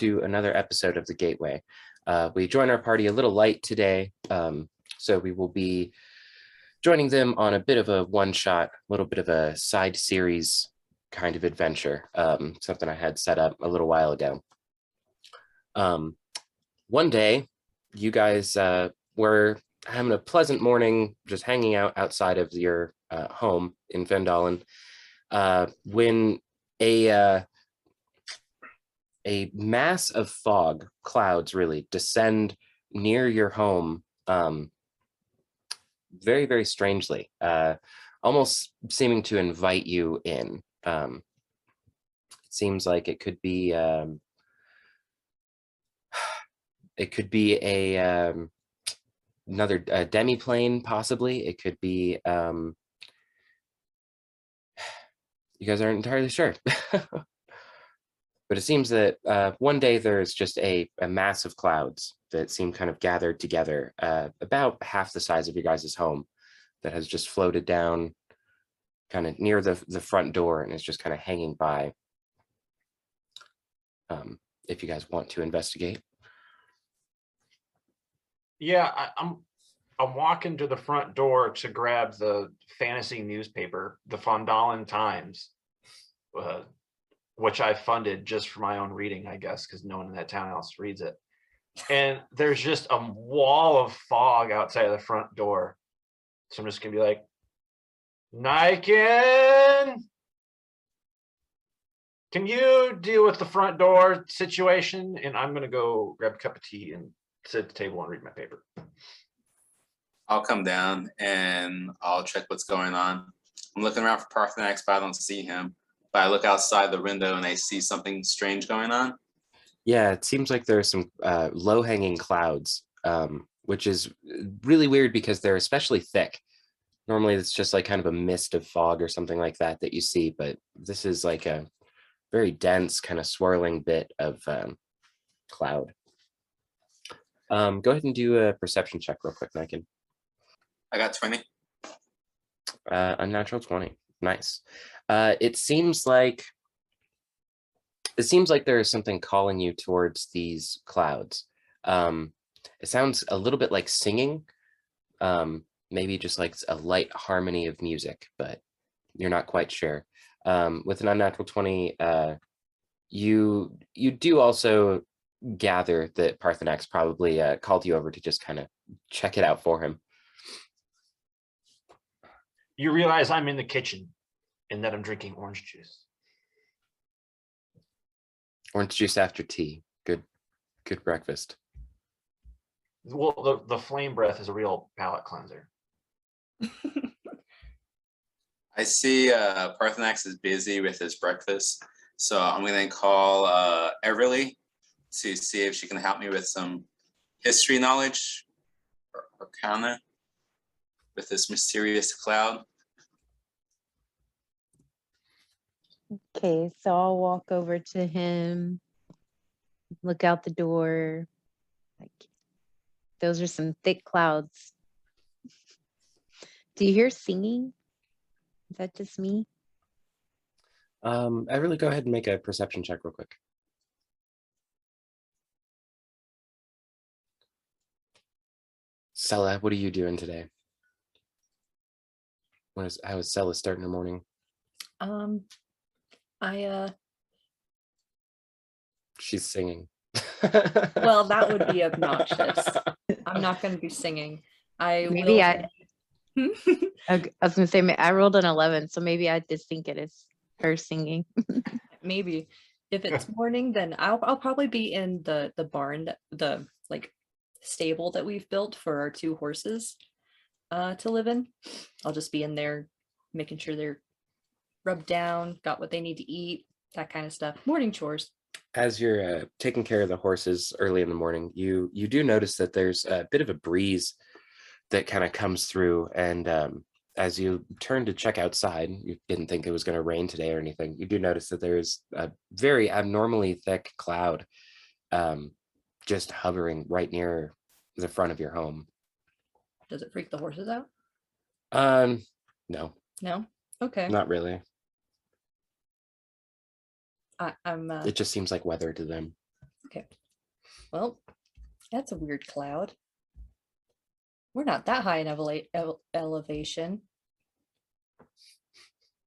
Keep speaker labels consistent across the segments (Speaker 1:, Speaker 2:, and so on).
Speaker 1: to another episode of The Gateway. We join our party a little light today, so we will be joining them on a bit of a one-shot, a little bit of a side series kind of adventure, something I had set up a little while ago. One day, you guys were having a pleasant morning, just hanging out outside of your home in Vendalen, when a mass of fog, clouds really, descend near your home very, very strangely, almost seeming to invite you in. It seems like it could be another demiplane, possibly. It could be, you guys aren't entirely sure. But it seems that one day there's just a mass of clouds that seem kind of gathered together, about half the size of your guys' home, that has just floated down kind of near the front door and is just kind of hanging by. If you guys want to investigate.
Speaker 2: Yeah, I'm walking to the front door to grab the fantasy newspaper, the Fondalen Times, which I funded just for my own reading, I guess, because no one in that town else reads it. And there's just a wall of fog outside of the front door. So I'm just gonna be like, Niken, can you deal with the front door situation? And I'm gonna go grab a cup of tea and sit at the table and read my paper.
Speaker 3: I'll come down and I'll check what's going on. I'm looking around for Parthenax, but I don't see him. But I look outside the window and I see something strange going on.
Speaker 1: Yeah, it seems like there's some low-hanging clouds, which is really weird because they're especially thick. Normally it's just like kind of a mist of fog or something like that that you see, but this is like a very dense kind of swirling bit of cloud. Go ahead and do a perception check real quick, Niken.
Speaker 3: I got 20.
Speaker 1: Unnatural 20. Nice. It seems like there is something calling you towards these clouds. It sounds a little bit like singing, maybe just like a light harmony of music, but you're not quite sure. With an unnatural 20, you do also gather that Parthenax probably called you over to just kind of check it out for him.
Speaker 2: You realize I'm in the kitchen and that I'm drinking orange juice.
Speaker 1: Orange juice after tea. Good breakfast.
Speaker 2: Well, the flame breath is a real palate cleanser.
Speaker 3: I see Parthenax is busy with his breakfast, so I'm going to call Everly to see if she can help me with some history knowledge or counter with this mysterious cloud.
Speaker 4: Okay, so I'll walk over to him, look out the door. Like, those are some thick clouds. Do you hear singing? Is that just me?
Speaker 1: I really go ahead and make a perception check real quick. Sella, what are you doing today? How is Sella starting her morning? She's singing.
Speaker 5: Well, that would be obnoxious. I'm not going to be singing. I was
Speaker 4: gonna say I rolled an 11, so maybe I just think it is her singing.
Speaker 5: Maybe if it's morning, then I'll probably be in the barn, the like stable that we've built for our 2 horses to live in. I'll just be in there making sure they're rubbed down, got what they need to eat, that kind of stuff. Morning chores.
Speaker 1: As you're taking care of the horses early in the morning, you do notice that there's a bit of a breeze that kind of comes through, and as you turn to check outside, you didn't think it was going to rain today or anything. You do notice that there's a very abnormally thick cloud just hovering right near the front of your home.
Speaker 5: Does it freak the horses out?
Speaker 1: No.
Speaker 5: No? Okay.
Speaker 1: Not really.
Speaker 5: I'm
Speaker 1: It just seems like weather to them.
Speaker 5: Okay. Well, that's a weird cloud. We're not that high in elevation.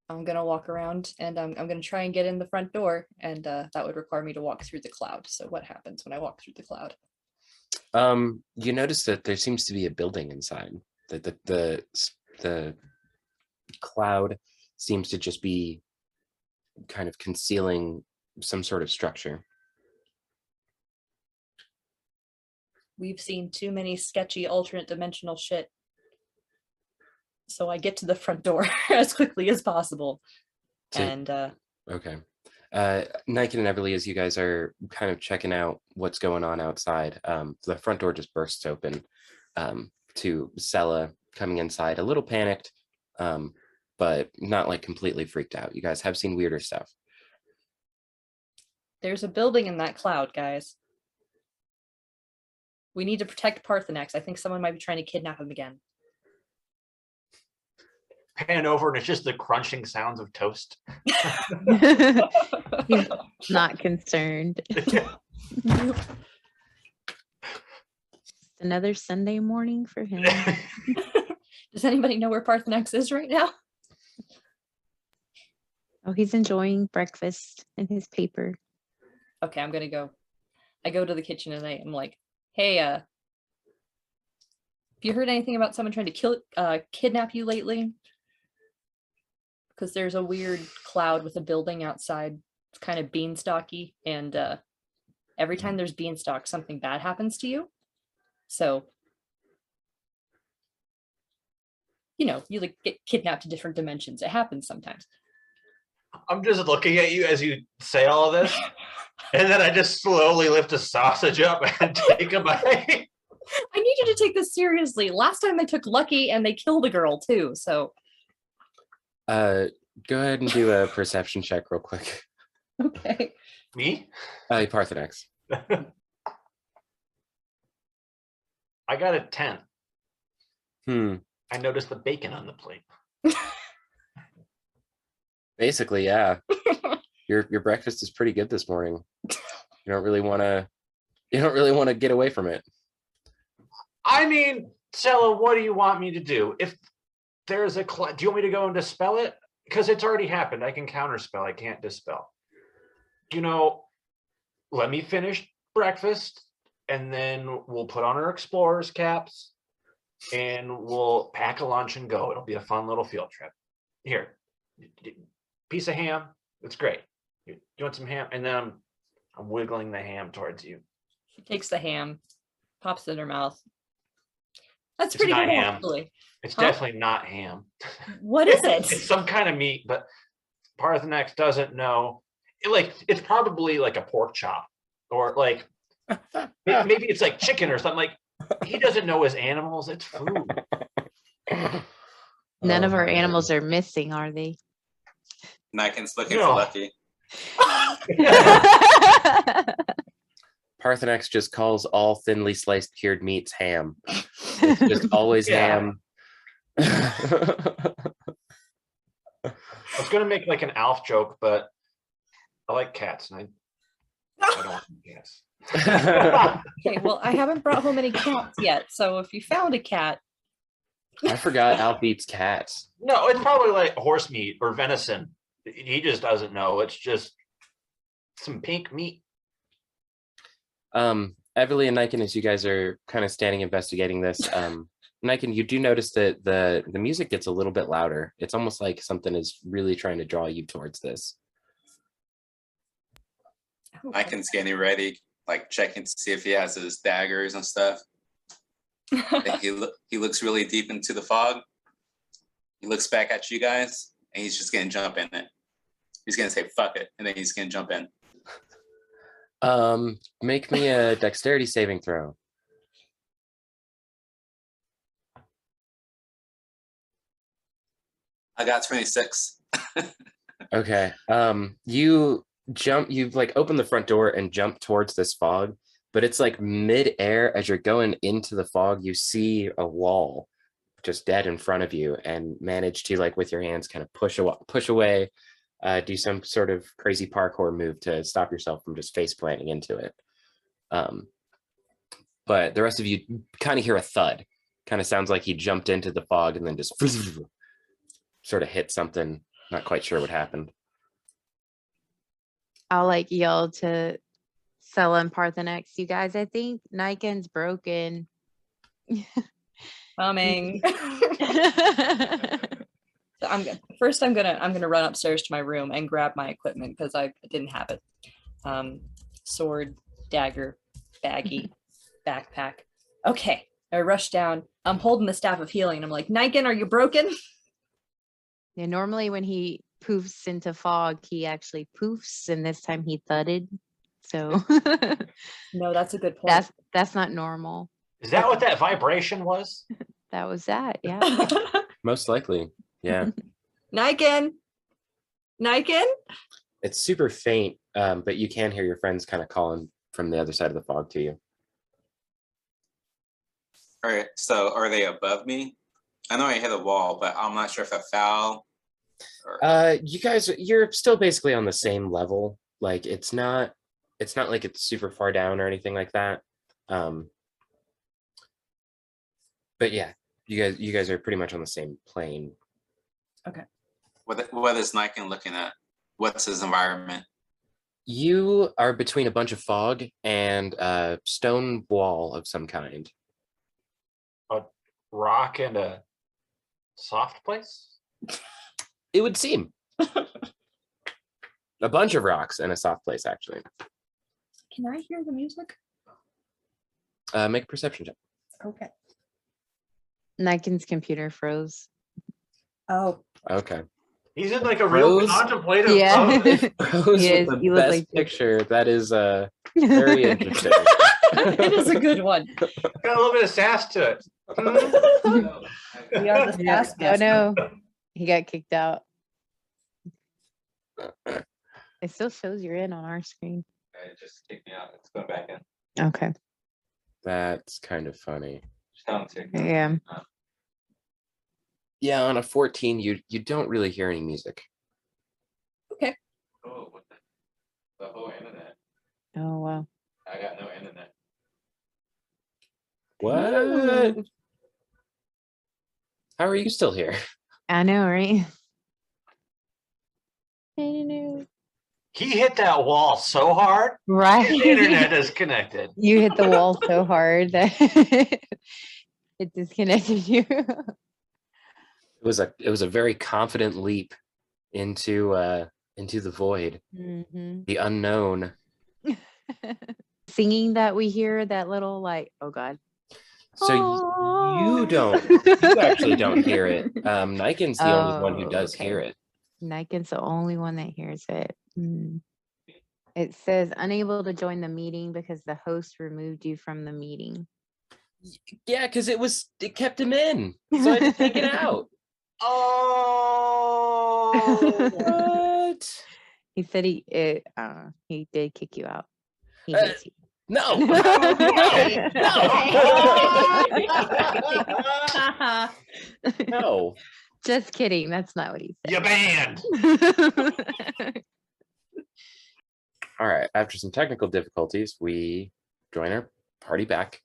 Speaker 5: I'm gonna walk around and I'm gonna try and get in the front door, and that would require me to walk through the cloud. So what happens when I walk through the cloud?
Speaker 1: You notice that there seems to be a building inside. That the cloud seems to just be kind of concealing some sort of structure.
Speaker 5: We've seen too many sketchy alternate dimensional shit. So I get to the front door as quickly as possible.
Speaker 1: So-
Speaker 5: And
Speaker 1: Okay. Nike and Everly, as you guys are kind of checking out what's going on outside, the front door just bursts open to Sella coming inside, a little panicked, but not like completely freaked out. You guys have seen weirder stuff.
Speaker 5: there's a building in that cloud, guys. We need to protect Parthenax. I think someone might be trying to kidnap him again.
Speaker 2: Pan over and it's just the crunching sounds of toast.
Speaker 4: He's not concerned. Another Sunday morning for him.
Speaker 5: Does anybody know where Parthenax is right now?
Speaker 4: Oh, he's enjoying breakfast and his paper.
Speaker 5: Okay, I'm gonna go. I go to the kitchen and I'm like, hey, have you heard anything about someone trying to kidnap you lately? Because there's a weird cloud with a building outside. It's kind of beanstalky, and every time there's beanstalk, something bad happens to you. So, you know, you like get kidnapped to different dimensions. It happens sometimes.
Speaker 2: I'm just looking at you as you say all of this, and then I just slowly lift a sausage up and take a bite.
Speaker 5: I need you to take this seriously. Last time they took Lucky and they killed a girl too. So,
Speaker 1: Go ahead and do a perception check real quick.
Speaker 5: okay.
Speaker 2: Me?
Speaker 1: Parthenax.
Speaker 2: I got a 10.
Speaker 1: Hmm.
Speaker 2: I noticed the bacon on the plate.
Speaker 1: Basically, yeah. Your breakfast is pretty good this morning. You don't really want to get away from it.
Speaker 2: I mean, Sella, what do you want me to do? If there's do you want me to go and dispel it? Because it's already happened. I can counterspell. I can't dispel. You know, let me finish breakfast, and then we'll put on our explorers caps, and we'll pack a lunch and go. It'll be a fun little field trip. Here, piece of ham. It's great. You want some ham? And then I'm wiggling the ham towards you.
Speaker 5: She takes the ham, pops it in her mouth. That's
Speaker 2: It's
Speaker 5: pretty
Speaker 2: not
Speaker 5: good,
Speaker 2: ham.
Speaker 5: actually.
Speaker 2: It's
Speaker 5: Huh?
Speaker 2: definitely not ham.
Speaker 5: What is
Speaker 2: It's
Speaker 5: it?
Speaker 2: some kind of meat, but Parthenax doesn't know. It's probably like a pork chop, or like maybe it's like chicken or something. Like he doesn't know his animals. It's food.
Speaker 4: None
Speaker 1: Oh
Speaker 4: of our
Speaker 1: my
Speaker 4: animals
Speaker 1: goodness.
Speaker 4: are missing, are they?
Speaker 3: Niken's looking
Speaker 2: No.
Speaker 3: for Lucky.
Speaker 1: Parthenax just calls all thinly sliced cured meats ham. It's just always
Speaker 2: Yeah.
Speaker 1: ham.
Speaker 2: I was gonna make like an Alf joke, but I like cats, and I don't want cats.
Speaker 5: Okay, well, I haven't brought home any cats yet. So if you found a cat,
Speaker 1: I forgot Alf eats cats.
Speaker 2: No, it's probably like horse meat or venison. He just doesn't know. It's just some pink meat.
Speaker 1: Everly and Niken, as you guys are kind of standing investigating this, Niken, you do notice that the music gets a little bit louder. It's almost like something is really trying to draw you towards this.
Speaker 3: Niken's getting ready, like checking to see if he has his daggers and stuff. And he looks really deep into the fog. He looks back at you guys, and he's just gonna jump in it. He's gonna say "fuck it," and then he's gonna jump in.
Speaker 1: Make me a dexterity saving throw.
Speaker 3: I got 26.
Speaker 1: Okay. You've like opened the front door and jump towards this fog, but it's like mid-air as you're going into the fog, you see a wall just dead in front of you and manage to like with your hands kind of push away, do some sort of crazy parkour move to stop yourself from just face planting into it. But the rest of you kind of hear a thud. Kind of sounds like he jumped into the fog and then just sort of hit something. Not quite sure what happened.
Speaker 4: I'll like yell to Sella and Parthenex, you guys, I think Niken's broken.
Speaker 5: Coming. So I'm gonna run upstairs to my room and grab my equipment because I didn't have it. Sword, dagger, baggie, backpack. Okay, I rush down. I'm holding the staff of healing. I'm like, Niken, are you broken?
Speaker 4: Yeah, normally when he poofs into fog, he actually poofs, and this time he thudded. So
Speaker 5: No, that's a good point.
Speaker 4: that's not normal.
Speaker 2: Is that what that vibration was?
Speaker 4: That was that, yeah.
Speaker 1: Most likely. Yeah.
Speaker 5: Niken.
Speaker 1: It's super faint, but you can hear your friends kind of calling from the other side of the fog to you.
Speaker 3: All right, so are they above me? I know I hit a wall, but I'm not sure if I fell. Or...
Speaker 1: You guys, you're still basically on the same level. Like it's not like it's super far down or anything like that. But yeah, you guys are pretty much on the same plane.
Speaker 5: Okay.
Speaker 3: What is Niken looking at? What's his environment?
Speaker 1: You are between a bunch of fog and a stone wall of some kind.
Speaker 2: A rock and a soft place?
Speaker 1: It would seem. A bunch of rocks and a soft place, actually.
Speaker 5: Can I hear the music?
Speaker 1: Make a perception check.
Speaker 5: Okay.
Speaker 4: Niken's computer froze.
Speaker 5: Oh,
Speaker 1: Okay.
Speaker 2: He's in like a real
Speaker 1: Rose?
Speaker 2: contemplative
Speaker 4: Yeah.
Speaker 2: mode.
Speaker 1: Rose
Speaker 4: He is-
Speaker 1: with the
Speaker 4: he looks
Speaker 1: best
Speaker 4: like this.
Speaker 1: picture. That is very interesting.
Speaker 5: it is a good one.
Speaker 2: Got a little bit of sass to it.
Speaker 5: We are the
Speaker 4: Yeah.
Speaker 5: fast
Speaker 4: Oh no, he got kicked out. It still shows you're in on our screen.
Speaker 3: It just kicked me out. It's going back in.
Speaker 4: Okay.
Speaker 1: That's kind of funny.
Speaker 3: Just tell him to.
Speaker 4: Yeah.
Speaker 1: Yeah, on a 14, you don't really hear any music.
Speaker 3: Oh, what the whole internet.
Speaker 4: Oh wow.
Speaker 3: I got no internet.
Speaker 1: What? How are you still here?
Speaker 4: I know, right? I know.
Speaker 2: He hit that wall so hard,
Speaker 4: Right.
Speaker 2: the internet is connected.
Speaker 4: You hit the wall so hard that it disconnected you.
Speaker 1: It was a very confident leap into the void,
Speaker 4: Mhm.
Speaker 1: the unknown.
Speaker 4: Singing that we hear, that little like, oh God.
Speaker 1: So you actually don't hear it. Niken's the only one who
Speaker 4: Oh,
Speaker 1: does
Speaker 4: okay.
Speaker 1: hear it.
Speaker 4: Niken's the only one that hears it. Mm. It says unable to join the meeting because the host removed you from the meeting.
Speaker 1: Yeah, because it kept him in. So I had to take it out.
Speaker 2: Oh,
Speaker 1: What?
Speaker 4: He said he did kick you out. He
Speaker 1: Uh,
Speaker 4: hates you.
Speaker 1: No. No.
Speaker 4: Just kidding. That's not what he
Speaker 2: you banned.
Speaker 4: said.
Speaker 1: All right. After some technical difficulties, we join our party back.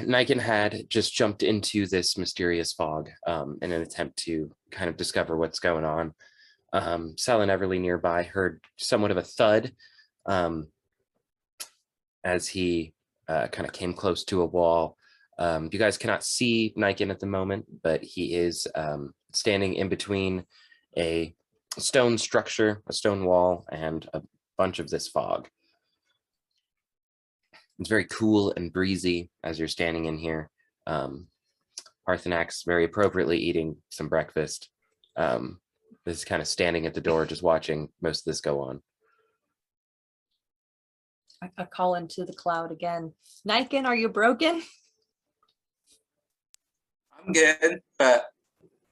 Speaker 1: Niken had just jumped into this mysterious fog in an attempt to kind of discover what's going on. Sal and Everly nearby heard somewhat of a thud as he kind of came close to a wall. You guys cannot see Niken at the moment, but he is standing in between a stone structure, a stone wall, and a bunch of this fog. It's very cool and breezy as you're standing in here. Parthenax very appropriately eating some breakfast. This is kind of standing at the door, just watching most of this go on.
Speaker 5: I call into the cloud again. Niken, are you broken?
Speaker 3: I'm good, but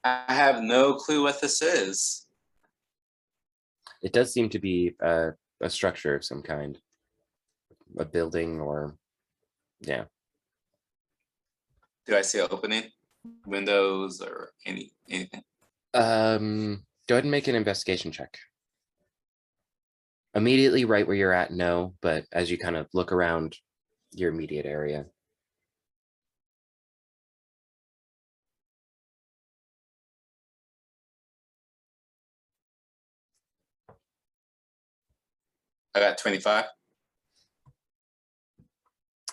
Speaker 3: I have no clue what this is.
Speaker 1: It does seem to be a structure of some kind, a building, or yeah.
Speaker 3: Do I see an opening? Windows or anything?
Speaker 1: Go ahead and make an investigation check. Immediately right where you're at, no, but as you kind of look around your immediate area.
Speaker 3: I got 25.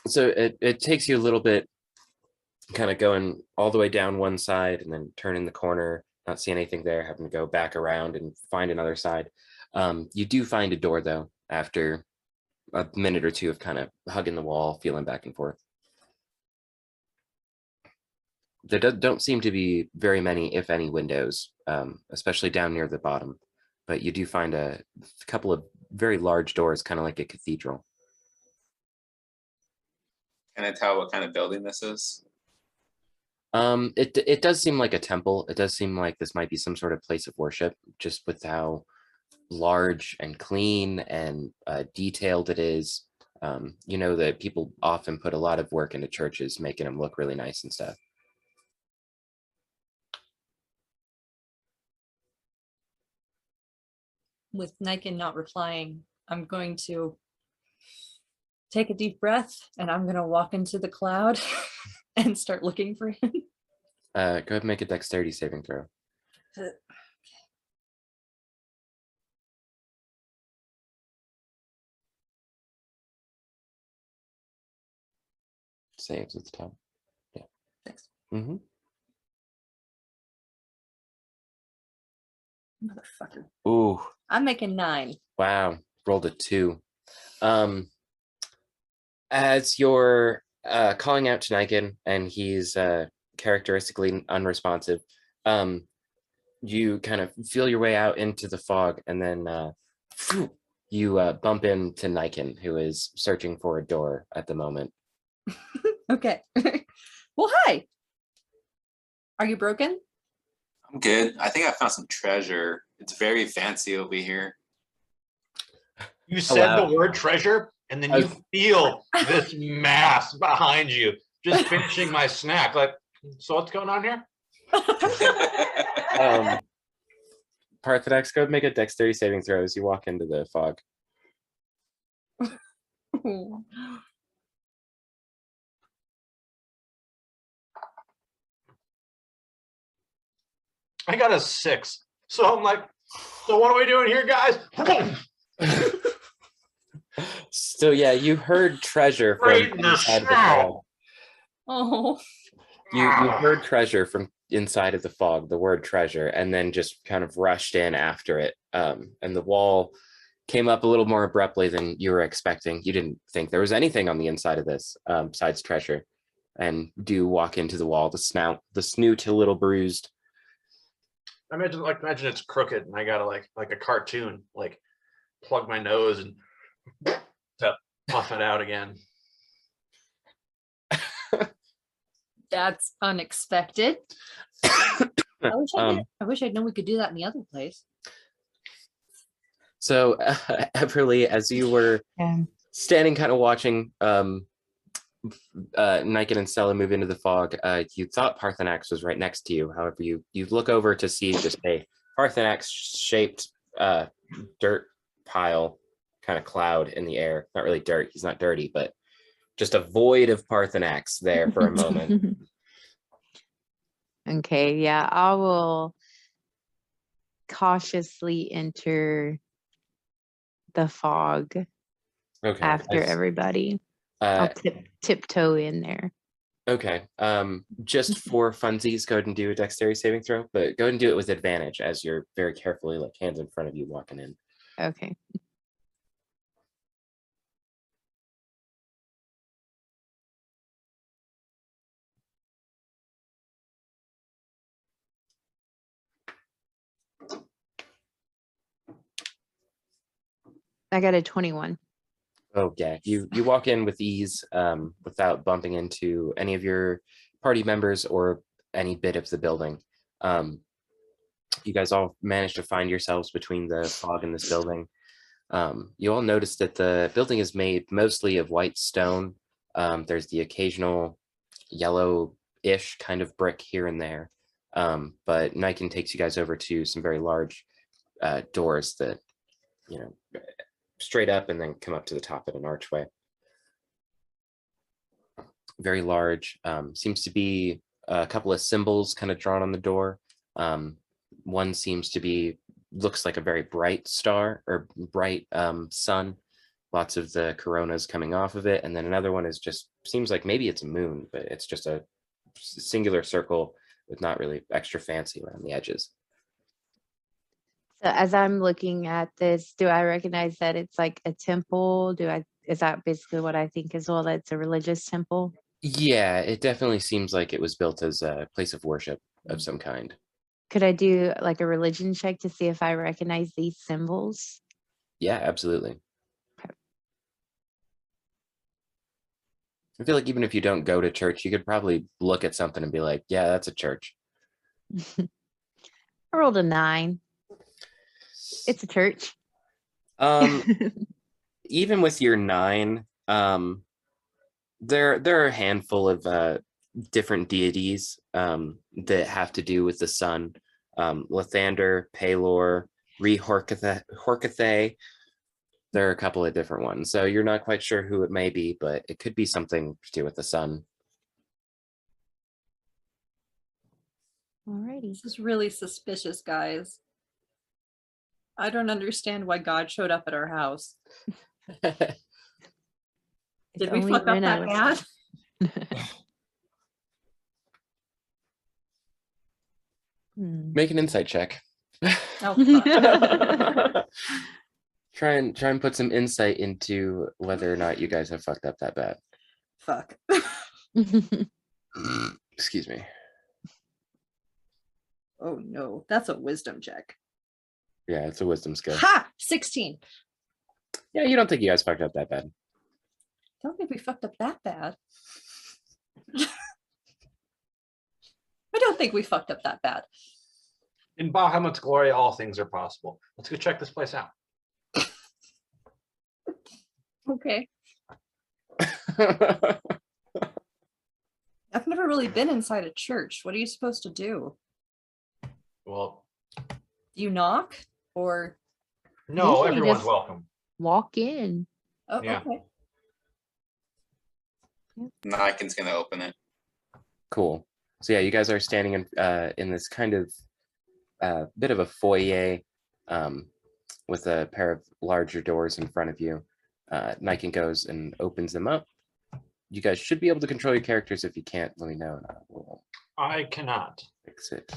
Speaker 1: So it takes you a little bit kind of going all the way down one side and then turning the corner, not see anything there, having to go back around and find another side. You do find a door though, after a minute or two of kind of hugging the wall, feeling back and forth. There don't seem to be very many, if any, windows, especially down near the bottom. But you do find a couple of very large doors, kind of like a cathedral.
Speaker 3: Can I tell what kind of building this is?
Speaker 1: It does seem like a temple. It does seem like this might be some sort of place of worship, just with how large and clean and detailed it is. You know that people often put a lot of work into churches, making them look really nice and stuff.
Speaker 5: With Niken not replying, I'm going to take a deep breath and I'm going to walk into the cloud and start looking for him.
Speaker 1: Go ahead and make a dexterity saving throw. Saves at the top. Yeah.
Speaker 5: Thanks.
Speaker 1: Mm-hmm.
Speaker 5: Motherfucker.
Speaker 1: Ooh,
Speaker 5: I'm making 9.
Speaker 1: wow. Rolled a 2. As you're calling out to Niken and he's characteristically unresponsive, you kind of feel your way out into the fog, and then you bump into Niken, who is searching for a door at the moment.
Speaker 5: Okay. Well, hi. Are you broken?
Speaker 3: I'm good. I think I found some treasure. It's very fancy over here.
Speaker 2: You said
Speaker 1: wow.
Speaker 2: the word treasure, and then
Speaker 1: I
Speaker 2: you
Speaker 1: was-
Speaker 2: feel this mass behind you, just finishing my snack. Like, so what's going on here?
Speaker 1: Parthenax, go ahead and make a dexterity saving throw as you walk into the fog.
Speaker 2: I got a 6. So I'm like, so what are we doing here, guys?
Speaker 1: So yeah, you heard treasure from
Speaker 2: Right in the
Speaker 1: inside of the
Speaker 2: snow.
Speaker 1: fog.
Speaker 5: Oh,
Speaker 1: You heard treasure from inside of the fog, the word treasure, and then just kind of rushed in after it. And the wall came up a little more abruptly than you were expecting. You didn't think there was anything on the inside of this besides treasure. And do walk into the wall, the snoot a little bruised.
Speaker 2: Imagine it's crooked and I gotta like a cartoon, like plug my nose and to puff it out again.
Speaker 5: that's unexpected. I wish I'd known we could do that in the other place.
Speaker 1: So Everly, as you were
Speaker 4: Yeah.
Speaker 1: standing kind of watching Niken and Stella move into the fog, you thought Parthenax was right next to you. However, you look over to see just a Parthenax shaped dirt pile kind of cloud in the air. Not really dirt, he's not dirty, but just a void of Parthenax there for a moment.
Speaker 4: Okay, yeah, I will cautiously enter the fog
Speaker 1: Okay.
Speaker 4: after everybody. I'll tiptoe in there.
Speaker 1: Okay. Just for funsies, go ahead and do a dexterity saving throw, but go ahead and do it with advantage as you're very carefully, like hands in front of you, walking in.
Speaker 4: Okay. I got a 21.
Speaker 1: Oh yeah, you walk in with ease, without bumping into any of your party members or any bit of the building. You guys all managed to find yourselves between the fog and this building. You all noticed that the building is made mostly of white stone. There's the occasional yellow-ish kind of brick here and there. But Niken takes you guys over to some very large doors that, you know, straight up and then come up to the top at an archway. Very large. Seems to be a couple of symbols kind of drawn on the door. One seems to be, looks like a very bright star or bright sun. Lots of the coronas coming off of it. And then another one is just, seems like maybe it's a moon, but it's just a singular circle with not really extra fancy around the edges.
Speaker 4: So as I'm looking at this, do I recognize that it's like a temple? Is that basically what I think as well, that it's a religious temple?
Speaker 1: Yeah, it definitely seems like it was built as a place of worship of some kind.
Speaker 4: Could I do like a religion check to see if I recognize these symbols?
Speaker 1: Yeah, absolutely.
Speaker 4: Okay.
Speaker 1: I feel like even if you don't go to church, you could probably look at something and be like, yeah, that's a church.
Speaker 4: I rolled a 9. It's a church.
Speaker 1: Even with your 9, there are a handful of different deities that have to do with the sun. Lathander, Palor, Horcathe. There are a couple of different ones. So you're not quite sure who it may be, but it could be something to do with the sun.
Speaker 4: Alrighty.
Speaker 5: This is really suspicious, guys. I don't understand why God showed up at our house. Did we
Speaker 4: only
Speaker 5: fuck up
Speaker 4: Rena
Speaker 5: that bad?
Speaker 4: was-
Speaker 1: Make an insight check.
Speaker 5: Oh, fuck.
Speaker 1: try and put some insight into whether or not you guys have fucked up that bad.
Speaker 5: Fuck.
Speaker 1: Excuse me.
Speaker 5: Oh no, that's a wisdom check.
Speaker 1: Yeah, it's a wisdom skill.
Speaker 5: Ha! 16.
Speaker 1: Yeah, you don't think you guys fucked up that bad.
Speaker 5: Don't think we fucked up that bad. I don't think we fucked up that bad.
Speaker 2: In Bahamut's glory, all things are possible. Let's go check this place out.
Speaker 5: Okay. I've never really been inside a church. What are you supposed to do?
Speaker 2: Well,
Speaker 5: Do you knock or?
Speaker 2: no,
Speaker 4: Usually
Speaker 2: everyone's
Speaker 4: just-
Speaker 2: welcome.
Speaker 4: Walk in.
Speaker 5: Oh,
Speaker 2: Yeah.
Speaker 5: okay.
Speaker 3: Niken's gonna open it.
Speaker 1: Cool. So yeah, you guys are standing in this kind of bit of a foyer with a pair of larger doors in front of you. Niken goes and opens them up. You guys should be able to control your characters. If you can't, let me know and I will
Speaker 2: I cannot.
Speaker 1: fix it.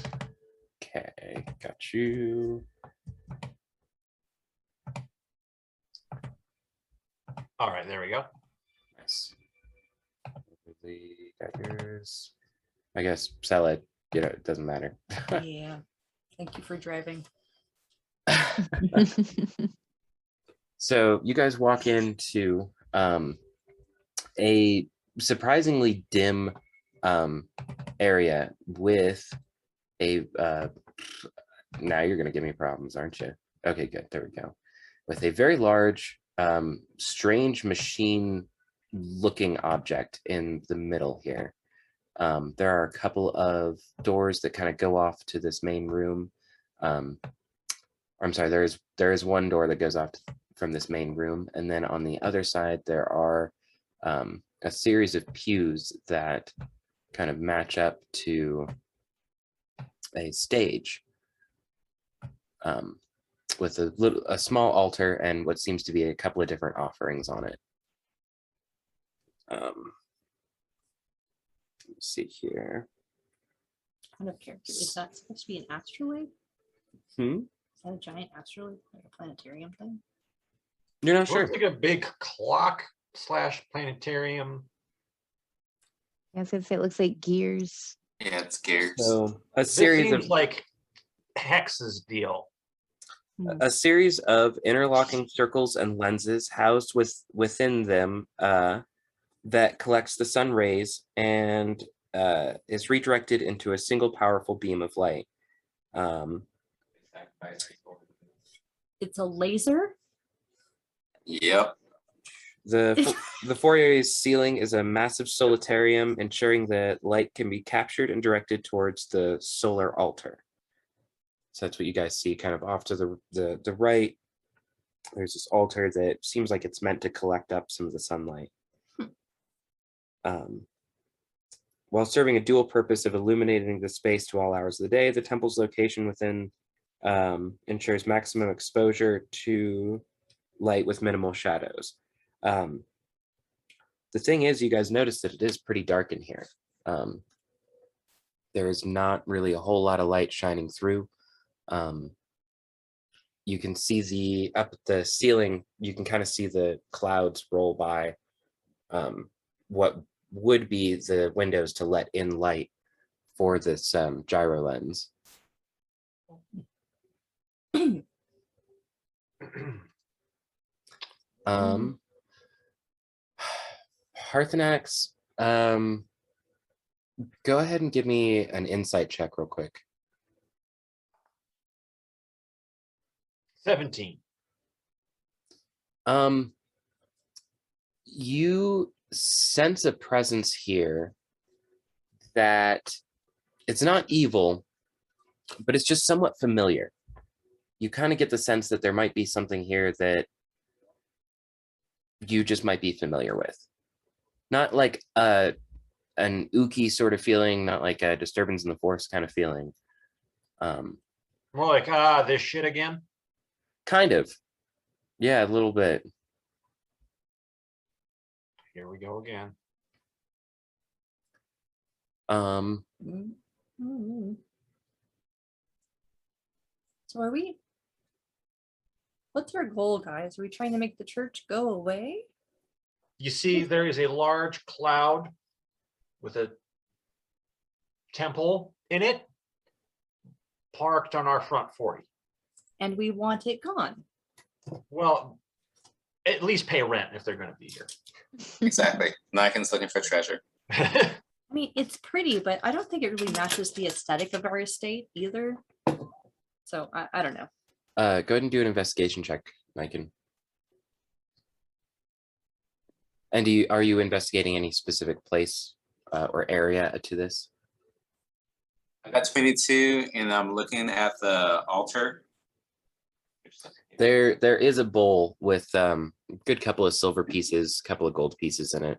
Speaker 1: Okay, got you.
Speaker 2: All right, there we go.
Speaker 1: Nice. Got yours. I guess sell it. You know, it doesn't matter.
Speaker 5: Yeah. Thank you for driving.
Speaker 1: So you guys walk into a surprisingly dim area with a now you're gonna give me problems, aren't you? Okay, good. There we go. With a very large, strange machine looking object in the middle here. There are a couple of doors that kind of go off to this main room. I'm sorry, there is one door that goes off from this main room, and then on the other side there are a series of pews that kind of match up to a stage with a small altar and what seems to be a couple of different offerings on it. Let's see here.
Speaker 5: Kind of character. Is that supposed to be an astrolabe?
Speaker 1: Hmm?
Speaker 5: Is that a giant astrolabe? Like a planetarium thing?
Speaker 1: You're not sure.
Speaker 2: Looks like a big clock / planetarium.
Speaker 4: I was gonna say it looks like gears.
Speaker 3: Yeah, it's gears.
Speaker 1: So a
Speaker 2: This
Speaker 1: series
Speaker 2: seems
Speaker 1: of
Speaker 2: like Hex's deal.
Speaker 1: a series of interlocking circles and lenses housed within them that collects the sun rays and is redirected into a single powerful beam of light.
Speaker 5: It's a laser?
Speaker 3: Yep.
Speaker 1: The foyer's ceiling is a massive solitarium, ensuring that light can be captured and directed towards the solar altar. So that's what you guys see kind of off to the right. there's this altar that seems like it's meant to collect up some of the sunlight. While serving a dual purpose of illuminating the space to all hours of the day, the temple's location within ensures maximum exposure to light with minimal shadows. The thing is, you guys notice that it is pretty dark in here. There is not really a whole lot of light shining through. You can see up at the ceiling, you can kind of see the clouds roll by what would be the windows to let in light for this gyro lens. Parthenax, go ahead and give me an insight check real quick.
Speaker 2: 17.
Speaker 1: You sense a presence here that it's not evil, but it's just somewhat familiar. You kind of get the sense that there might be something here that you just might be familiar with. Not like an ooky sort of feeling, not like a disturbance in the force kind of feeling.
Speaker 2: More like, this shit again.
Speaker 1: Kind of. Yeah, a little bit.
Speaker 2: Here we go again.
Speaker 5: Mm. So are we? What's our goal, guys? Are we trying to make the church go away?
Speaker 2: You see, there is a large cloud with a temple in it parked on our front 40.
Speaker 5: And we want it gone.
Speaker 2: Well, at least pay rent if they're going to be here.
Speaker 3: Exactly. Niken's looking for treasure.
Speaker 5: I mean, it's pretty, but I don't think it really matches the aesthetic of our estate either. So I don't know.
Speaker 1: Go ahead and do an investigation check, Niken. And are you investigating any specific place or area to this?
Speaker 3: I got 22, and I'm looking at the altar.
Speaker 1: There is a bowl with a good couple of silver pieces, couple of gold pieces in it.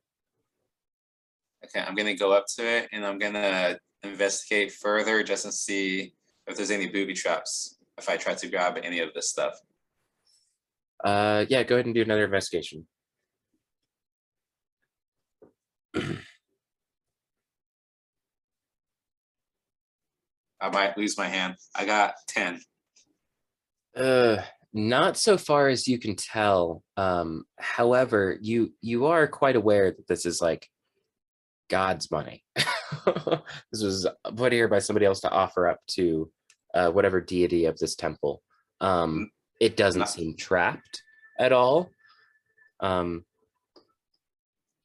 Speaker 3: Okay, I'm gonna go up to it, and I'm gonna investigate further just to see if there's any booby traps if I try to grab any of this stuff.
Speaker 1: Yeah, go ahead and do another investigation.
Speaker 3: I might lose my hand. I got 10.
Speaker 1: Not so far as you can tell. However, you are quite aware that this is like God's money. This was put here by somebody else to offer up to whatever deity of this temple. It doesn't seem trapped at all.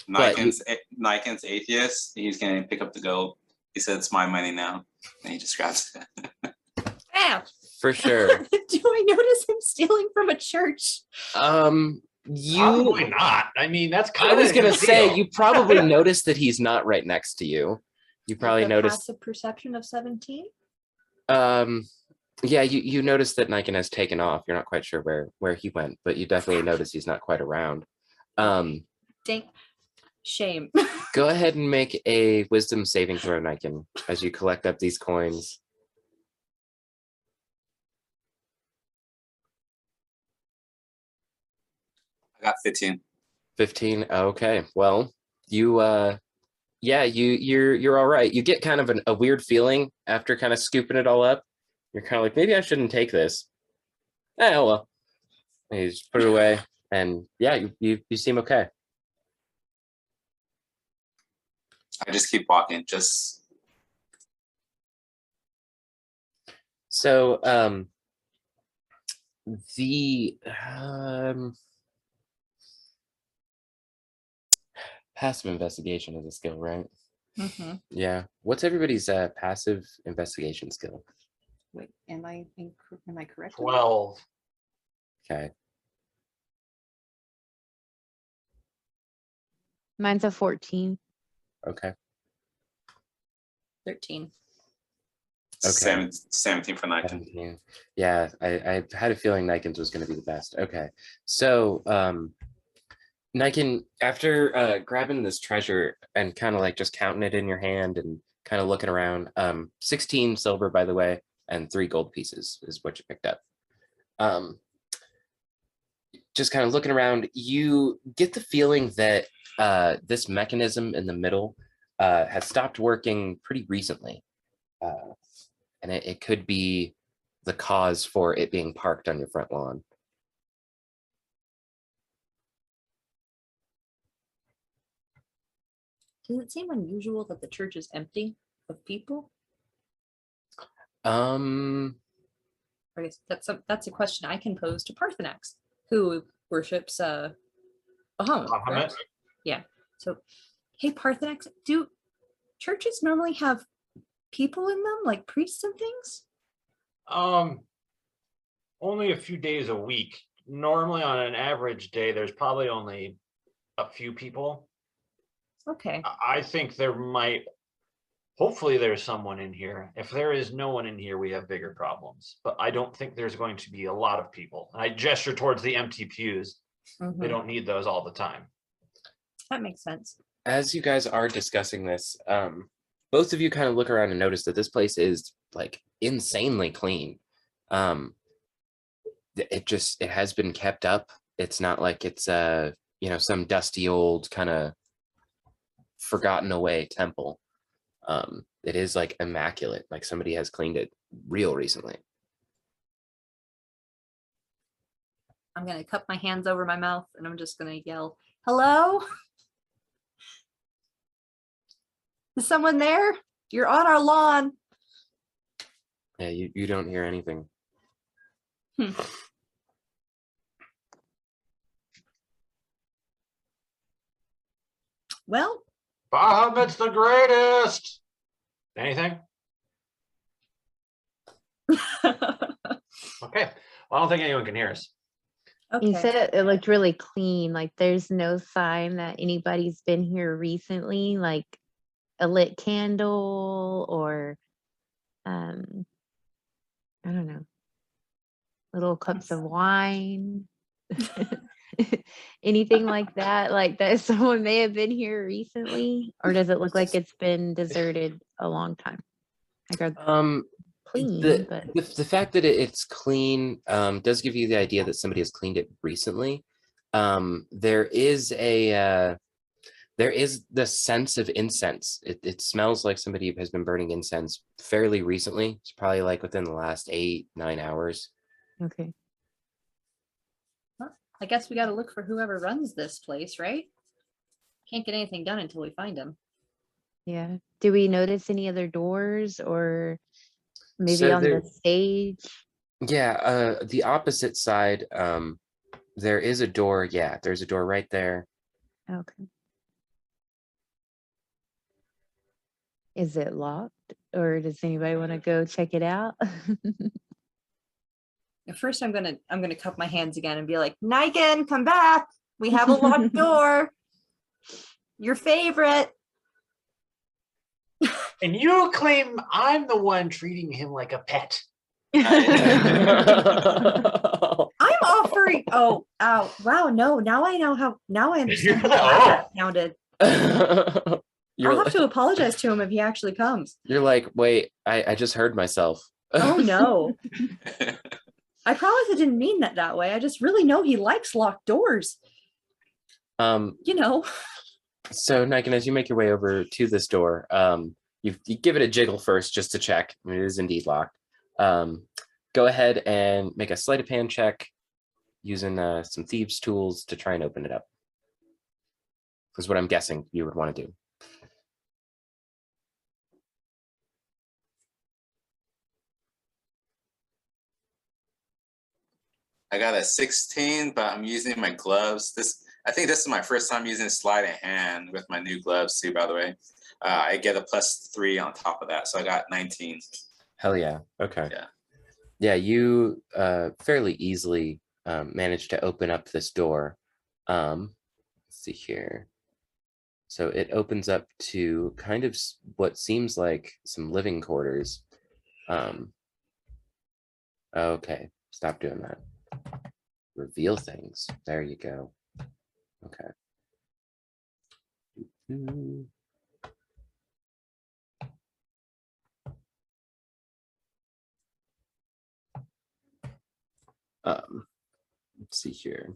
Speaker 3: Niken's atheist. He's gonna pick up the gold. He said, "It's my money now," and he just grabs it.
Speaker 5: Ah!
Speaker 1: For sure.
Speaker 5: Do I notice him stealing from a church?
Speaker 2: Probably not. I mean, that's kind
Speaker 1: I
Speaker 2: of
Speaker 1: was gonna
Speaker 2: his
Speaker 1: say
Speaker 2: deal.
Speaker 1: you probably noticed that he's not right next to you. You probably
Speaker 5: With a
Speaker 1: noticed.
Speaker 5: passive perception of 17.
Speaker 1: Yeah, you noticed that Niken has taken off. You're not quite sure where he went, but you definitely notice he's not quite around.
Speaker 5: Dang. Shame.
Speaker 1: Go ahead and make a wisdom saving throw, Niken, as you collect up these coins.
Speaker 3: I got 15.
Speaker 1: 15. Okay. Well, you're all right. You get kind of a weird feeling after kind of scooping it all up. You're kind of like, maybe I shouldn't take this. Oh well. And you just put it away, and yeah, you seem okay.
Speaker 3: I just keep walking. Just
Speaker 1: So the passive investigation is a skill, right?
Speaker 5: Mhm.
Speaker 1: Yeah. What's everybody's passive investigation skill?
Speaker 5: Wait, am I correct?
Speaker 2: 12.
Speaker 1: Okay.
Speaker 4: Mine's a 14.
Speaker 1: Okay.
Speaker 5: 13.
Speaker 1: Okay.
Speaker 3: 17 for Niken.
Speaker 1: 17. Yeah, I had a feeling Nikons was going to be the best. Okay. So Niken, after grabbing this treasure and kind of like just counting it in your hand and kind of looking around, 16 silver, by the way, and 3 gold pieces is what you picked up. Just kind of looking around, you get the feeling that this mechanism in the middle has stopped working pretty recently. And it could be the cause for it being parked on your front lawn.
Speaker 5: Does it seem unusual that the church is empty of people?
Speaker 1: Um,
Speaker 5: I guess that's a question I can pose to Parthenax, who worships Bahamut,
Speaker 2: Bahamut?
Speaker 5: correct? Yeah. So, hey Parthenax, do churches normally have people in them, like priests and things?
Speaker 2: Only a few days a week. Normally on an average day, there's probably only a few people.
Speaker 5: Okay.
Speaker 2: I think there might, hopefully there's someone in here. If there is no one in here, we have bigger problems. But I don't think there's going to be a lot of people. And I gesture towards the empty pews. They
Speaker 5: Mhm.
Speaker 2: don't need those all the time.
Speaker 5: That makes sense.
Speaker 1: as you guys are discussing this, both of you kind of look around and notice that this place is like insanely clean. It has been kept up. It's not like it's some dusty old kind of forgotten away temple. It is like immaculate, like somebody has cleaned it real recently.
Speaker 5: I'm gonna cup my hands over my mouth and I'm just gonna yell, "Hello? Is someone there? You're on our lawn."
Speaker 1: Yeah, you don't hear anything.
Speaker 5: Well,
Speaker 2: Bahamut's the greatest. Anything? Okay. Well, I don't think anyone can hear us.
Speaker 4: You
Speaker 5: okay.
Speaker 4: said it looked really clean, like there's no sign that anybody's been here recently, like a lit candle or I don't know, little cups of wine. Anything like that someone may have been here recently, or does it look like it's been deserted a long time? Like clean, but
Speaker 1: The fact that it's clean does give you the idea that somebody has cleaned it recently. There is the sense of incense. It smells like somebody has been burning incense fairly recently. It's probably like within the last 8-9 hours.
Speaker 4: okay.
Speaker 5: I guess we gotta look for whoever runs this place, right? Can't get anything done until we find him.
Speaker 4: Yeah. Do we notice any other doors or maybe
Speaker 1: So
Speaker 4: on the stage?
Speaker 1: Yeah, the opposite side, there is a door. Yeah, there's a door right there.
Speaker 4: Okay. Is it locked, or does anybody want to go check it out?
Speaker 5: At first, I'm gonna cup my hands again and be like, "Niken, come back! We have a locked door. Your favorite."
Speaker 2: And you claim I'm the one treating him like a pet.
Speaker 5: I'm offering. Oh, wow! No, now I know how. Now I understand how that sounded. I'll have to apologize to him if he actually comes.
Speaker 1: You're like, wait, I just heard myself.
Speaker 5: Oh no! I promise I didn't mean that way. I just really know he likes locked doors. You know.
Speaker 1: So Niken, as you make your way over to this door, you give it a jiggle first just to check. I mean, it is indeed locked. Go ahead and make a sleight of hand check using some thieves' tools to try and open it up. Is what I'm guessing you would want to do.
Speaker 3: I got a 16, but I'm using my gloves. I think this is my first time using sleight of hand with my new gloves too, by the way. I get a +3 on top of that, so I got 19.
Speaker 1: Hell yeah. Okay.
Speaker 3: Yeah.
Speaker 1: Yeah, you fairly easily managed to open up this door. Let's see here. So it opens up to kind of what seems like some living quarters. Okay, stop doing that. Reveal things. There you go. Okay. Let's see here.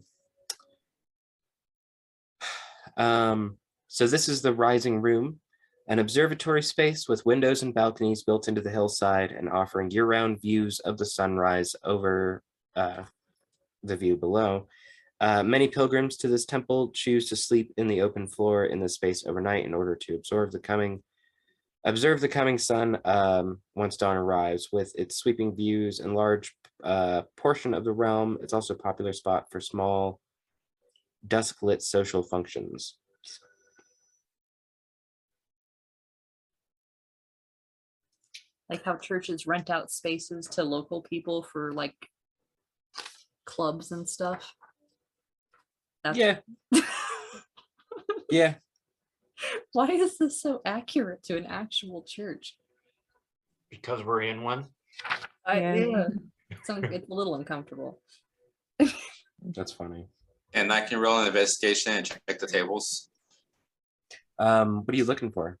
Speaker 1: So this is the Rising Room, an observatory space with windows and balconies built into the hillside and offering year-round views of the sunrise over the view below. Many pilgrims to this temple choose to sleep in the open floor in the space overnight in order to observe the coming sun once dawn arrives. With its sweeping views and large portion of the realm, it's also a popular spot for small dusk-lit social functions.
Speaker 5: Like how churches rent out spaces to local people for like clubs and stuff.
Speaker 1: Yeah. Yeah.
Speaker 5: Why is this so accurate to an actual church?
Speaker 2: Because we're in one.
Speaker 4: Yeah.
Speaker 5: It's a little uncomfortable.
Speaker 1: That's funny.
Speaker 3: And I can roll an investigation and check the tables,
Speaker 1: What are you looking for?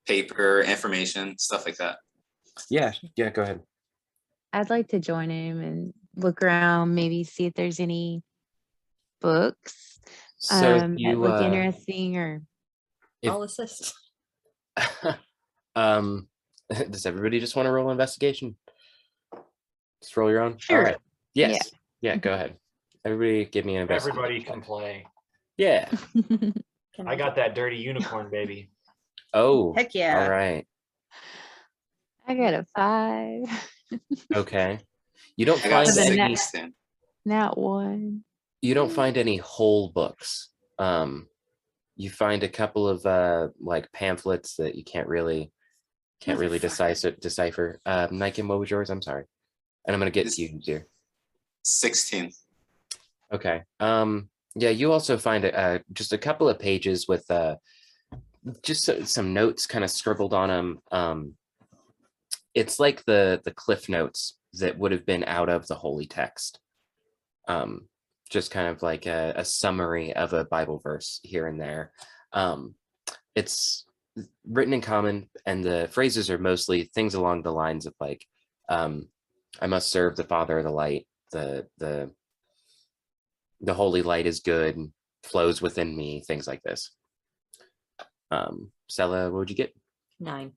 Speaker 3: paper, information, stuff like that.
Speaker 1: Yeah, go ahead.
Speaker 4: I'd like to join him and look around, maybe see if there's any books
Speaker 1: So if
Speaker 4: that
Speaker 1: you
Speaker 4: look interesting or
Speaker 1: If-
Speaker 5: I'll assist.
Speaker 1: does everybody just want to roll an investigation? Just roll your own?
Speaker 4: Sure.
Speaker 1: All right. Yes. Yeah, go ahead. Everybody give me an investigation.
Speaker 2: Everybody can play.
Speaker 1: Yeah.
Speaker 5: Can
Speaker 2: I got that dirty unicorn, baby.
Speaker 1: Oh,
Speaker 6: Heck yeah.
Speaker 1: all right.
Speaker 4: I got a 5.
Speaker 1: Okay. You don't
Speaker 3: I got
Speaker 1: find
Speaker 4: So the
Speaker 1: any,
Speaker 4: next-
Speaker 3: 16.
Speaker 4: Not 1.
Speaker 1: you don't find any whole books. You find a couple of like pamphlets that you can't really decipher. Nike, what was yours? I'm sorry. And I'm gonna get to you here.
Speaker 3: 16.
Speaker 1: Okay. Yeah, you also find just a couple of pages with just some notes kind of scribbled on them. It's like the cliff notes that would have been out of the holy text. Just kind of like a summary of a Bible verse here and there. It's written in common, and the phrases are mostly things along the lines of like, I must serve the Father of the light. The holy light is good, and flows within me, things like this. Sella, what would you get?
Speaker 5: 9.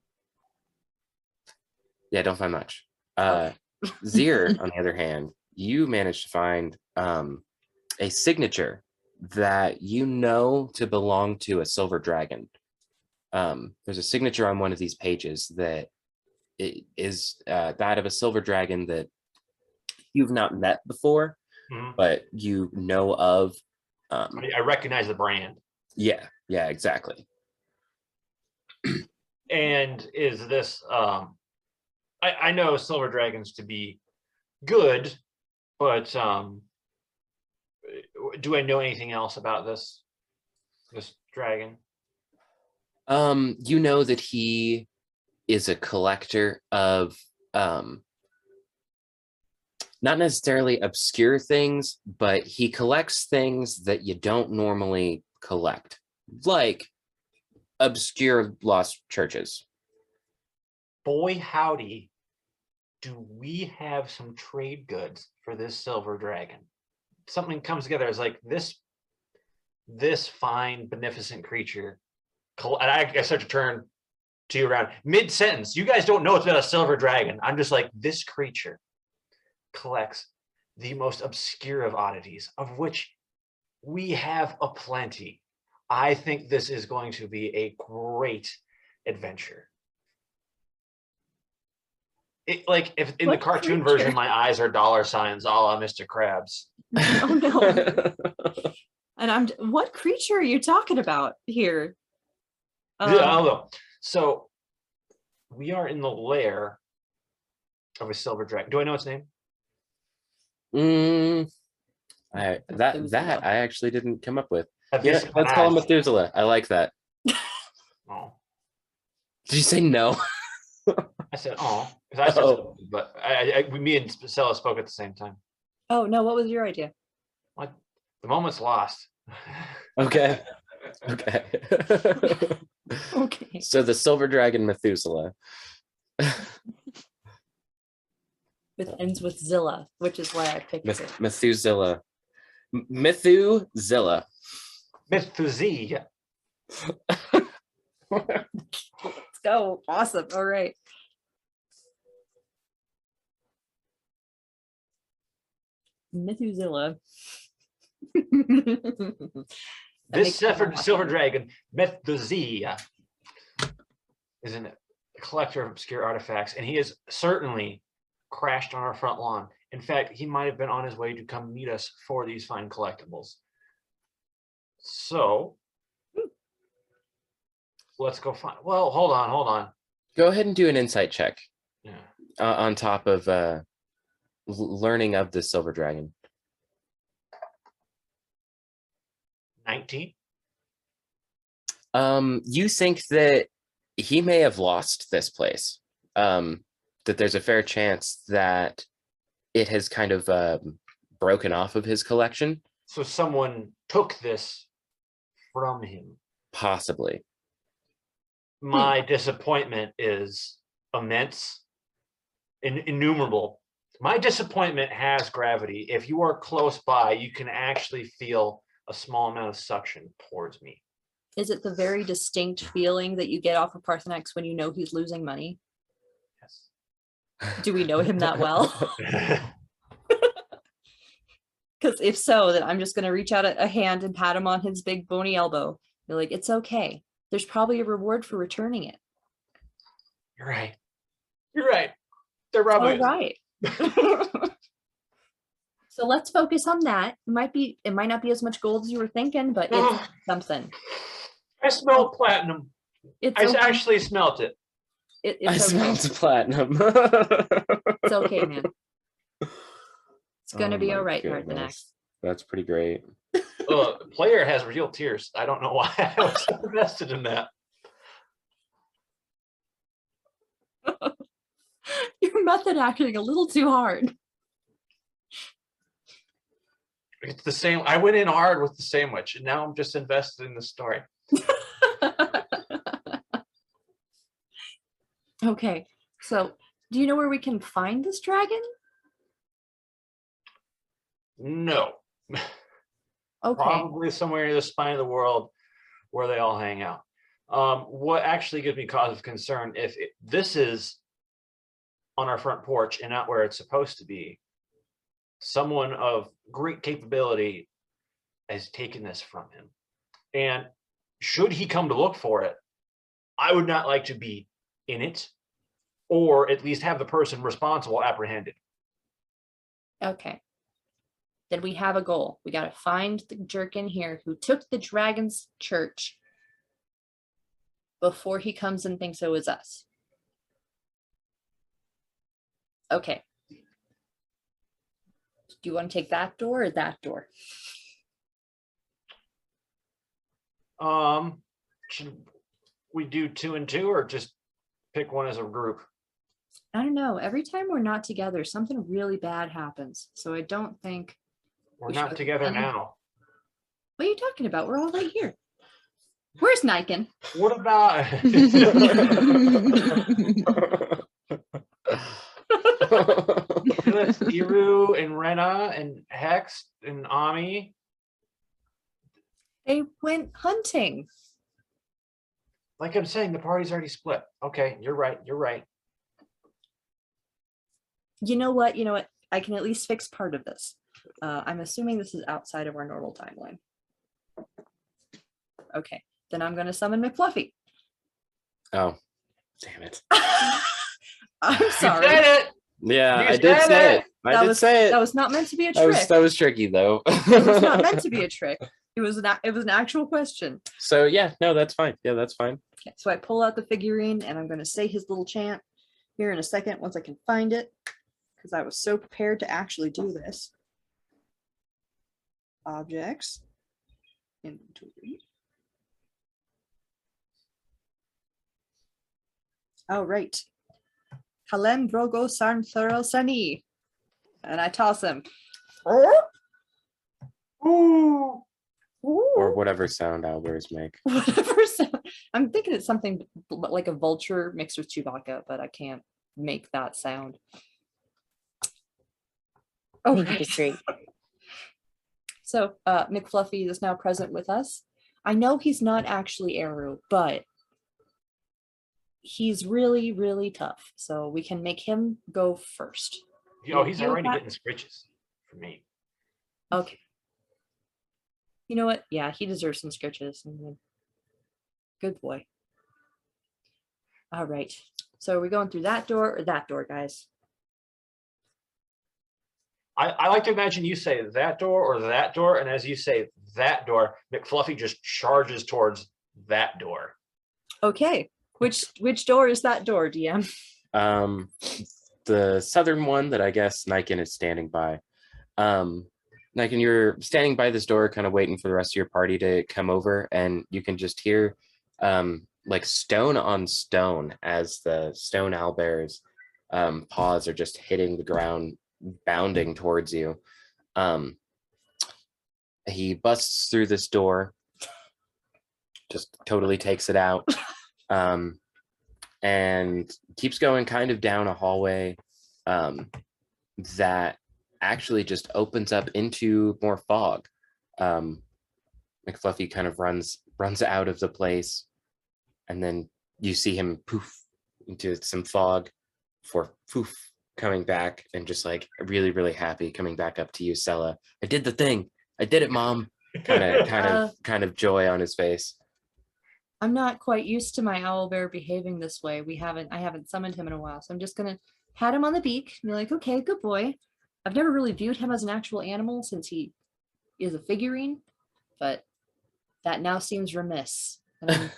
Speaker 1: Yeah, don't find much. Zir, on the other hand, you managed to find a signature that you know to belong to a silver dragon. There's a signature on one of these pages that it is that of a silver dragon that you've not met before,
Speaker 2: Mhm.
Speaker 1: but you know of.
Speaker 2: I recognize the brand.
Speaker 1: Yeah, exactly.
Speaker 2: And is this I know silver dragons to be good, but do I know anything else about this dragon?
Speaker 1: You know that he is a collector of not necessarily obscure things, but he collects things that you don't normally collect, like obscure lost churches.
Speaker 2: Boy howdy, do we have some trade goods for this silver dragon. Something comes together as like this fine beneficent creature, and I start to turn to you around mid-sentence. You guys don't know it's about a silver dragon. I'm just like, this creature collects the most obscure of oddities, of which we have a plenty. I think this is going to be a great adventure. It, like if in the
Speaker 5: What
Speaker 2: cartoon
Speaker 5: creature?
Speaker 2: version, my eyes are dollar signs, a la Mr. Krabs.
Speaker 5: Oh no. And what creature are you talking about here?
Speaker 2: Yeah, I don't know. So we are in the lair of a silver dragon. Do I know its name?
Speaker 1: That
Speaker 5: Methuselah.
Speaker 1: I actually didn't come up with.
Speaker 2: Have
Speaker 1: Yeah,
Speaker 2: this
Speaker 1: let's call him
Speaker 2: passed?
Speaker 1: Methuselah. I like that.
Speaker 2: Oh.
Speaker 1: Did you say no?
Speaker 2: I said, oh, because I said,
Speaker 1: Oh.
Speaker 2: something, but me and Stella spoke at the same time.
Speaker 5: Oh no, what was your idea?
Speaker 2: Like, the moment's lost.
Speaker 1: Okay. Okay.
Speaker 5: Okay.
Speaker 1: So the silver dragon Methuselah.
Speaker 5: It ends with Zilla, which is why I picked it.
Speaker 1: Methuselah. Methuselah.
Speaker 2: Methuselah.
Speaker 5: Let's go. Awesome. All right. Methuselah. That
Speaker 2: This
Speaker 5: makes me wanna watch
Speaker 2: silver
Speaker 5: it.
Speaker 2: dragon, Methuselah, is a collector of obscure artifacts, and he has certainly crashed on our front lawn. In fact, he might have been on his way to come meet us for these fine collectibles. So let's go find. Well, hold on.
Speaker 1: Go ahead and do an insight check
Speaker 2: Yeah.
Speaker 1: on top of learning of the silver dragon.
Speaker 2: 19.
Speaker 1: You think that he may have lost this place. That there's a fair chance that it has kind of broken off of his collection,
Speaker 2: So someone took this from him.
Speaker 1: possibly.
Speaker 2: My disappointment is immense, innumerable. My disappointment has gravity. If you are close by, you can actually feel a small amount of suction towards me.
Speaker 5: Is it the very distinct feeling that you get off of Parthenax when you know he's losing money?
Speaker 2: Yes.
Speaker 5: Do we know him that well? Because if so, then I'm just going to reach out a hand and pat him on his big bony elbow. You're like, it's okay. There's probably a reward for returning it.
Speaker 2: You're right. You're right. There probably
Speaker 5: All right. So let's focus on that. It might not be as much gold as you were thinking, but it's something.
Speaker 2: I smelled platinum.
Speaker 5: It's
Speaker 2: I
Speaker 5: okay.
Speaker 2: actually smelt it.
Speaker 5: It's
Speaker 1: I
Speaker 5: okay.
Speaker 1: smelled platinum.
Speaker 5: It's okay, man. It's gonna
Speaker 1: Oh
Speaker 5: be
Speaker 1: my
Speaker 5: all right,
Speaker 1: goodness.
Speaker 5: Parthenax.
Speaker 1: That's pretty great.
Speaker 2: Player has real tears. I don't know why I was invested in that.
Speaker 5: Your method acting a little too hard.
Speaker 2: It's the same. I went in hard with the sandwich, and now I'm just invested in the story.
Speaker 5: Okay, so do you know where we can find this dragon?
Speaker 2: No.
Speaker 5: Okay,
Speaker 2: Probably somewhere near the spine of the world where they all hang out. What actually gives me cause of concern, if this is on our front porch and not where it's supposed to be, someone of great capability has taken this from him. And should he come to look for it, I would not like to be in it, or at least have the person responsible apprehended.
Speaker 5: okay. Then we have a goal. We gotta find the jerk in here who took the dragon's church before he comes and thinks it was us. Okay. Do you want to take that door or that door?
Speaker 2: Should we do 2 and 2, or just pick one as a group?
Speaker 5: I don't know. Every time we're not together, something really bad happens. So I don't think.
Speaker 2: We're
Speaker 5: We
Speaker 2: not
Speaker 5: should-
Speaker 2: together
Speaker 5: and-
Speaker 2: now.
Speaker 5: What are you talking about? We're all right here. Where's Niken?
Speaker 2: What about with Iru and Rena and Hex and Ami?
Speaker 5: They went hunting.
Speaker 2: Like I'm saying, the party's already split. Okay, you're right. You're right.
Speaker 5: You know what? You know what? I can at least fix part of this. I'm assuming this is outside of our normal timeline. Okay, then I'm going to summon McFluffy.
Speaker 1: Oh, damn it.
Speaker 5: I'm
Speaker 2: You
Speaker 5: sorry.
Speaker 2: said it.
Speaker 1: Yeah,
Speaker 2: You
Speaker 1: I did
Speaker 2: said
Speaker 1: say
Speaker 2: it.
Speaker 1: it. I did say it.
Speaker 5: That was not meant to be a
Speaker 1: That
Speaker 5: trick.
Speaker 1: was tricky though.
Speaker 5: It was not meant to be a trick. It was an actual question.
Speaker 1: So yeah, no, that's fine. Yeah, that's fine.
Speaker 5: Okay, so I pull out the figurine and I'm going to say his little chant here in a second once I can find it, because I was so prepared to actually do this. Objects, inventory. All right. Kalem Drogo Sarn Thurl Sani. And I toss him.
Speaker 2: Ooh.
Speaker 1: Or whatever sound owlbears make.
Speaker 5: Whatever sound. I'm thinking it's something like a vulture mixed with Chewbacca, but I can't make that sound.
Speaker 4: I
Speaker 5: Oh,
Speaker 4: think it's great.
Speaker 5: So McFluffy is now present with us. I know he's not actually Eru, but he's really, really tough. So we can make him go first.
Speaker 2: Yo, he's
Speaker 5: You
Speaker 2: already
Speaker 5: got-
Speaker 2: getting scritches for me.
Speaker 5: Okay. You know what? Yeah, he deserves some scritches. Good boy. All right. So are we going through that door or that door, guys?
Speaker 2: I like to imagine you say that door or that door, and as you say that door, McFluffy just charges towards that door.
Speaker 5: Okay. Which door is that door, DM?
Speaker 1: The southern one that I guess Niken is standing by. Niken, you're standing by this door, kind of waiting for the rest of your party to come over, and you can just hear like stone on stone as the stone owlbears paws are just hitting the ground, bounding towards you. He busts through this door, just totally takes it out, and keeps going kind of down a hallway that actually just opens up into more fog. McFluffy kind of runs out of the place, and then you see him poof into some fog for poof coming back and just like really, really happy coming back up to you, Sella. I did the thing. I did it, Mom. Kind of joy on his face.
Speaker 5: I'm not quite used to my owlbear behaving this way. I haven't summoned him in a while, so I'm just gonna pat him on the beak and be like, okay, good boy. I've never really viewed him as an actual animal since he is a figurine, but that now seems remiss. And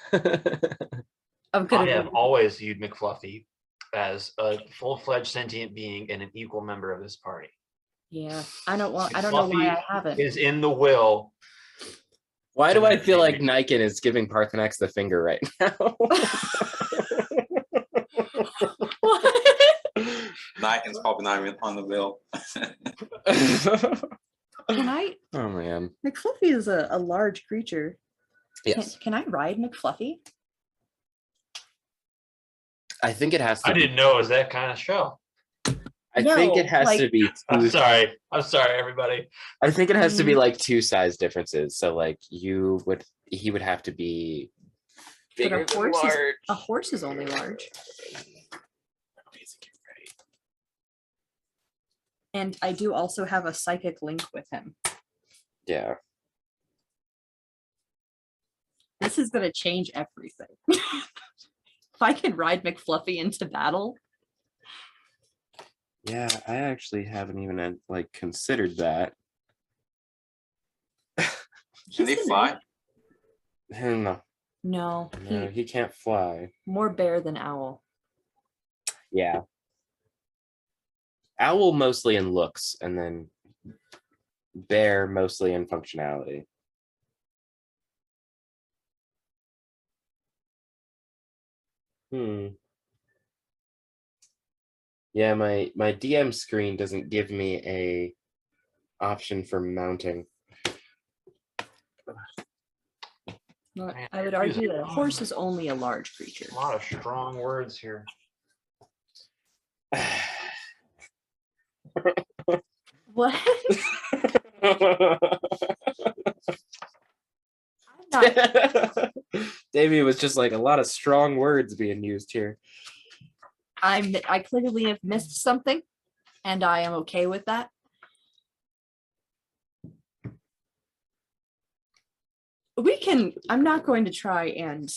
Speaker 5: I'm
Speaker 2: I
Speaker 5: gonna
Speaker 2: have always viewed McFluffy as a full-fledged sentient being and an equal member of this party.
Speaker 5: yeah. I don't know why I haven't.
Speaker 2: Is in the will.
Speaker 1: Why do I feel like Niken is giving Parthenax the finger right now?
Speaker 3: Niken's probably not even on the bill.
Speaker 5: Can I?
Speaker 1: Oh man.
Speaker 5: McFluffy is a large creature.
Speaker 1: Yes.
Speaker 5: Can I ride McFluffy?
Speaker 1: I think it has to
Speaker 2: I
Speaker 1: be.
Speaker 2: didn't know it was that kind of show.
Speaker 1: I think it
Speaker 5: No,
Speaker 1: has to
Speaker 5: like-
Speaker 1: be
Speaker 2: I'm
Speaker 1: two.
Speaker 2: sorry. I'm sorry, everybody.
Speaker 1: I think it has to be
Speaker 5: Mm.
Speaker 1: like two size differences. So like he would have to be
Speaker 5: But
Speaker 1: bigger
Speaker 5: a
Speaker 1: than
Speaker 5: horse is
Speaker 1: large.
Speaker 5: a horse is only large.
Speaker 1: Amazing, get ready.
Speaker 5: And I do also have a psychic link with him.
Speaker 1: Yeah.
Speaker 5: This is gonna change everything. If I can ride McFluffy into battle,
Speaker 1: Yeah, I actually haven't even like considered that.
Speaker 3: Can
Speaker 5: he's
Speaker 3: they
Speaker 5: the
Speaker 3: fly?
Speaker 1: No,
Speaker 5: no,
Speaker 1: no, he can't fly.
Speaker 5: more bear than owl.
Speaker 1: Yeah. Owl mostly in looks, and then bear mostly in functionality. Yeah, my DM screen doesn't give me a option for mounting.
Speaker 5: Well,
Speaker 2: Man,
Speaker 5: I would
Speaker 2: you're
Speaker 5: argue
Speaker 2: using
Speaker 5: that a horse is only a large creature.
Speaker 2: A lot of strong words here.
Speaker 5: What? I'm not,
Speaker 1: Davey was just like a lot of strong words being used here.
Speaker 5: I clearly have missed something, and I am okay with that. I'm not going to try and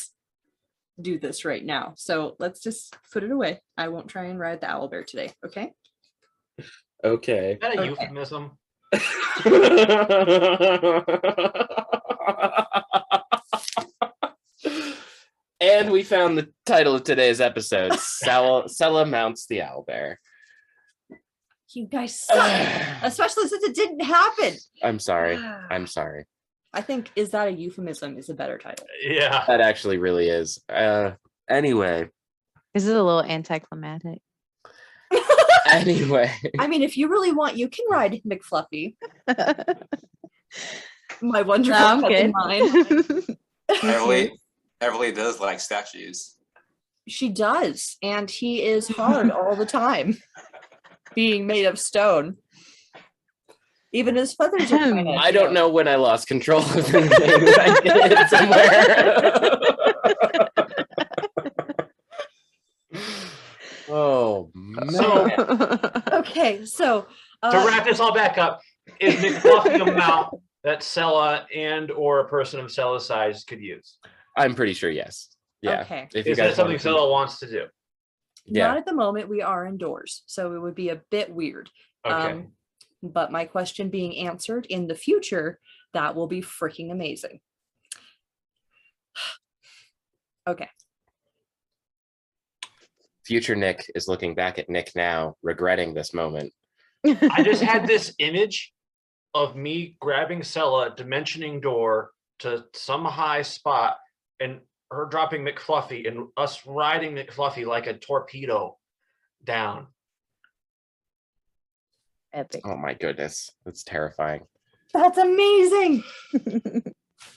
Speaker 5: do this right now. So let's just put it away. I won't try and ride the owlbear today. Okay.
Speaker 1: Okay.
Speaker 2: Is that a
Speaker 5: Okay.
Speaker 2: euphemism?
Speaker 1: And we found the title of today's episode. Sella mounts the owlbear.
Speaker 5: You guys suck. Especially since it didn't happen.
Speaker 1: I'm sorry. I'm sorry.
Speaker 5: I think is that a euphemism is a better title.
Speaker 2: Yeah.
Speaker 1: That actually really is. Anyway,
Speaker 4: This is a little anticlimactic.
Speaker 1: Anyway,
Speaker 5: I mean, if you really want, you can ride McFluffy. My wonderful
Speaker 4: No, I'm
Speaker 5: cousin
Speaker 4: good.
Speaker 5: mine.
Speaker 3: Everly does like statues.
Speaker 5: She does, and he is hard all the time, being made of stone. Even his feathers are kind of.
Speaker 1: I don't know when I lost control of the thing. I did it somewhere. Oh man.
Speaker 2: So
Speaker 5: Okay, so
Speaker 2: to wrap this all back up, is McFluffy a mount that Sella and or a person of Sella's size could use?
Speaker 1: I'm pretty sure yes. Yeah.
Speaker 5: Okay.
Speaker 1: If you
Speaker 2: Is
Speaker 1: guys
Speaker 2: that something
Speaker 1: want to-
Speaker 2: Sella wants to do?
Speaker 1: Yeah.
Speaker 5: Not at the moment. We are indoors, so it would be a bit weird.
Speaker 2: Okay.
Speaker 5: But my question being answered in the future, that will be freaking amazing. Okay.
Speaker 1: Future Nick is looking back at Nick now, regretting this moment.
Speaker 2: I just had this image of me grabbing Sella, dimensioning door to some high spot, and her dropping McFluffy and us riding McFluffy like a torpedo down.
Speaker 4: Epic.
Speaker 1: Oh my goodness. That's terrifying.
Speaker 5: That's amazing.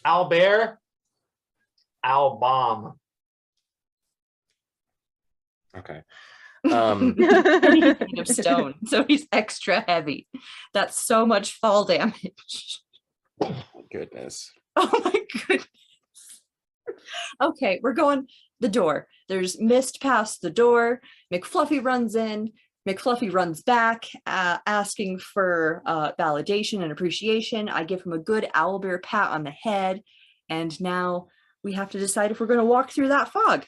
Speaker 2: Albert, Albom.
Speaker 1: Okay.
Speaker 5: And he's made of stone, so he's extra heavy. That's so much fall damage.
Speaker 1: Goodness.
Speaker 5: Oh my goodness. Okay, we're going the door. There's mist past the door. McFluffy runs in. McFluffy runs back, asking for validation and appreciation. I give him a good owlbear pat on the head. And now we have to decide if we're going to walk through that fog.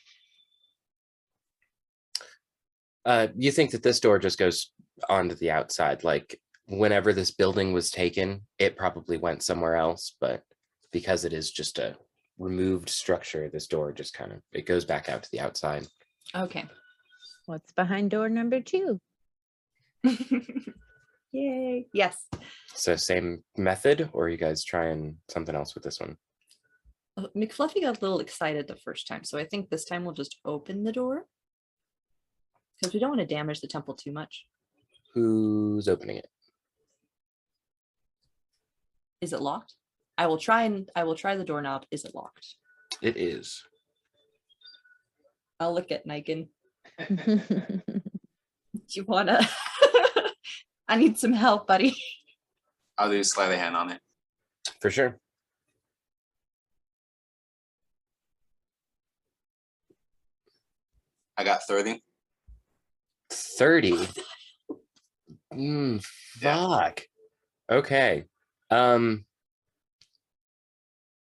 Speaker 1: You think that this door just goes onto the outside? Like whenever this building was taken, it probably went somewhere else, but because it is just a removed structure, this door just kind of, it goes back out to the outside.
Speaker 5: Okay.
Speaker 4: What's behind door number 2?
Speaker 5: Yay. Yes.
Speaker 1: So same method, or are you guys trying something else with this one?
Speaker 5: McFluffy got a little excited the first time, so I think this time we'll just open the door. Because we don't want to damage the temple too much.
Speaker 1: Who's opening it?
Speaker 5: Is it locked? I will try the doorknob. Is it locked?
Speaker 1: It is.
Speaker 5: I'll look at Niken. Do you wanna? I need some help, buddy.
Speaker 3: I'll do sleight of hand on it.
Speaker 1: For sure.
Speaker 3: I got 30.
Speaker 1: 30. Fuck. Okay.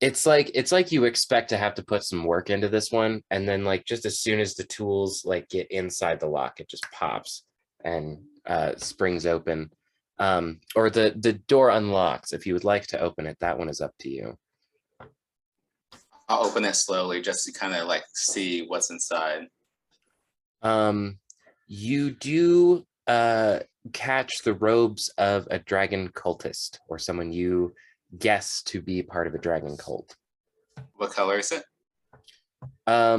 Speaker 1: It's like you expect to have to put some work into this one, and then like just as soon as the tools like get inside the lock, it just pops and springs open. Or the door unlocks. If you would like to open it, that one is up to you.
Speaker 3: I'll open it slowly just to kind of like see what's inside.
Speaker 1: You do catch the robes of a dragon cultist, or someone you guess to be part of a dragon cult.
Speaker 3: What color is it?
Speaker 1: I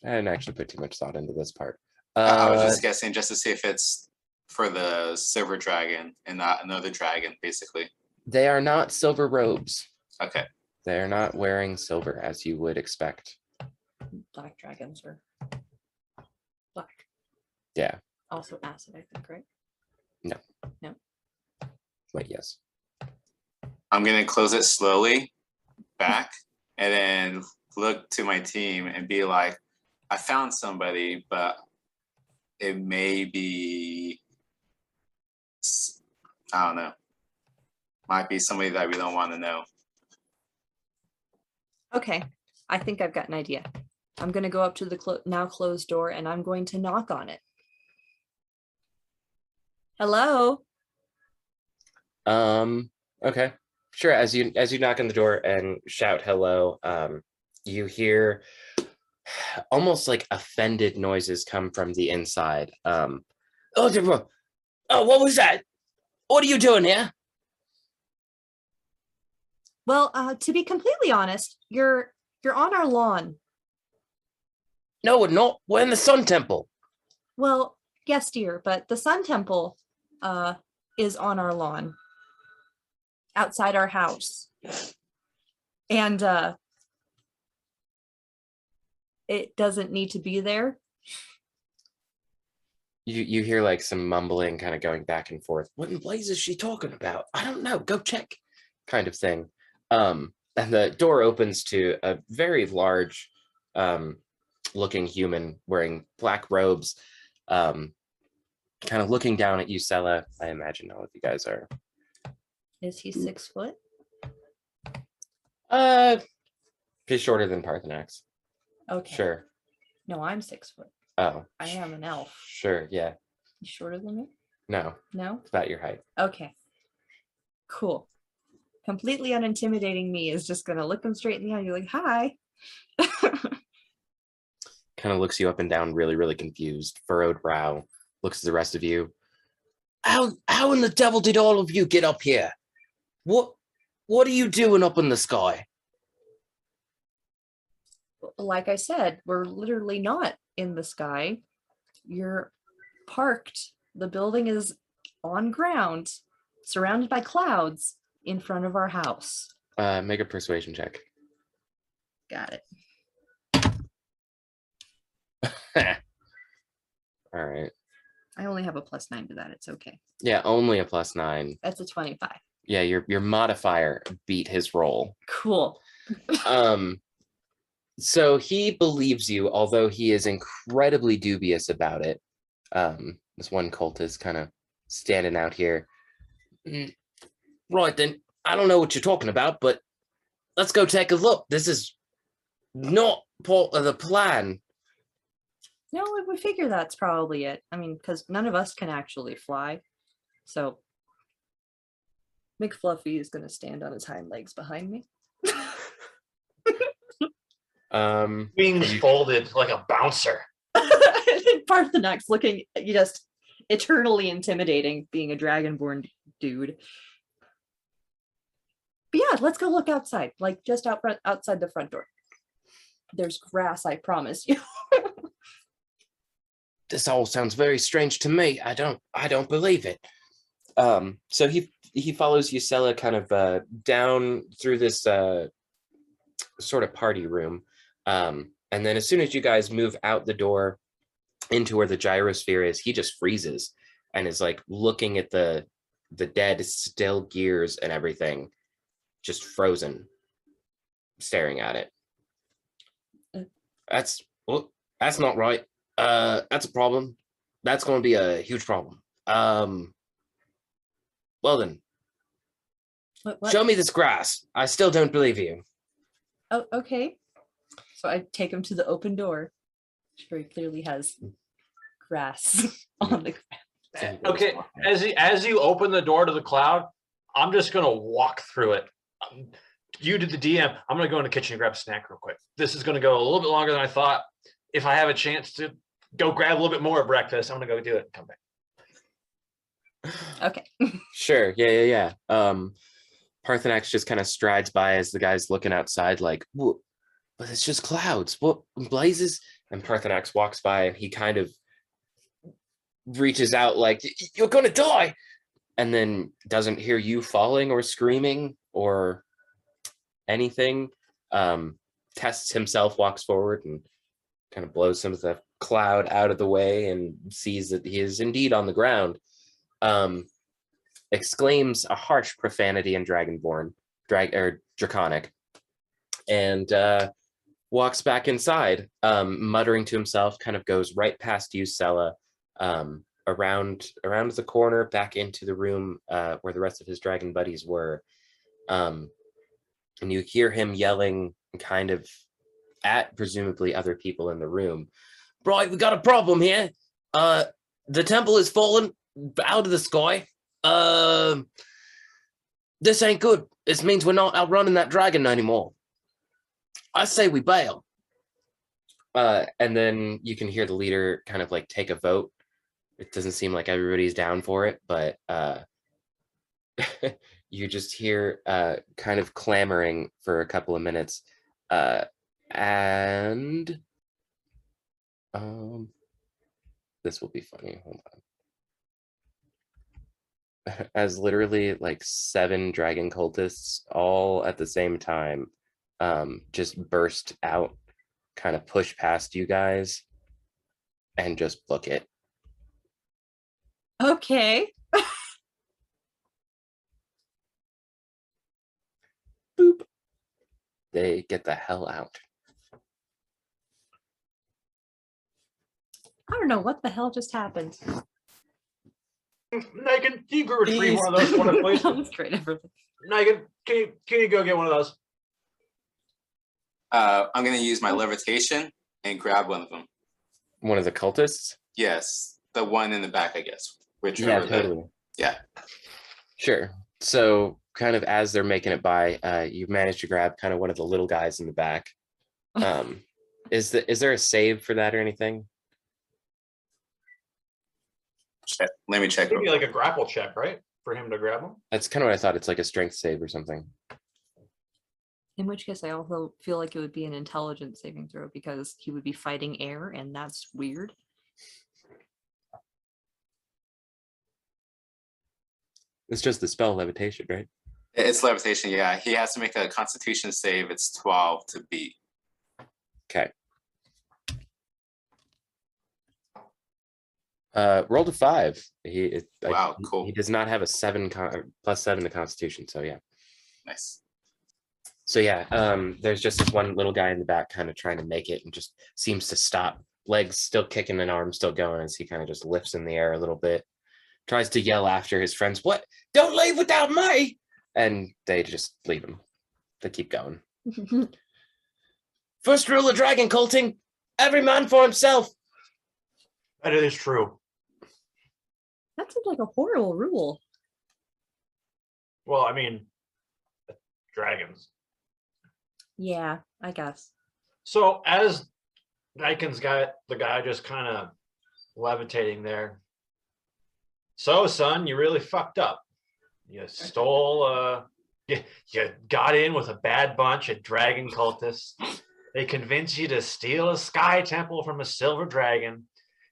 Speaker 1: didn't actually put too much thought into this part.
Speaker 3: I was just guessing just to see if it's for the silver dragon and not another dragon, basically.
Speaker 1: They are not silver robes.
Speaker 3: Okay.
Speaker 1: They are not wearing silver as you would expect.
Speaker 5: Black dragons are black.
Speaker 1: Yeah.
Speaker 5: Also acid, I think, right?
Speaker 1: But yes.
Speaker 3: I'm gonna close it slowly back and then look to my team and be like, I found somebody, but it may be, I don't know, might be somebody that we don't want to know.
Speaker 5: Okay, I think I've got an idea. I'm going to go up to the now closed door and I'm going to knock on it. Hello?
Speaker 1: Okay. Sure. As you knock on the door and shout hello, you hear almost like offended noises come from the inside. Oh, what was that? What are you doing here?
Speaker 5: Well, to be completely honest, you're on our lawn.
Speaker 1: No, we're not. We're in the Sun Temple.
Speaker 5: Well, Yes, dear, but the Sun Temple is on our lawn, outside our house. And it doesn't need to be there.
Speaker 1: You hear like some mumbling kind of going back and forth. What in blazes is she talking about? I don't know. Go check, kind of thing. And the door opens to a very large looking human wearing black robes, kind of looking down at you, Sela. I imagine all of you guys are.
Speaker 5: Is he 6 foot?
Speaker 1: He's shorter than Parthenax.
Speaker 5: Okay.
Speaker 1: Sure.
Speaker 5: No, I'm 6 foot.
Speaker 1: Oh,
Speaker 5: I am an elf.
Speaker 1: sure. Yeah.
Speaker 5: You shorter than me?
Speaker 1: No,
Speaker 5: No?
Speaker 1: it's about your height.
Speaker 5: Okay. Cool. Completely unintimidating me is just gonna look him straight in the eye. You're like, hi.
Speaker 1: Kind of looks you up and down, really, really confused, furrowed brow, looks at the rest of you. How in the devil did all of you get up here? What are you doing up in the sky?
Speaker 5: Like I said, we're literally not in the sky. You're parked. The building is on ground, surrounded by clouds in front of our house.
Speaker 1: Make a persuasion check.
Speaker 5: Got it.
Speaker 1: All right.
Speaker 5: I only have a +9 to that. It's okay.
Speaker 1: Yeah, only a +9.
Speaker 5: That's a 25.
Speaker 1: Yeah, your modifier beat his roll.
Speaker 5: Cool.
Speaker 1: So he believes you, although he is incredibly dubious about it. This one cultist kind of standing out here. Right then, I don't know what you're talking about, but let's go take a look. This is not part of the plan.
Speaker 5: No, we figure that's probably it. I mean, because none of us can actually fly. So McFluffy is going to stand on his hind legs behind me.
Speaker 2: Wings folded like a bouncer.
Speaker 5: Parthenax looking just eternally intimidating, being a dragonborn dude. But yeah, let's go look outside, like just outside the front door. There's grass, I promise you.
Speaker 1: This all sounds very strange to me. I don't believe it. So he follows Yusela kind of down through this sort of party room. And then as soon as you guys move out the door into where the gyrosphere is, he just freezes and is like looking at the dead still gears and everything, just frozen, staring at it. That's not right. That's a problem. That's going to be a huge problem. Well then,
Speaker 5: What?
Speaker 1: show me this grass. I still don't believe you.
Speaker 5: Oh, okay. So I take him to the open door, which very clearly has grass on the ground.
Speaker 2: Okay, as you open the door to the cloud, I'm just gonna walk through it. You did the DM. I'm gonna go in the kitchen and grab a snack real quick. This is gonna go a little bit longer than I thought. If I have a chance to go grab a little bit more at breakfast, I'm gonna go do it and come back.
Speaker 5: Okay.
Speaker 1: Sure. Yeah. Parthenax just kind of strides by as the guy's looking outside, like, but it's just clouds. What blazes? And Parthenax walks by and he kind of reaches out like, you're gonna die, and then doesn't hear you falling or screaming or anything. Tests himself, walks forward and kind of blows some of the cloud out of the way and sees that he is indeed on the ground. Exclaims a harsh profanity in Dragonborn, Draconic, and walks back inside, muttering to himself, kind of goes right past you, Sela, around the corner, back into the room where the rest of his dragon buddies were. And you hear him yelling kind of at presumably other people in the room. Right, we got a problem here. The temple is fallen out of the sky. This ain't good. This means we're not outrunning that dragon anymore. I say we bail. And then you can hear the leader kind of like take a vote. It doesn't seem like everybody's down for it, but you just hear kind of clamoring for a couple of minutes. And This will be funny. Hold on. As literally like 7 dragon cultists all at the same time just burst out, kind of push past you guys, and just book it.
Speaker 5: Okay.
Speaker 1: Boop. They get the hell out.
Speaker 5: I don't know what the hell just happened.
Speaker 2: Megan, can you go retrieve one of those for me, please?
Speaker 5: That was great. Everything.
Speaker 2: Megan, can you go get one of those?
Speaker 3: I'm gonna use my levitation and grab one of them.
Speaker 1: One of the cultists?
Speaker 3: Yes, the one in the back, I guess.
Speaker 1: Yeah,
Speaker 3: Whichever.
Speaker 1: totally.
Speaker 3: Yeah.
Speaker 1: Sure. So kind of as they're making it by, you manage to grab kind of one of the little guys in the back. Is there a save for that or anything?
Speaker 3: Let me check.
Speaker 2: It'd be like a grapple check, right? For him to grab him.
Speaker 1: That's kind of what I thought. It's like a strength save or something.
Speaker 5: In which case, I also feel like it would be an intelligence saving throw because he would be fighting air, and that's weird.
Speaker 1: It's just the spell levitation, right?
Speaker 3: It's levitation. Yeah, he has to make a Constitution save. It's 12 to beat.
Speaker 1: Okay. Rolled a 5.
Speaker 3: Wow, cool.
Speaker 1: He does not have a 7 +7 to Constitution, so yeah.
Speaker 3: Nice.
Speaker 1: So yeah, there's just this one little guy in the back kind of trying to make it and just seems to stop. Legs still kicking and arms still going as he kind of just lifts in the air a little bit. Tries to yell after his friends, "What? Don't leave without me!" And they just leave him. They keep going. First rule of dragon culting, every man for himself.
Speaker 2: That is true.
Speaker 5: That seems like a horrible rule.
Speaker 2: Well, I mean, dragons.
Speaker 5: Yeah, I guess.
Speaker 2: So as Niken's got the guy just kind of levitating there. So, son, you really fucked up. You stole, you got in with a bad bunch of dragon cultists. They convinced you to steal a sky temple from a silver dragon,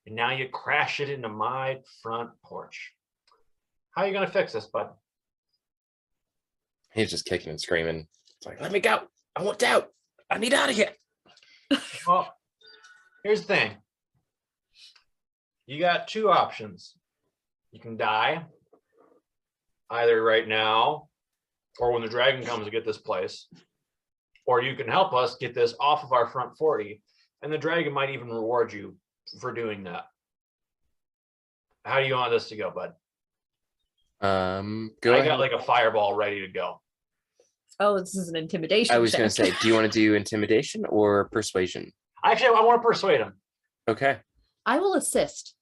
Speaker 2: and now you crash it into my front porch. How are you going to fix this, bud?
Speaker 1: He's just kicking and screaming. It's like, let me go. I want out. I need out of here.
Speaker 2: Well, here's the thing. You got 2 options. You can die either right now or when the dragon comes to get this place, or you can help us get this off of our front 40, and the dragon might even reward you for doing that. How do you want this to go, bud?
Speaker 1: Go
Speaker 2: I
Speaker 1: ahead.
Speaker 2: got like a fireball ready to go.
Speaker 5: Oh, this is an intimidation.
Speaker 1: I was going to
Speaker 5: check.
Speaker 1: say, do you want to do intimidation or persuasion?
Speaker 2: Actually, I want to persuade him.
Speaker 1: Okay.
Speaker 5: I will assist.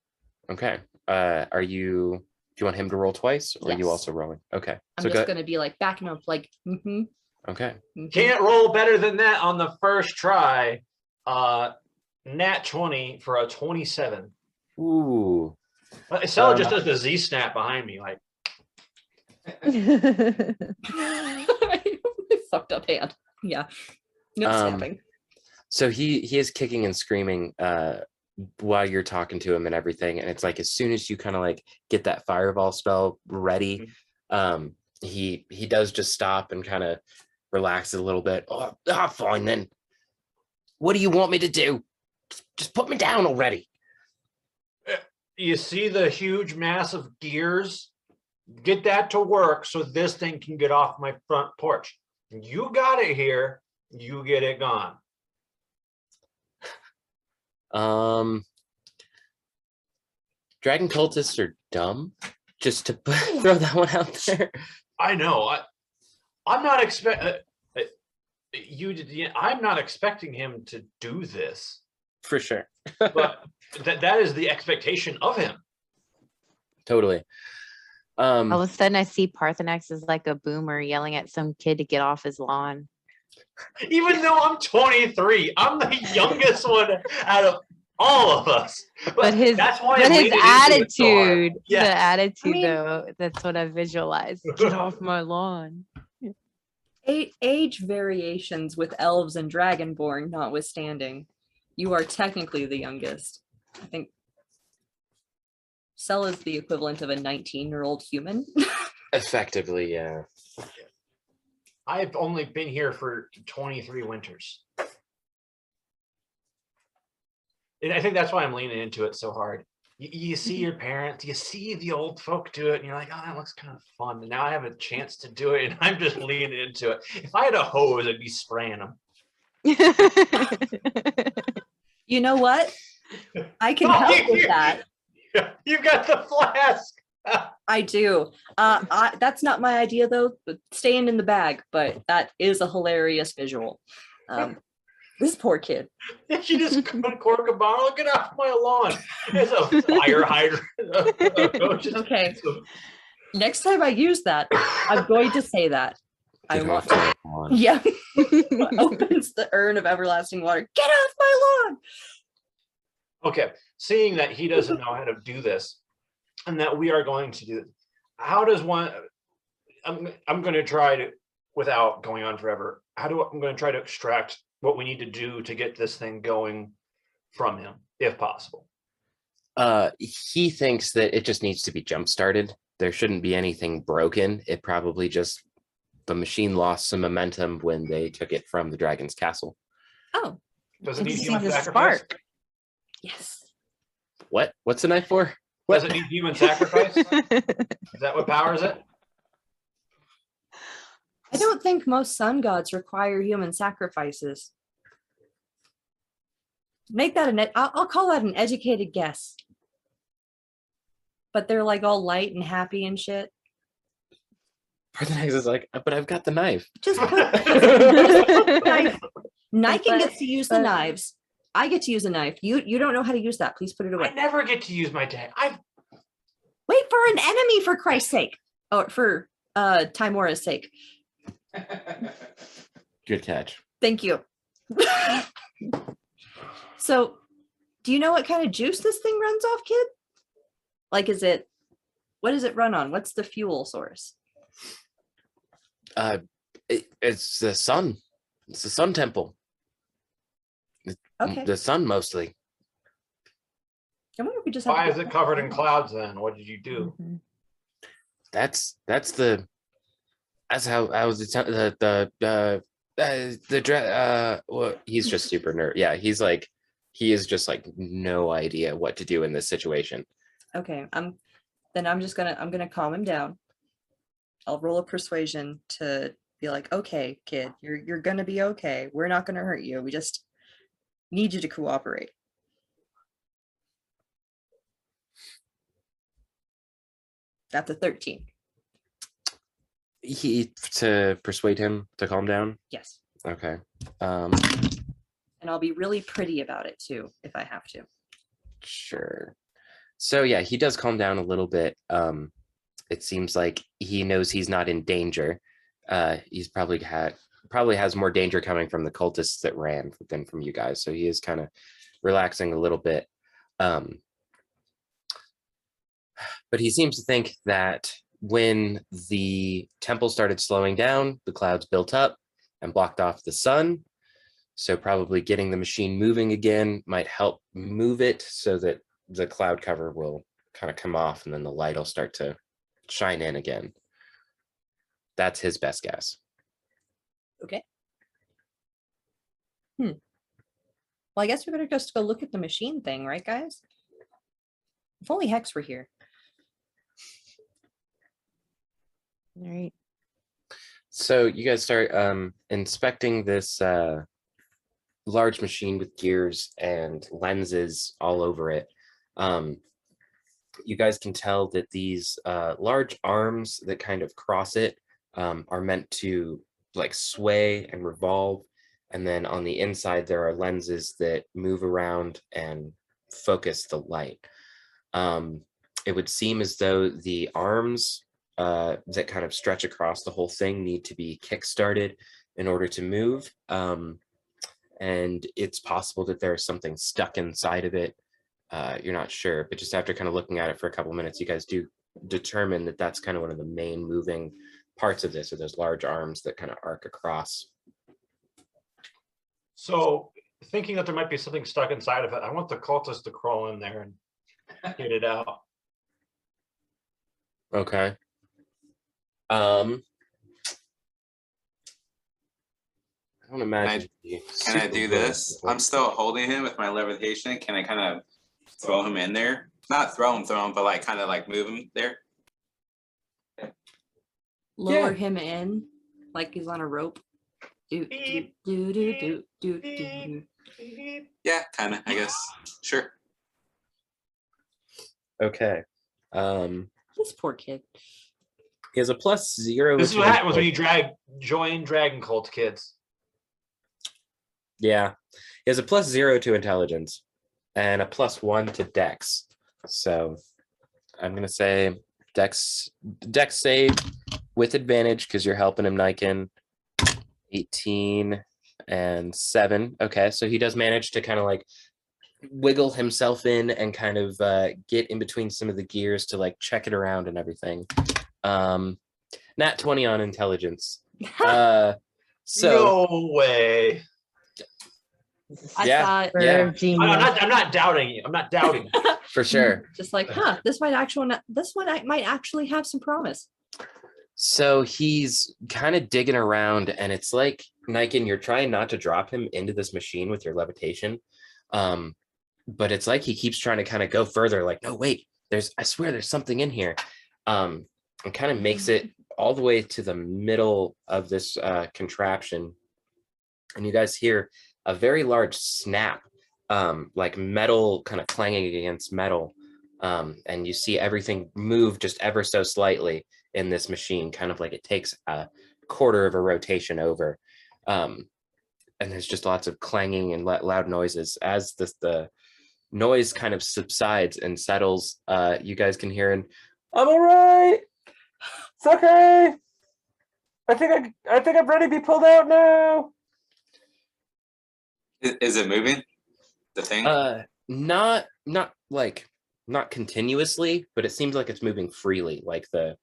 Speaker 1: Okay. Do you want him to roll twice or are you
Speaker 5: Yes.
Speaker 1: also rolling? Okay.
Speaker 5: I'm
Speaker 1: So
Speaker 5: just
Speaker 1: go.
Speaker 5: gonna be like backing up, like,
Speaker 1: Okay.
Speaker 2: Can't roll better than that on the first try. Nat 20 for a 27.
Speaker 1: Ooh.
Speaker 2: Stella just does the Z snap behind me, like.
Speaker 5: Fucked up hand. Yeah. No snapping.
Speaker 1: So he is kicking and screaming while you're talking to him and everything, and it's like as soon as you kind of like get that fireball spell ready, he does just stop and kind of relax a little bit. Oh, fine then. What do you want me to do? Just put me down already.
Speaker 2: You see the huge massive gears? Get that to work so this thing can get off my front porch. You got it here, you get it gone.
Speaker 1: Dragon cultists are dumb. Just to throw that one out there.
Speaker 2: I know. I'm not I'm not expecting him to do this,
Speaker 1: For sure.
Speaker 2: but that is the expectation of him.
Speaker 1: Totally.
Speaker 4: All of a sudden, I see Parthenax is like a boomer yelling at some kid to get off his lawn.
Speaker 2: Even though I'm 23, I'm the youngest one out of all of us.
Speaker 4: But his
Speaker 2: that's why I
Speaker 4: but his
Speaker 2: leaned into it so hard.
Speaker 4: attitude,
Speaker 2: Yes.
Speaker 4: the attitude,
Speaker 5: I mean-
Speaker 4: though, that's what I visualize. Get off my lawn.
Speaker 5: Age variations with elves and dragonborn notwithstanding, you are technically the youngest. I think Cell is the equivalent of a 19-year-old human.
Speaker 1: Effectively, yeah.
Speaker 2: I've only been here for 23 winters. And I think that's why I'm leaning into it so hard. You see your parents, you see the old folk do it, and you're like, oh, that looks kind of fun. And now I have a chance to do it, and I'm just leaning into it. If I had a hose, I'd be spraying them.
Speaker 5: You know what? I can
Speaker 2: Oh,
Speaker 5: help with that.
Speaker 2: You've got the flask.
Speaker 5: I do. That's not my idea though, but staying in the bag, but that is a hilarious visual. This poor kid.
Speaker 2: She just cork a bottle. Get off my lawn. There's a fire hydrant.
Speaker 5: Okay. Next time I use that, I'm going to say that. I
Speaker 1: Get
Speaker 5: want
Speaker 1: off my lawn.
Speaker 5: yeah. Opens the urn of everlasting water. Get off my lawn.
Speaker 2: Okay, seeing that he doesn't know how to do this, and that we are going to do it, how does one? I'm going to try to, without going on forever. I'm going to try to extract what we need to do to get this thing going from him, if possible.
Speaker 1: He thinks that it just needs to be jump started. There shouldn't be anything broken. It probably just the machine lost some momentum when they took it from the dragon's castle.
Speaker 5: Oh,
Speaker 2: Does it
Speaker 4: And
Speaker 2: need
Speaker 4: see
Speaker 2: human
Speaker 4: the
Speaker 2: sacrifice?
Speaker 4: spark.
Speaker 5: yes.
Speaker 1: What? What's the knife for?
Speaker 2: Does
Speaker 1: What?
Speaker 2: it need human sacrifice? Is that what powers it?
Speaker 5: I don't think most sun gods require human sacrifices. Make that I'll call that an educated guess. But they're like all light and happy and shit.
Speaker 1: Parthenax is like, but I've got the knife.
Speaker 5: Just put the knife. Niken
Speaker 4: But-
Speaker 5: gets to use the
Speaker 4: but-
Speaker 5: knives. I get to use a knife. You don't know how to use that. Please put it
Speaker 2: I
Speaker 5: away.
Speaker 2: never get to use my dad.
Speaker 5: Wait for an enemy for Christ's sake. Or for Timora's sake.
Speaker 1: Good catch.
Speaker 5: Thank you. So, do you know what kind of juice this thing runs off, kid? Like, what does it run on? What's the fuel source?
Speaker 1: It's the sun. It's the sun temple.
Speaker 5: Okay.
Speaker 1: The sun mostly.
Speaker 5: I wonder if we just have
Speaker 2: Why
Speaker 5: to
Speaker 2: is
Speaker 5: get-
Speaker 2: it covered in clouds then? What did you do?
Speaker 4: Mhm.
Speaker 1: That's how well, he's just super nerd. Yeah, he is just like no idea what to do in this situation.
Speaker 5: Okay, I'm just gonna calm him down. I'll roll a persuasion to be like, okay, kid, you're gonna be okay. We're not gonna hurt you. We just need you to cooperate. That's a 13.
Speaker 1: To persuade him to calm down.
Speaker 5: Yes.
Speaker 1: Okay.
Speaker 5: And I'll be really pretty about it too, if I have to.
Speaker 1: Sure. So yeah, he does calm down a little bit. It seems like he knows he's not in danger. He's probably has more danger coming from the cultists that ran than from you guys. So he is kind of relaxing a little bit. But he seems to think that when the temple started slowing down, the clouds built up and blocked off the sun. So probably getting the machine moving again might help move it so that the cloud cover will kind of come off and then the light will start to shine in again. That's his best guess.
Speaker 5: Okay. Well, I guess we better just go look at the machine thing, right, guys? If only Hex were here.
Speaker 4: All right.
Speaker 1: So you guys start inspecting this large machine with gears and lenses all over it. You guys can tell that these large arms that kind of cross it are meant to like sway and revolve. And then on the inside, there are lenses that move around and focus the light. It would seem as though the arms that kind of stretch across the whole thing need to be kick-started in order to move. And it's possible that there's something stuck inside of it. You're not sure, but just after kind of looking at it for a couple minutes, you guys do determine that that's kind of one of the main moving parts of this, are those large arms that kind of arc across.
Speaker 2: So thinking that there might be something stuck inside of it, I want the cultist to crawl in there and get it out.
Speaker 1: Okay. Um, I don't imagine.
Speaker 3: Can I do this? I'm still holding him with my levitation. Can I kind of throw him in there? Not throw him, but like kind of like move him there.
Speaker 5: Lower
Speaker 1: Yeah.
Speaker 5: him in like he's on a rope. Do, do,
Speaker 2: Beep,
Speaker 5: do, do,
Speaker 2: beep,
Speaker 5: do, do,
Speaker 2: beep.
Speaker 5: do.
Speaker 3: Yeah, kind of. I guess. Sure.
Speaker 1: Okay.
Speaker 5: This poor kid.
Speaker 1: He has a +0.
Speaker 2: This is
Speaker 1: to
Speaker 2: what happens when
Speaker 1: intelligence.
Speaker 2: you join Dragon Cult, kids.
Speaker 1: Yeah. He has a +0 to intelligence and a +1 to dex. So I'm gonna say dex save with advantage because you're helping him, Niken. 18 and 7. Okay, so he does manage to kind of like wiggle himself in and kind of get in between some of the gears to like check it around and everything. Nat 20 on intelligence. So
Speaker 2: No way.
Speaker 5: I
Speaker 1: yeah,
Speaker 5: thought
Speaker 1: yeah,
Speaker 4: For genius.
Speaker 2: I'm not doubting you. I'm not doubting you.
Speaker 1: for sure.
Speaker 5: just like, this one might actually have some promise.
Speaker 1: So he's kind of digging around, and it's like, Niken, you're trying not to drop him into this machine with your levitation. But it's like he keeps trying to kind of go further, like, no, wait, I swear there's something in here. And kind of makes it all the way to the middle of this contraption. And you guys hear a very large snap, like metal kind of clanging against metal. And you see everything move just ever so slightly in this machine, kind of like it takes a quarter of a rotation over. And there's just lots of clanging and loud noises. As the noise kind of subsides and settles, you guys can hear, and I'm all right. It's okay. I think I'm ready to be pulled out now.
Speaker 3: Is it moving? The thing?
Speaker 1: Not continuously, but it seems like it's moving freely. Like the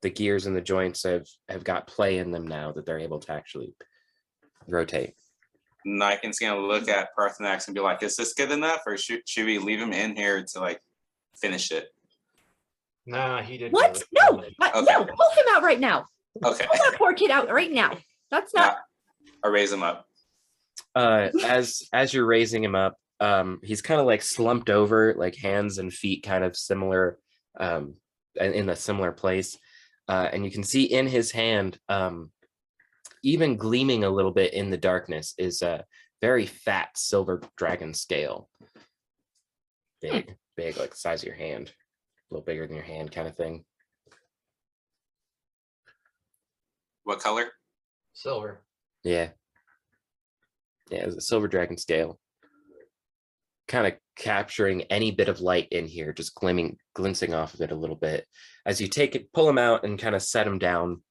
Speaker 1: gears and the joints have got play in them now that they're able to actually rotate.
Speaker 3: Niken's gonna look at Parthenax and be like, "Is this good enough, or should we leave him in here to like finish it?"
Speaker 2: Nah, he didn't.
Speaker 5: What?
Speaker 2: really-
Speaker 5: No,
Speaker 3: Okay.
Speaker 5: no, pull him out right now.
Speaker 3: Okay,
Speaker 5: Pull that poor kid out right now. That's not.
Speaker 3: I raise him up.
Speaker 1: As you're raising him up, he's kind of like slumped over, like hands and feet kind of similar, in a similar place. And you can see in his hand, even gleaming a little bit in the darkness, is a very fat silver dragon scale. Big, like the size of your hand, a little bigger than your hand kind of thing.
Speaker 3: What color?
Speaker 2: Silver.
Speaker 1: Yeah. Yeah, it was a silver dragon scale. Kind of capturing any bit of light in here, just glinting off of it a little bit. As you pull him out and kind of set him down,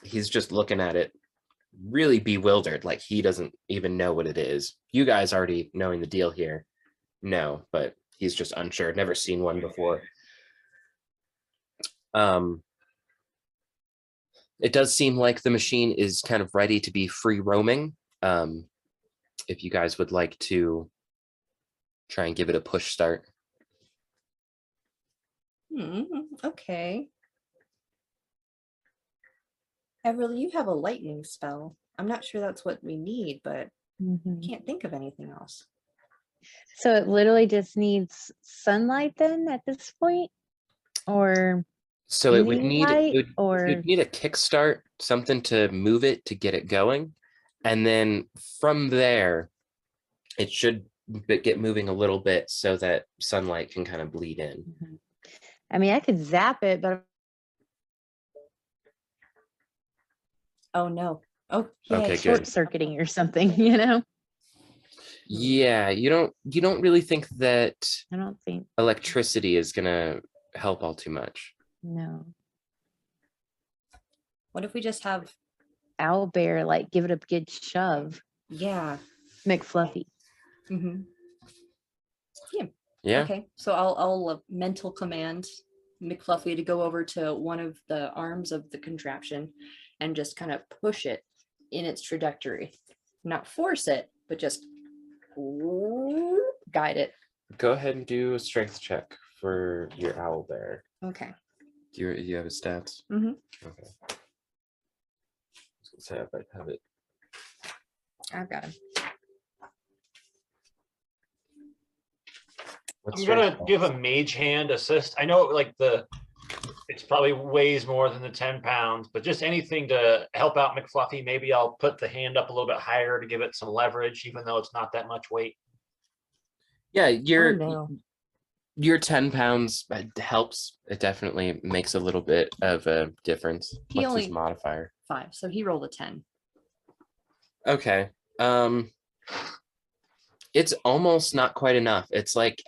Speaker 1: he's just looking at it, really bewildered, like he doesn't even know what it is. You guys already knowing the deal here know, but he's just unsure, never seen one before. It does seem like the machine is kind of ready to be free roaming. If you guys would like to try and give it a push start.
Speaker 5: Okay. Everly, you have a lightning spell. I'm not sure that's what we need, but
Speaker 4: Mhm.
Speaker 5: can't think of anything else.
Speaker 4: So it literally just needs sunlight then at this point? Or
Speaker 1: So it would
Speaker 4: any
Speaker 1: need
Speaker 4: light,
Speaker 1: it
Speaker 4: or
Speaker 1: would need a kickstart, something to move it to get it going, and then from there, it should get moving a little bit so that sunlight can kind of bleed in.
Speaker 4: Mhm. I mean, I could zap it, but
Speaker 5: Oh no. Oh,
Speaker 1: Okay,
Speaker 5: yay.
Speaker 1: good.
Speaker 4: short circuiting or something, you know?
Speaker 1: Yeah, you don't really think that
Speaker 4: I don't think,
Speaker 1: electricity is gonna help all too much.
Speaker 4: no.
Speaker 5: What if we just have,
Speaker 4: Owlbear, like, give it a good shove.
Speaker 5: yeah.
Speaker 4: McFluffy.
Speaker 5: hmm
Speaker 1: Yeah.
Speaker 5: Okay, so I'll mental command McFluffy to go over to one of the arms of the contraption and just kind of push it in its trajectory. Not force it, but just guide it.
Speaker 1: Go ahead and do a strength check for your owl bear.
Speaker 5: Okay.
Speaker 1: you have his stats?
Speaker 5: Mhm.
Speaker 1: Okay. I was gonna say, I might have it.
Speaker 5: I've got him.
Speaker 1: What's
Speaker 2: I'm
Speaker 1: your
Speaker 2: gonna
Speaker 1: stats?
Speaker 2: give a mage hand assist. I know like it's probably weighs more than the 10 pounds, but just anything to help out McFluffy. Maybe I'll put the hand up a little bit higher to give it some leverage, even though it's not that much weight.
Speaker 1: Yeah,
Speaker 5: Oh no.
Speaker 1: your 10 pounds helps. It definitely makes a little bit of a difference.
Speaker 5: He
Speaker 1: What's his
Speaker 5: only-
Speaker 1: modifier?
Speaker 5: 5, so he rolled a 10.
Speaker 1: Okay. It's almost not quite enough. It's like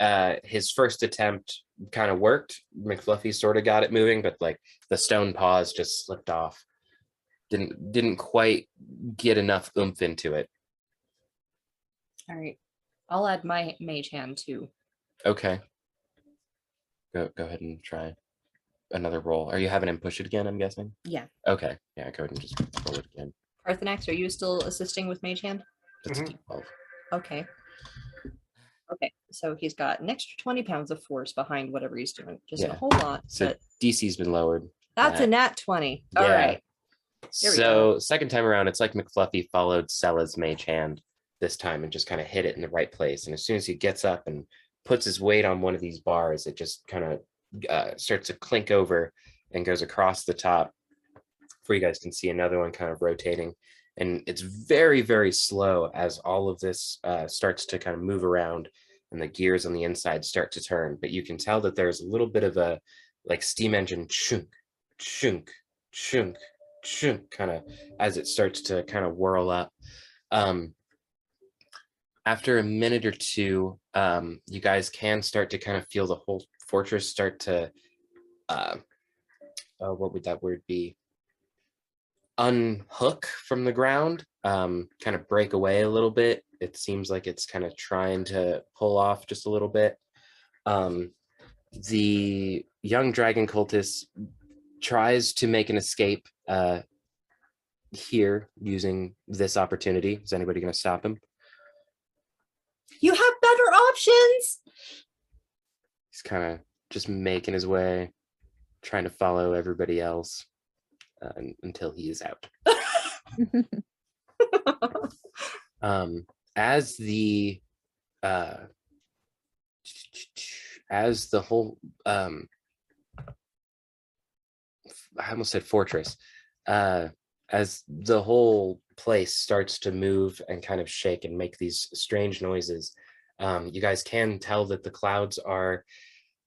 Speaker 1: his first attempt kind of worked. McFluffy sort of got it moving, but like the stone paws just slipped off. Didn't quite get enough oomph into it.
Speaker 5: All right. I'll add my mage hand too.
Speaker 1: Okay. Go ahead and try another roll. Are you having him push it again, I'm guessing?
Speaker 5: Yeah.
Speaker 1: Okay. Yeah, go ahead and just roll it again.
Speaker 5: Parthenax, are you still assisting with mage hand?
Speaker 1: That's a
Speaker 2: Mhm.
Speaker 1: D12.
Speaker 5: Okay. Okay, so he's got an extra 20 pounds of force behind whatever he's doing. Just a
Speaker 1: Yeah.
Speaker 5: whole lot,
Speaker 1: So
Speaker 5: but
Speaker 1: DC's been lowered.
Speaker 5: that's a nat 20. All
Speaker 1: Yeah.
Speaker 5: right. Here we
Speaker 1: So second time around, it's like McFluffy followed Sella's mage hand this time and just kind of hit it in the right place. And as soon as he gets up and puts his weight on one of these bars, it just kind of starts to clink over and goes across the top. Where you guys can see another one kind of rotating. And it's very, very slow as all of this starts to kind of move around and the gears on the inside start to turn. But you can tell that there's a little bit of a like steam engine chunk, chunk, chunk, chunk, kind of as it starts to kind of whirl up. After a minute or two, you guys can start to kind of feel the whole fortress start to, what would that word be? Unhook from the ground, kind of break away a little bit. It seems like it's kind of trying to pull off just a little bit. The young dragon cultist tries to make an escape here using this opportunity. Is anybody going to stop him?
Speaker 5: You have better options.
Speaker 1: He's kind of just making his way, trying to follow everybody else until he is out. As the whole I almost said fortress, as the whole place starts to move and kind of shake and make these strange noises, you guys can tell that the clouds are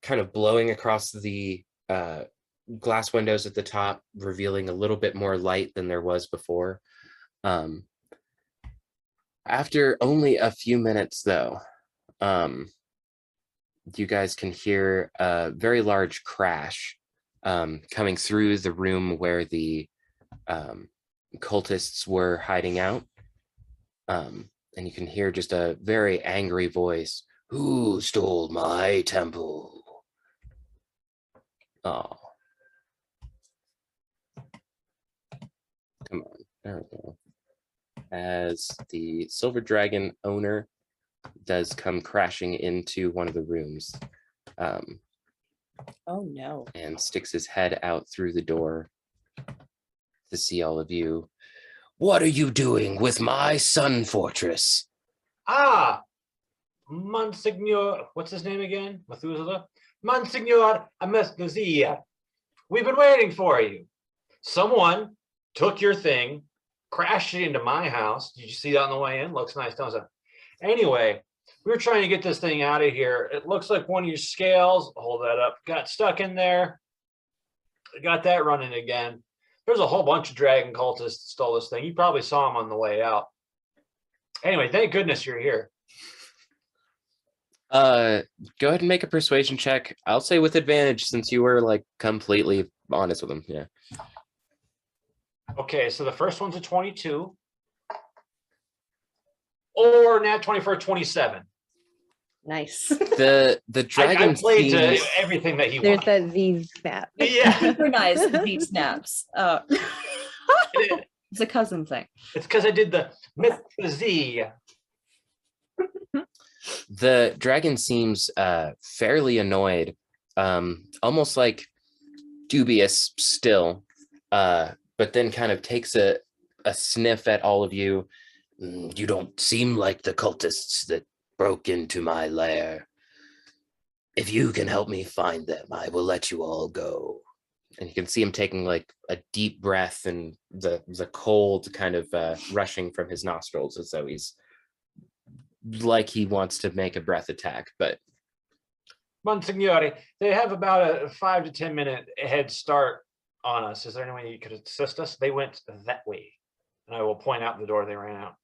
Speaker 1: kind of blowing across the glass windows at the top, revealing a little bit more light than there was before. After only a few minutes, though, you guys can hear a very large crash coming through the room where the cultists were hiding out. And you can hear just a very angry voice. Who stole my temple? Oh. Come on. There we go. As the Silver Dragon owner does come crashing into one of the rooms
Speaker 5: Oh no.
Speaker 1: and sticks his head out through the door to see all of you. What are you doing with my sun fortress?
Speaker 2: Ah, Monsignor, what's his name again? Methuselah? Monsignor Amesthazia. We've been waiting for you. Someone took your thing, crashed it into my house. Did you see that on the way in? Looks nice, doesn't it? Anyway, we were trying to get this thing out of here. It looks like one of your scales, hold that up, got stuck in there. Got that running again. There's a whole bunch of dragon cultists that stole this thing. You probably saw them on the way out. Anyway, thank goodness you're here.
Speaker 1: Go ahead and make a persuasion check. I'll say with advantage since you were like completely honest with him. Yeah.
Speaker 2: Okay, so the first one's a 22. Or nat 20 for a 27.
Speaker 5: Nice.
Speaker 1: The
Speaker 2: I
Speaker 1: dragon
Speaker 2: played to
Speaker 1: seems,
Speaker 2: everything that he
Speaker 4: There's
Speaker 2: wanted.
Speaker 4: that Z snap.
Speaker 2: Yeah,
Speaker 5: Synchronize the beat snaps. It's a cousin thing.
Speaker 2: it's because I did the myth Z.
Speaker 1: the dragon seems fairly annoyed, almost like dubious still, but then kind of takes a sniff at all of you. You don't seem like the cultists that broke into my lair. If you can help me find them, I will let you all go. And you can see him taking like a deep breath, and the cold kind of rushing from his nostrils, as though he's like he wants to make a breath attack. But
Speaker 2: Monsignore, they have about a 5 to 10 minute head start on us. Is there any way you could assist us? They went that way. And I will point out the door they ran out.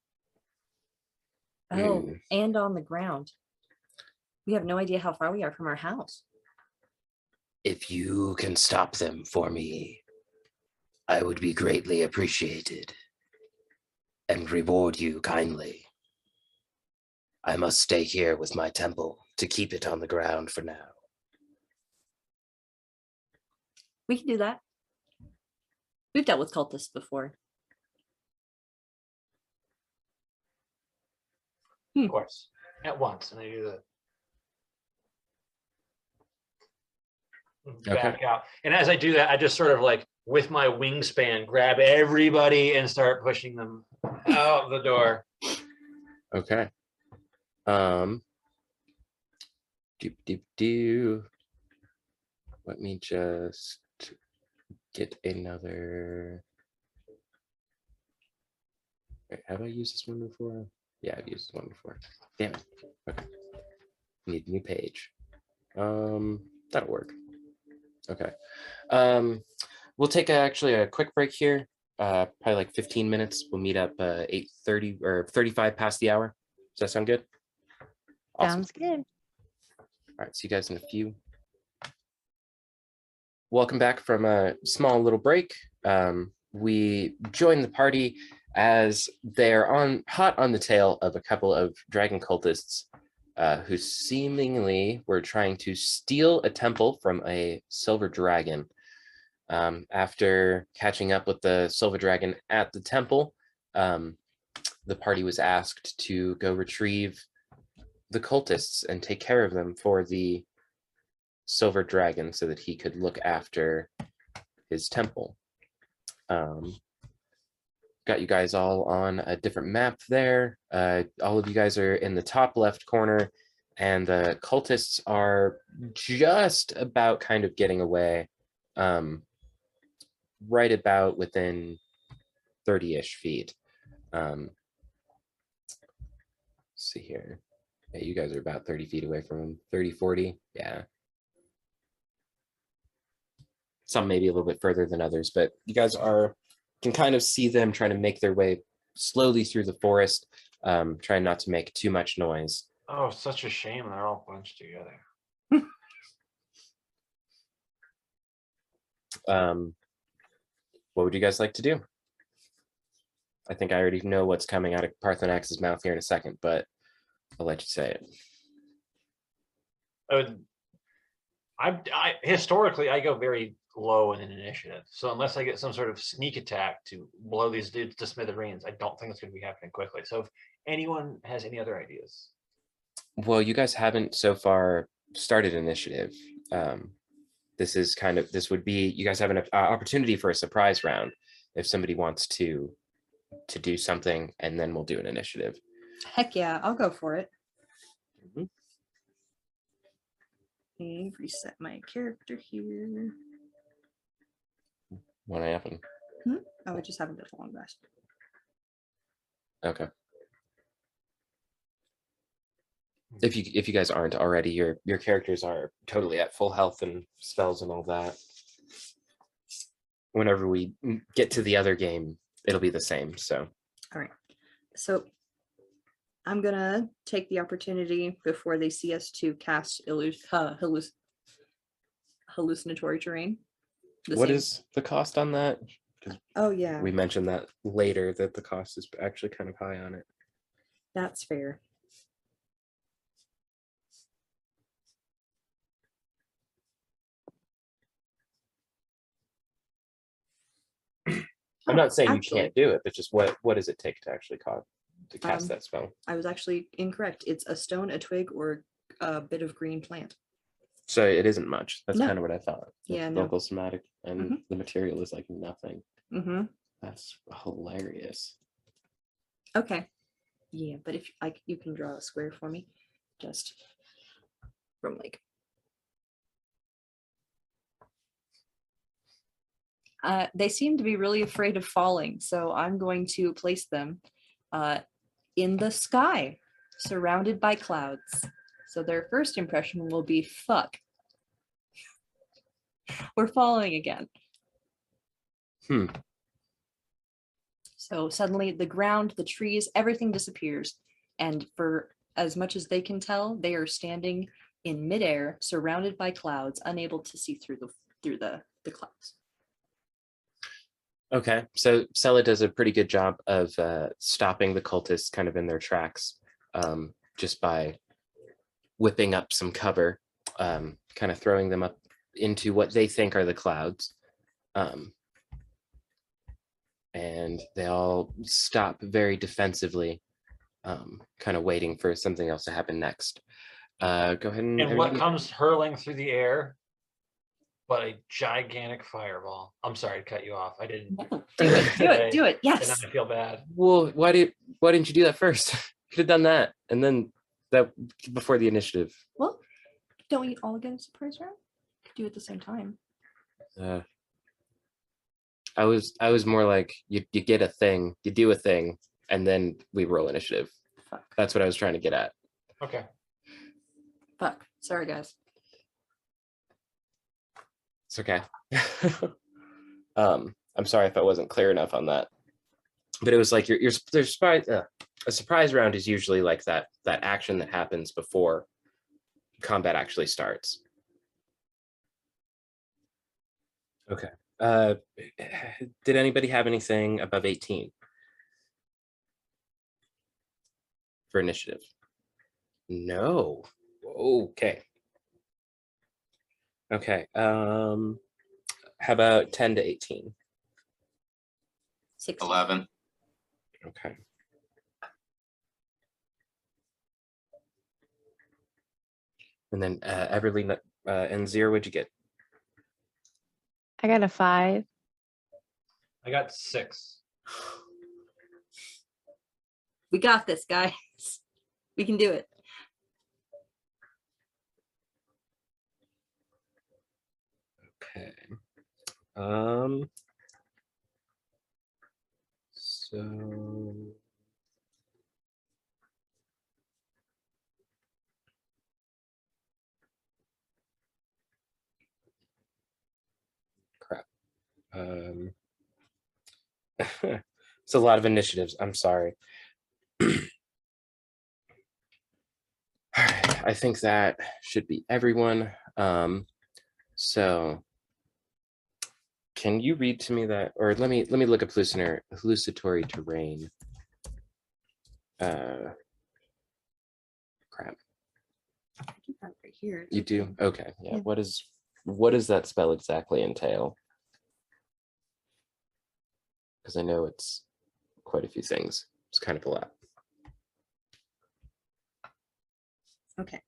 Speaker 5: Oh, and on the ground. We have no idea how far we are from our house.
Speaker 1: if you can stop them for me, I would be greatly appreciated and reward you kindly. I must stay here with my temple to keep it on the ground for now.
Speaker 5: We can do that. We've dealt with cultists before.
Speaker 2: Of course, at once, and I do that. Back out, and as I do that, I just sort of like with my wingspan grab everybody and start pushing them out the door.
Speaker 1: Okay. Let me just get another. Wait, have I used this one before? Yeah, I've used this one before. Damn it. Okay. Need a new page. That'll work. Okay. We'll take actually a quick break here. Probably like 15 minutes. We'll meet up 8:30 or 35 past the hour. Does that sound good? Awesome.
Speaker 4: Sounds good.
Speaker 1: All right, see you guys in a few. Welcome back from a small little break. We joined the party as they're hot on the tail of a couple of dragon cultists who seemingly were trying to steal a temple from a silver dragon. After catching up with the silver dragon at the temple, the party was asked to go retrieve the cultists and take care of them for the silver dragon so that he could look after his temple. Got you guys all on a different map there. All of you guys are in the top left corner, and the cultists are just about kind of getting away, right about within 30-ish feet. Let's see here. Yeah, you guys are about 30 feet away from him. 30, 40. Yeah. Some maybe a little bit further than others, but you guys can kind of see them trying to make their way slowly through the forest, trying not to make too much noise.
Speaker 2: Oh, such a shame. They're all bunched together.
Speaker 1: What would you guys like to do? I think I already know what's coming out of Parthenax's mouth here in a second, but I'll let you say it.
Speaker 2: I historically I go very low in an initiative, so unless I get some sort of sneak attack to blow these dudes to smithereens, I don't think it's going to be happening quickly. So if anyone has any other ideas.
Speaker 1: Well, you guys haven't so far started initiative. This would be, you guys have an opportunity for a surprise round if somebody wants to do something, and then we'll do an initiative.
Speaker 5: Heck yeah, I'll go for it.
Speaker 1: Mhm.
Speaker 5: Okay, reset my character here.
Speaker 1: What happened?
Speaker 5: Oh, I just haven't done a long rest.
Speaker 1: Okay. If you guys aren't already, your characters are totally at full health and spells and all that. Whenever we get to the other game, it'll be the same. So.
Speaker 5: All right. So I'm gonna take the opportunity before they see us to cast hallucinatory terrain.
Speaker 1: What is the cost on that?
Speaker 5: Oh yeah,
Speaker 1: We mentioned that later, that the cost is actually kind of high on it.
Speaker 5: that's fair.
Speaker 1: I'm not saying
Speaker 5: Actually-
Speaker 1: you can't do it, but just what does it take to actually cast
Speaker 5: Um,
Speaker 1: that spell?
Speaker 5: I was actually incorrect. It's a stone, a twig, or a bit of green plant.
Speaker 1: So it isn't much. That's
Speaker 5: No.
Speaker 1: kind of what I thought.
Speaker 5: Yeah, no.
Speaker 1: Local somatic and
Speaker 5: Mhm.
Speaker 1: the material is like nothing.
Speaker 5: Mm-hmm.
Speaker 1: That's hilarious.
Speaker 5: Okay. Yeah, but if like you can draw a square for me, just from like. They seem to be really afraid of falling, so I'm going to place them in the sky, surrounded by clouds. So their first impression will be, fuck, we're falling again.
Speaker 1: Hmm.
Speaker 5: So suddenly the ground, the trees, everything disappears. And for as much as they can tell, they are standing in midair, surrounded by clouds, unable to see through the clouds.
Speaker 1: Okay, so Sela does a pretty good job of stopping the cultists kind of in their tracks, just by whipping up some cover, kind of throwing them up into what they think are the clouds. And they all stop very defensively, kind of waiting for something else to happen next. Go ahead and
Speaker 2: And what
Speaker 1: everybody-
Speaker 2: comes hurling through the air but a gigantic fireball? I'm sorry to cut you off. I didn't.
Speaker 5: Do it, do it.
Speaker 2: And now
Speaker 5: Yes.
Speaker 2: I feel bad.
Speaker 1: Well, why didn't you do that first? Could have done that, and then that before the initiative.
Speaker 5: Well, don't we all get a surprise round? Do it at the same time.
Speaker 1: I was more like you get a thing, you do a thing, and then we roll initiative.
Speaker 5: Fuck.
Speaker 1: That's what I was trying to get at.
Speaker 2: Okay.
Speaker 5: Fuck. Sorry, guys.
Speaker 1: It's okay. I'm sorry if I wasn't clear enough on that, but it was like there's surprise. A surprise round is usually like that action that happens before combat actually starts. Okay. Did anybody have anything above 18 for initiative? No. Okay. Okay. How about 10 to 18?
Speaker 5: 6.
Speaker 3: 11.
Speaker 1: Okay. And then Everly and Zero, what'd you get?
Speaker 4: I got a 5.
Speaker 2: I got 6.
Speaker 5: We got this, guys. We can do it.
Speaker 1: Okay. So crap. It's a lot of initiatives. I'm sorry. All right, I think that should be everyone. So can you read to me that, or let me look up hallucinatory terrain. Crap.
Speaker 5: I do have it right here.
Speaker 1: You do? Okay. Yeah.
Speaker 5: Yeah.
Speaker 1: What does that spell exactly entail? Because I know it's quite a few things. It's kind of a lot.
Speaker 5: Okay.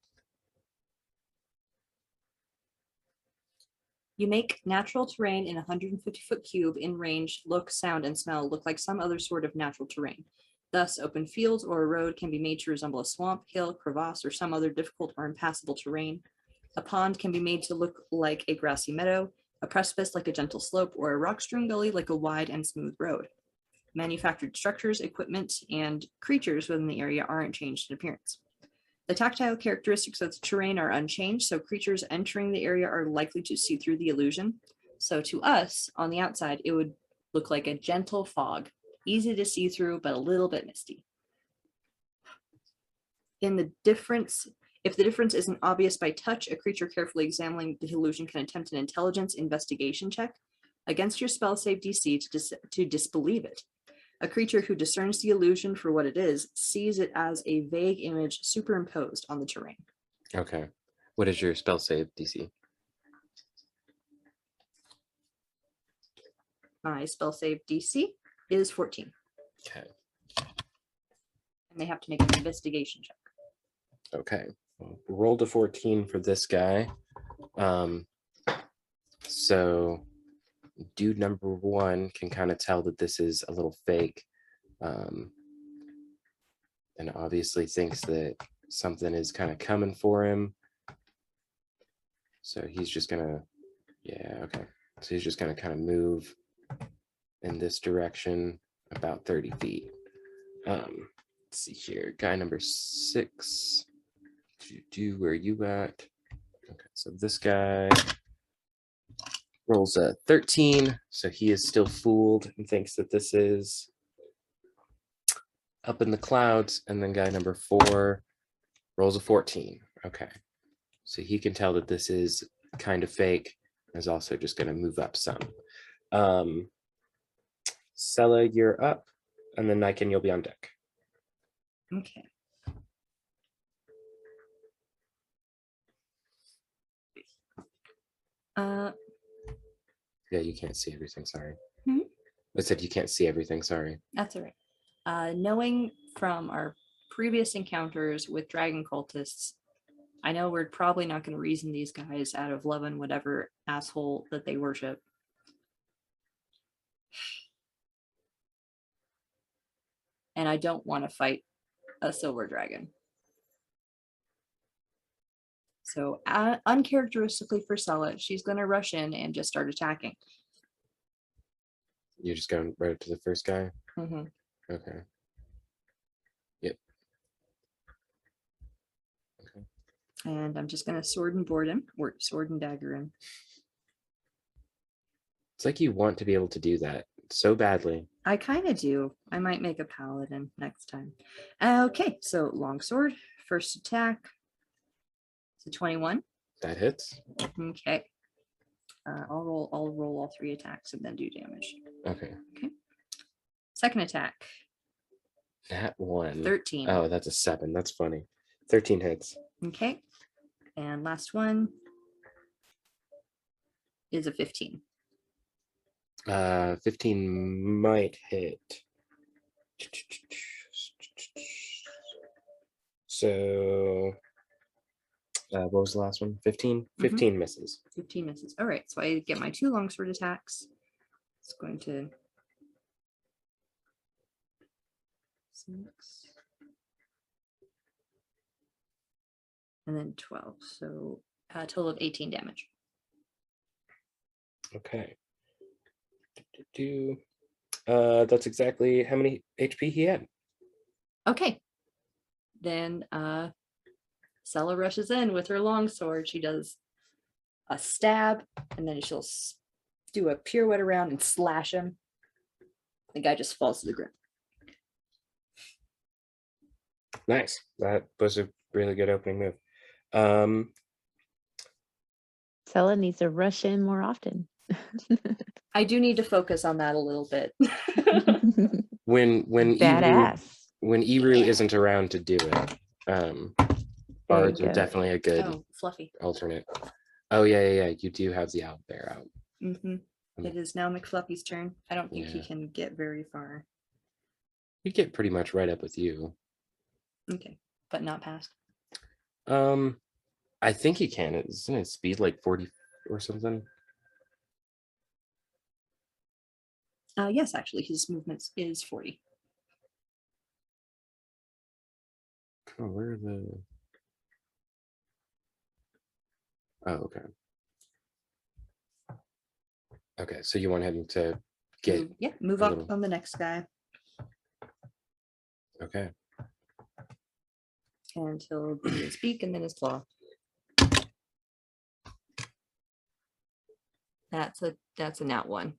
Speaker 5: You make natural terrain in a 150-foot cube in range, look, sound, and smell look like some other sort of natural terrain. Thus, open fields or a road can be made to resemble a swamp, hill, crevasse, or some other difficult or impassable terrain. A pond can be made to look like a grassy meadow, a precipice like a gentle slope, or a rock-strewn gully like a wide and smooth road. Manufactured structures, equipment, and creatures within the area aren't changed in appearance. The tactile characteristics of the terrain are unchanged, so creatures entering the area are likely to see through the illusion. So to us, on the outside, it would look like a gentle fog, easy to see through, but a little bit misty. If the difference isn't obvious by touch, a creature carefully examining the illusion can attempt an intelligence investigation check against your spell save DC to disbelieve it. A creature who discerns the illusion for what it is sees it as a vague image superimposed on the terrain.
Speaker 1: Okay. What is your spell save DC?
Speaker 5: My spell save DC is 14,
Speaker 1: Okay.
Speaker 5: and they have to make an investigation check.
Speaker 1: Okay. Well, rolled a 14 for this guy. So dude number one can kind of tell that this is a little fake. And obviously thinks that something is kind of coming for him. So he's just gonna, yeah, okay. So he's just gonna kind of move in this direction about 30 feet. Let's see here, guy number 6. Where are you at? Okay, so this guy rolls a 13, so he is still fooled and thinks that this is up in the clouds. And then guy number 4 rolls a 14. Okay, so he can tell that this is kind of fake. Is also just going to move up some. Sella, you're up, and then Niken, you'll be on deck.
Speaker 5: Okay.
Speaker 1: Yeah, you can't see everything, sorry.
Speaker 5: Hmm?
Speaker 1: I said you can't see everything, sorry.
Speaker 5: That's all right. Knowing from our previous encounters with dragon cultists, I know we're probably not going to reason these guys out of loving whatever asshole that they worship. And I don't want to fight a silver dragon. So uncharacteristically for Sella, she's going to rush in and just start attacking.
Speaker 1: You're just going right up to the first guy?
Speaker 5: Mm-hmm.
Speaker 1: Okay. Yep. Okay.
Speaker 5: And I'm just going to sword and board him, or sword and dagger him.
Speaker 1: It's like you want to be able to do that so badly.
Speaker 5: I kind of do. I might make a paladin next time. Okay, so longsword, first attack. So 21.
Speaker 1: That hits.
Speaker 5: Okay. I'll roll all 3 attacks and then do damage.
Speaker 1: Okay.
Speaker 5: Second attack,
Speaker 1: That one.
Speaker 5: 13.
Speaker 1: Oh, that's a 7. That's funny. 13 hits.
Speaker 5: Okay. And last one is a 15.
Speaker 1: 15 might hit. So what was the last one? 15? 15 misses.
Speaker 5: 15 misses. All right, so I get my 2 longsword attacks. It's going to 6 and then 12. So a total of 18 damage.
Speaker 1: Okay. That's exactly how many HP he had.
Speaker 5: Okay. Then Sella rushes in with her longsword. She does a stab, and then she'll do a pirouette around and slash him. The guy just falls to the ground.
Speaker 1: Nice. That was a really good opening move.
Speaker 4: Sella needs to rush in more often.
Speaker 5: I do need to focus on that a little bit.
Speaker 1: When
Speaker 4: Badass.
Speaker 1: when Eru isn't around to do it, bards are
Speaker 4: go.
Speaker 1: definitely a good
Speaker 5: Oh, Fluffy.
Speaker 1: alternate. Oh yeah. You do have the owlbear out.
Speaker 5: It is now McFluffy's turn. I don't think he
Speaker 1: Yeah.
Speaker 5: can get very far.
Speaker 1: He'd get pretty much right up with you.
Speaker 5: Okay, but not past.
Speaker 1: I think he can. Isn't his speed like 40 or something?
Speaker 5: Yes, actually, his movement is 40.
Speaker 1: Oh, where are the? Oh, okay. Okay, so you want him to get
Speaker 5: Move
Speaker 1: a
Speaker 5: up
Speaker 1: little-
Speaker 5: on the next guy,
Speaker 1: okay.
Speaker 5: and he'll do his beak and then his claw. That's a nat 1.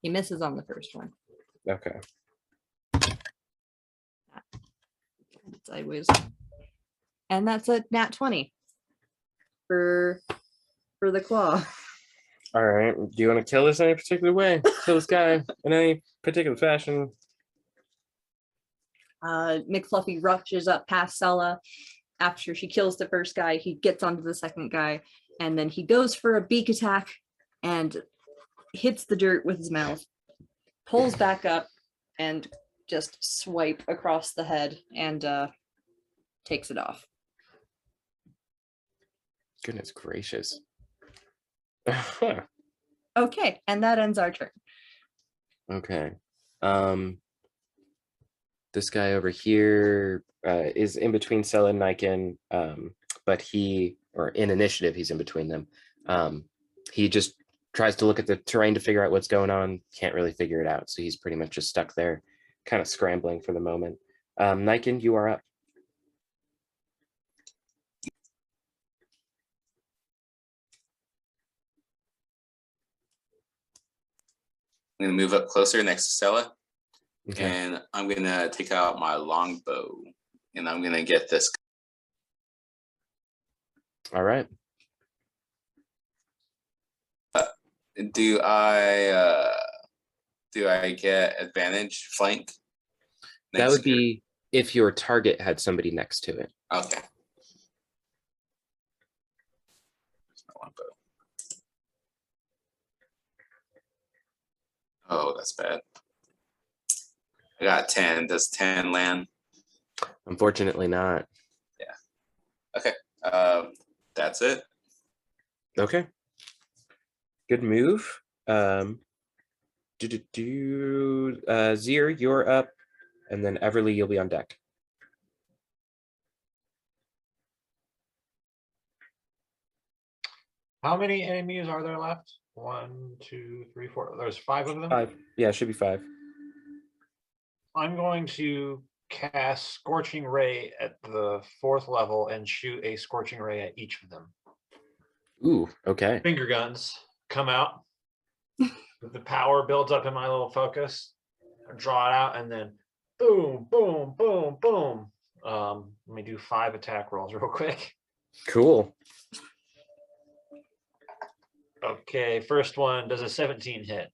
Speaker 5: He misses on the first one.
Speaker 1: Okay.
Speaker 5: Sideways. And that's a nat 20 for the claw.
Speaker 1: All right. Do you want to kill this in any particular way? Kill this guy in any particular fashion?
Speaker 5: McFluffy rushes up past Sella. After she kills the first guy, he gets onto the second guy, and then he goes for a beak attack and hits the dirt with his mouth, pulls back up, and just swipe across the head and takes it off.
Speaker 1: Goodness gracious.
Speaker 5: Okay, and that ends our turn.
Speaker 1: Okay. This guy over here is in between Sela and Niken, but or in initiative, he's in between them. He just tries to look at the terrain to figure out what's going on. Can't really figure it out. So he's pretty much just stuck there, kind of scrambling for the moment. Niken, you are up.
Speaker 3: I'm gonna move up closer next to Stella,
Speaker 1: Okay.
Speaker 3: and I'm gonna take out my longbow, and I'm gonna get this.
Speaker 1: All right.
Speaker 3: Do I get advantage flank?
Speaker 1: That
Speaker 3: next
Speaker 1: would
Speaker 3: to-
Speaker 1: be if your target had somebody next to it.
Speaker 3: okay. Where's my longbow? Oh, that's bad. I got 10. Does 10 land?
Speaker 1: Unfortunately not.
Speaker 3: That's it.
Speaker 1: Okay. Good move. Zir, you're up. And then Everly, you'll be on deck.
Speaker 2: How many enemies are there left? 1, 2, 3, 4. There's 5 of them.
Speaker 1: 5. Yeah, it should be 5.
Speaker 2: I'm going to cast Scorching Ray at the 4th level and shoot a Scorching Ray at each of them.
Speaker 1: Ooh, okay.
Speaker 2: Finger guns come out. The power builds up in my little focus. I draw it out and then boom, boom, boom, boom. Let me do 5 attack rolls real quick.
Speaker 1: Cool.
Speaker 2: Okay, first one does a 17 hit.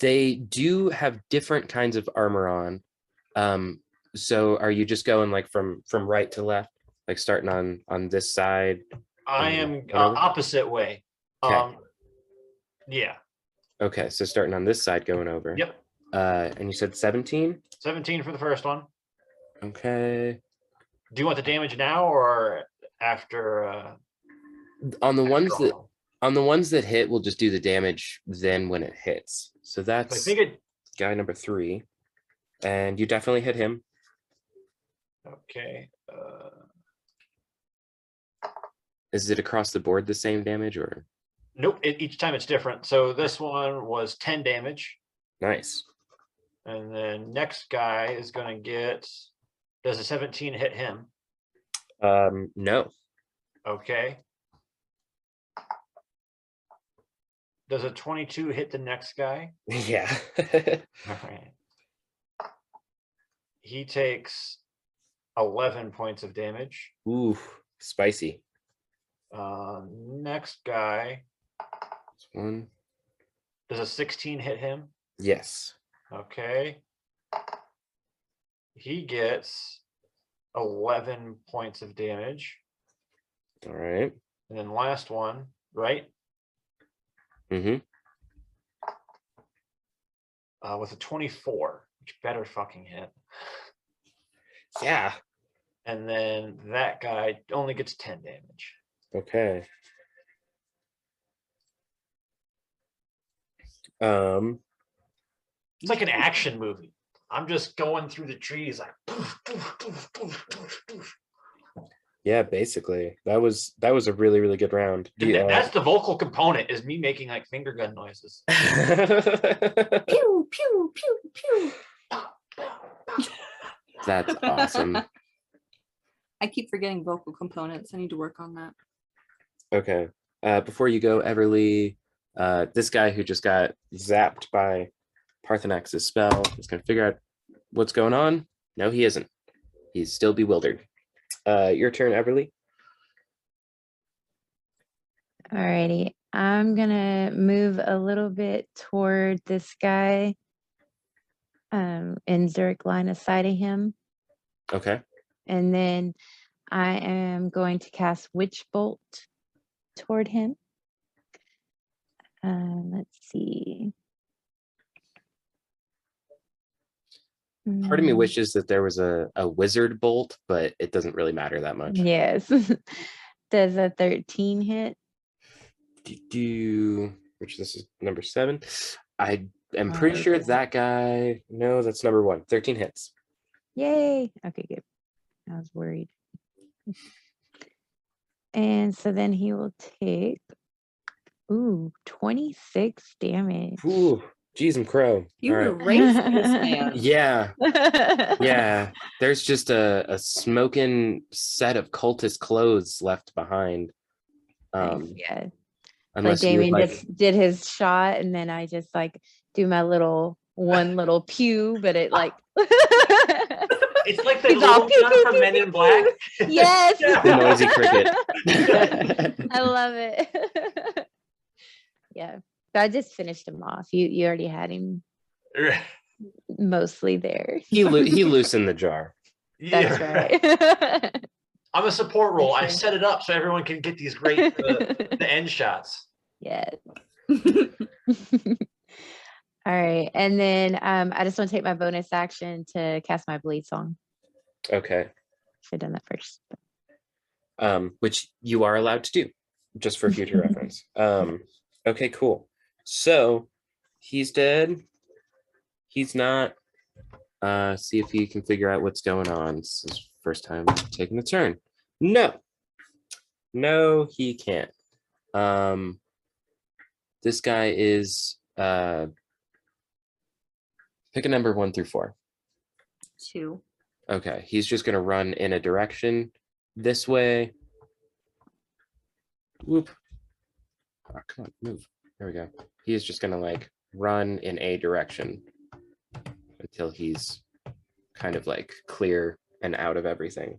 Speaker 1: They do have different kinds of armor on. So are you just going like from right to left, like starting on this side?
Speaker 2: I
Speaker 1: And
Speaker 2: am
Speaker 1: whatever?
Speaker 2: opposite way.
Speaker 1: Okay.
Speaker 2: Yeah.
Speaker 1: Okay, so starting on this side, going over.
Speaker 2: Yep.
Speaker 1: And you said 17?
Speaker 2: 17 for the first one.
Speaker 1: Okay.
Speaker 2: Do you want the damage now or after?
Speaker 1: On the
Speaker 2: after
Speaker 1: ones
Speaker 2: all?
Speaker 1: that hit, we'll just do the damage then when it hits. So
Speaker 2: I
Speaker 1: that's
Speaker 2: think it.
Speaker 1: guy number 3. And you definitely hit him.
Speaker 2: Okay.
Speaker 1: Is it across the board the same damage or?
Speaker 2: Nope. Each time it's different. So this one was 10 damage,
Speaker 1: Nice.
Speaker 2: and then next guy is going to get. Does a 17 hit him?
Speaker 1: No.
Speaker 2: Okay. Does a 22 hit the next guy?
Speaker 1: Yeah.
Speaker 2: All right. He takes 11 points of damage.
Speaker 1: Ooh, spicy.
Speaker 2: Next guy,
Speaker 1: This one.
Speaker 2: does a 16 hit him?
Speaker 1: Yes.
Speaker 2: Okay. He gets 11 points of damage.
Speaker 1: All right.
Speaker 2: And then last one, right?
Speaker 1: Mm-hmm.
Speaker 2: With a 24, which better fucking hit.
Speaker 1: Yeah.
Speaker 2: And then that guy only gets 10 damage.
Speaker 1: Okay.
Speaker 2: It's like an action movie. I'm just going through the trees like poof, poof, poof, poof, poof, poof.
Speaker 1: Yeah, basically. That was a really, really good round. Do you,
Speaker 2: That's the vocal component, is me making like finger gun noises.
Speaker 5: Pew, pew, pew, pew.
Speaker 1: That's awesome.
Speaker 5: I keep forgetting vocal components. I need to work on that.
Speaker 1: Okay. Before you go, Everly, this guy who just got zapped by Parthenax's spell is going to figure out what's going on. No, he isn't. He's still bewildered. Your turn, Everly.
Speaker 4: Alrighty, I'm gonna move a little bit toward this guy. In Zurich line of sight of him.
Speaker 1: Okay.
Speaker 4: And then I am going to cast Witch Bolt toward him. Let's see.
Speaker 1: Part of me
Speaker 4: Mm,
Speaker 1: wishes that there was a wizard bolt, but it doesn't really matter that much.
Speaker 4: Yes. Does a 13 hit?
Speaker 1: Which this is number 7. I am pretty sure
Speaker 4: Okay.
Speaker 1: that guy. No, that's number 1. 13 hits.
Speaker 4: Yay. Okay, good. I was worried. And so then he will take 26 damage.
Speaker 1: Ooh, geez, and crow.
Speaker 5: You
Speaker 1: All right.
Speaker 5: erased this man.
Speaker 1: Yeah, yeah. There's just a smoking set of cultist clothes left behind.
Speaker 4: Nice, yeah. Like
Speaker 1: Unless you would
Speaker 4: Damien
Speaker 1: like.
Speaker 4: just did his shot, and then I just like do my one little pew, but it like
Speaker 2: It's like the
Speaker 4: He's all
Speaker 2: little
Speaker 4: pew,
Speaker 2: gun
Speaker 4: pew,
Speaker 2: from
Speaker 4: pew,
Speaker 2: Men
Speaker 4: pew,
Speaker 2: in Black.
Speaker 4: yes,
Speaker 1: The noisy cricket.
Speaker 4: I love it. Yeah, but I just finished him off. You already had him mostly there.
Speaker 1: He loosened the jar.
Speaker 4: That's
Speaker 2: Yeah.
Speaker 4: right.
Speaker 2: I'm a support role. I
Speaker 4: Sure.
Speaker 2: set it up so everyone can get these great the end shots.
Speaker 4: Yeah. All right, and then I just want to take my bonus action to cast my Blade Song.
Speaker 1: Okay.
Speaker 4: Should have done that first.
Speaker 1: Which you are allowed to do, just for future reference. Okay, cool. So he's dead. He's not. See if he can figure out what's going on. This is first time taking the turn. No, he can't. This guy is pick a number 1 through 4.
Speaker 5: 2.
Speaker 1: Okay, he's just gonna run in a direction this way. Whoop. Oh, come on, move. There we go. He is just gonna like run in a direction until he's kind of like clear and out of everything.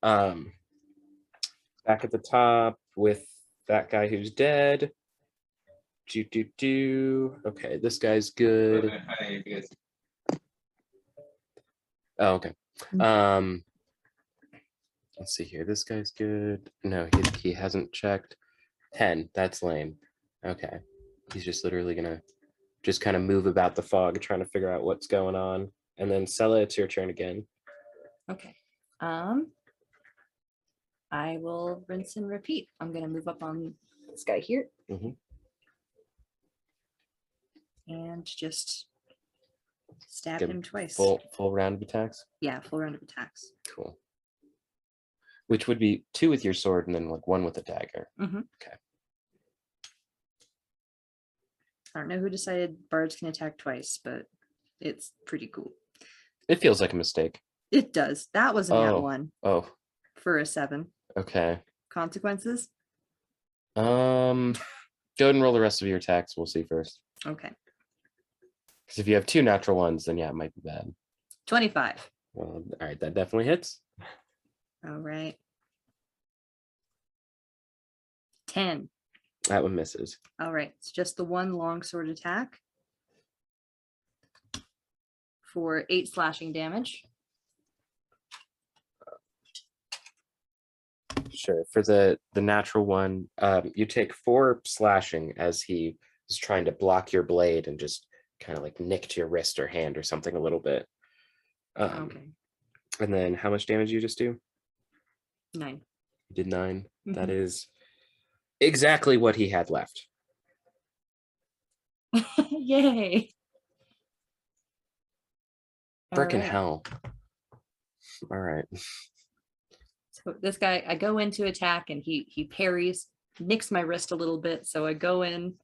Speaker 1: Back at the top with that guy who's dead. Okay, this guy's good. Oh, okay. Let's see here. This guy's good. No, he hasn't checked. 10. That's lame. Okay. He's just literally gonna just kind of move about the fog, trying to figure out what's going on. And then Sella, it's your turn again.
Speaker 5: Okay. I will rinse and repeat. I'm gonna move up on this guy here.
Speaker 1: Mhm.
Speaker 5: And just stab
Speaker 1: Give
Speaker 5: him twice.
Speaker 1: Full round of attacks.
Speaker 5: Yeah, full round of attacks.
Speaker 1: Cool. Which would be 2 with your sword and then like 1 with a dagger.
Speaker 5: Mhm.
Speaker 1: Okay.
Speaker 5: I don't know who decided bards can attack twice, but it's pretty cool.
Speaker 1: It feels like a mistake.
Speaker 5: It does. That was a nat
Speaker 1: Oh.
Speaker 5: 1
Speaker 1: Oh,
Speaker 5: for a 7.
Speaker 1: okay.
Speaker 5: Consequences?
Speaker 1: Go ahead and roll the rest of your attacks. We'll see first.
Speaker 5: Okay.
Speaker 1: Because if you have 2 natural ones, then yeah, it might be bad.
Speaker 5: 25.
Speaker 1: Well, all right, that definitely hits.
Speaker 5: All right. 10.
Speaker 1: That one misses.
Speaker 5: All right. It's just the one longsword attack for 8 slashing damage.
Speaker 1: Sure. For the natural one, you take 4 slashing as he is trying to block your blade and just kind of like nicked your wrist or hand or something a little bit.
Speaker 5: Okay.
Speaker 1: And then how much damage you just do?
Speaker 5: 9.
Speaker 1: You did 9. That
Speaker 5: Mhm.
Speaker 1: is exactly what he had left.
Speaker 5: Yay.
Speaker 1: Frickin'
Speaker 5: Alright.
Speaker 1: hell. All right.
Speaker 5: So this guy, I go in to attack and he parries, nicks my wrist a little bit. So I go in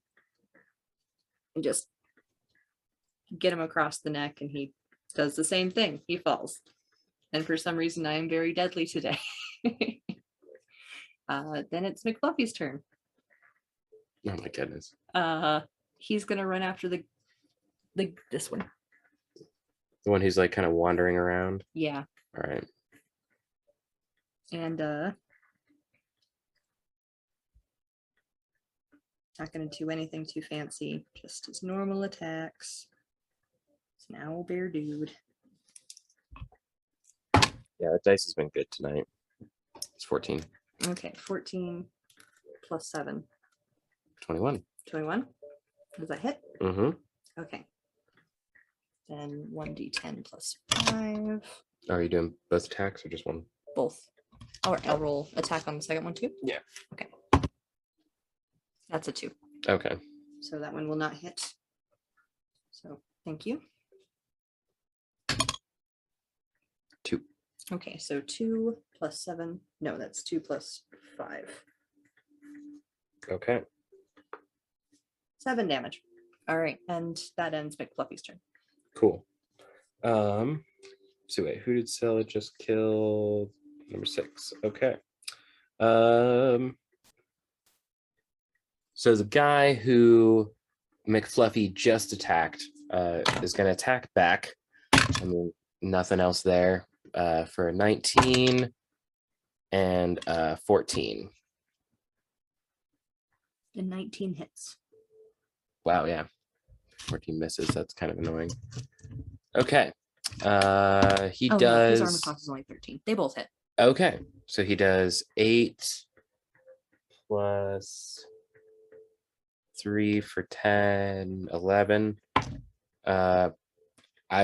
Speaker 5: and just get him across the neck and he does the same thing. He falls. And for some reason, I am very deadly today. Then it's McFluffy's turn.
Speaker 1: Oh my goodness.
Speaker 5: He's gonna run after this one.
Speaker 1: The one who's like kind of wandering around.
Speaker 5: Yeah.
Speaker 1: All right.
Speaker 5: And not gonna do anything too fancy, just his normal attacks. It's an owl bear dude.
Speaker 1: Yeah, the dice has been good tonight. It's 14.
Speaker 5: Okay, 14 plus 7.
Speaker 1: 21.
Speaker 5: 21. Does that hit?
Speaker 1: Mm-hmm.
Speaker 5: Okay. Then 1d10 plus 5.
Speaker 1: Are you doing both attacks or just one?
Speaker 5: Both. I'll roll attack on the second one too.
Speaker 1: Yeah.
Speaker 5: Okay. That's a 2.
Speaker 1: Okay.
Speaker 5: So that one will not hit. So thank you.
Speaker 1: 2.
Speaker 5: Okay, so 2 plus 7. No, that's 2 plus 5.
Speaker 1: Okay.
Speaker 5: 7 damage. All right, and that ends McFluffy's turn.
Speaker 1: Cool. So wait, who did Stella just kill? Number 6. Okay. So the guy who McFluffy just attacked is going to attack back. I mean, nothing else there for a 19 and 14.
Speaker 5: The 19 hits.
Speaker 1: Wow, yeah. 14 misses. That's kind of annoying. Okay. He
Speaker 5: Oh,
Speaker 1: does.
Speaker 5: no, his armor class is only 13. They both hit.
Speaker 1: Okay. So he does 8 plus 3 for 10, 11. I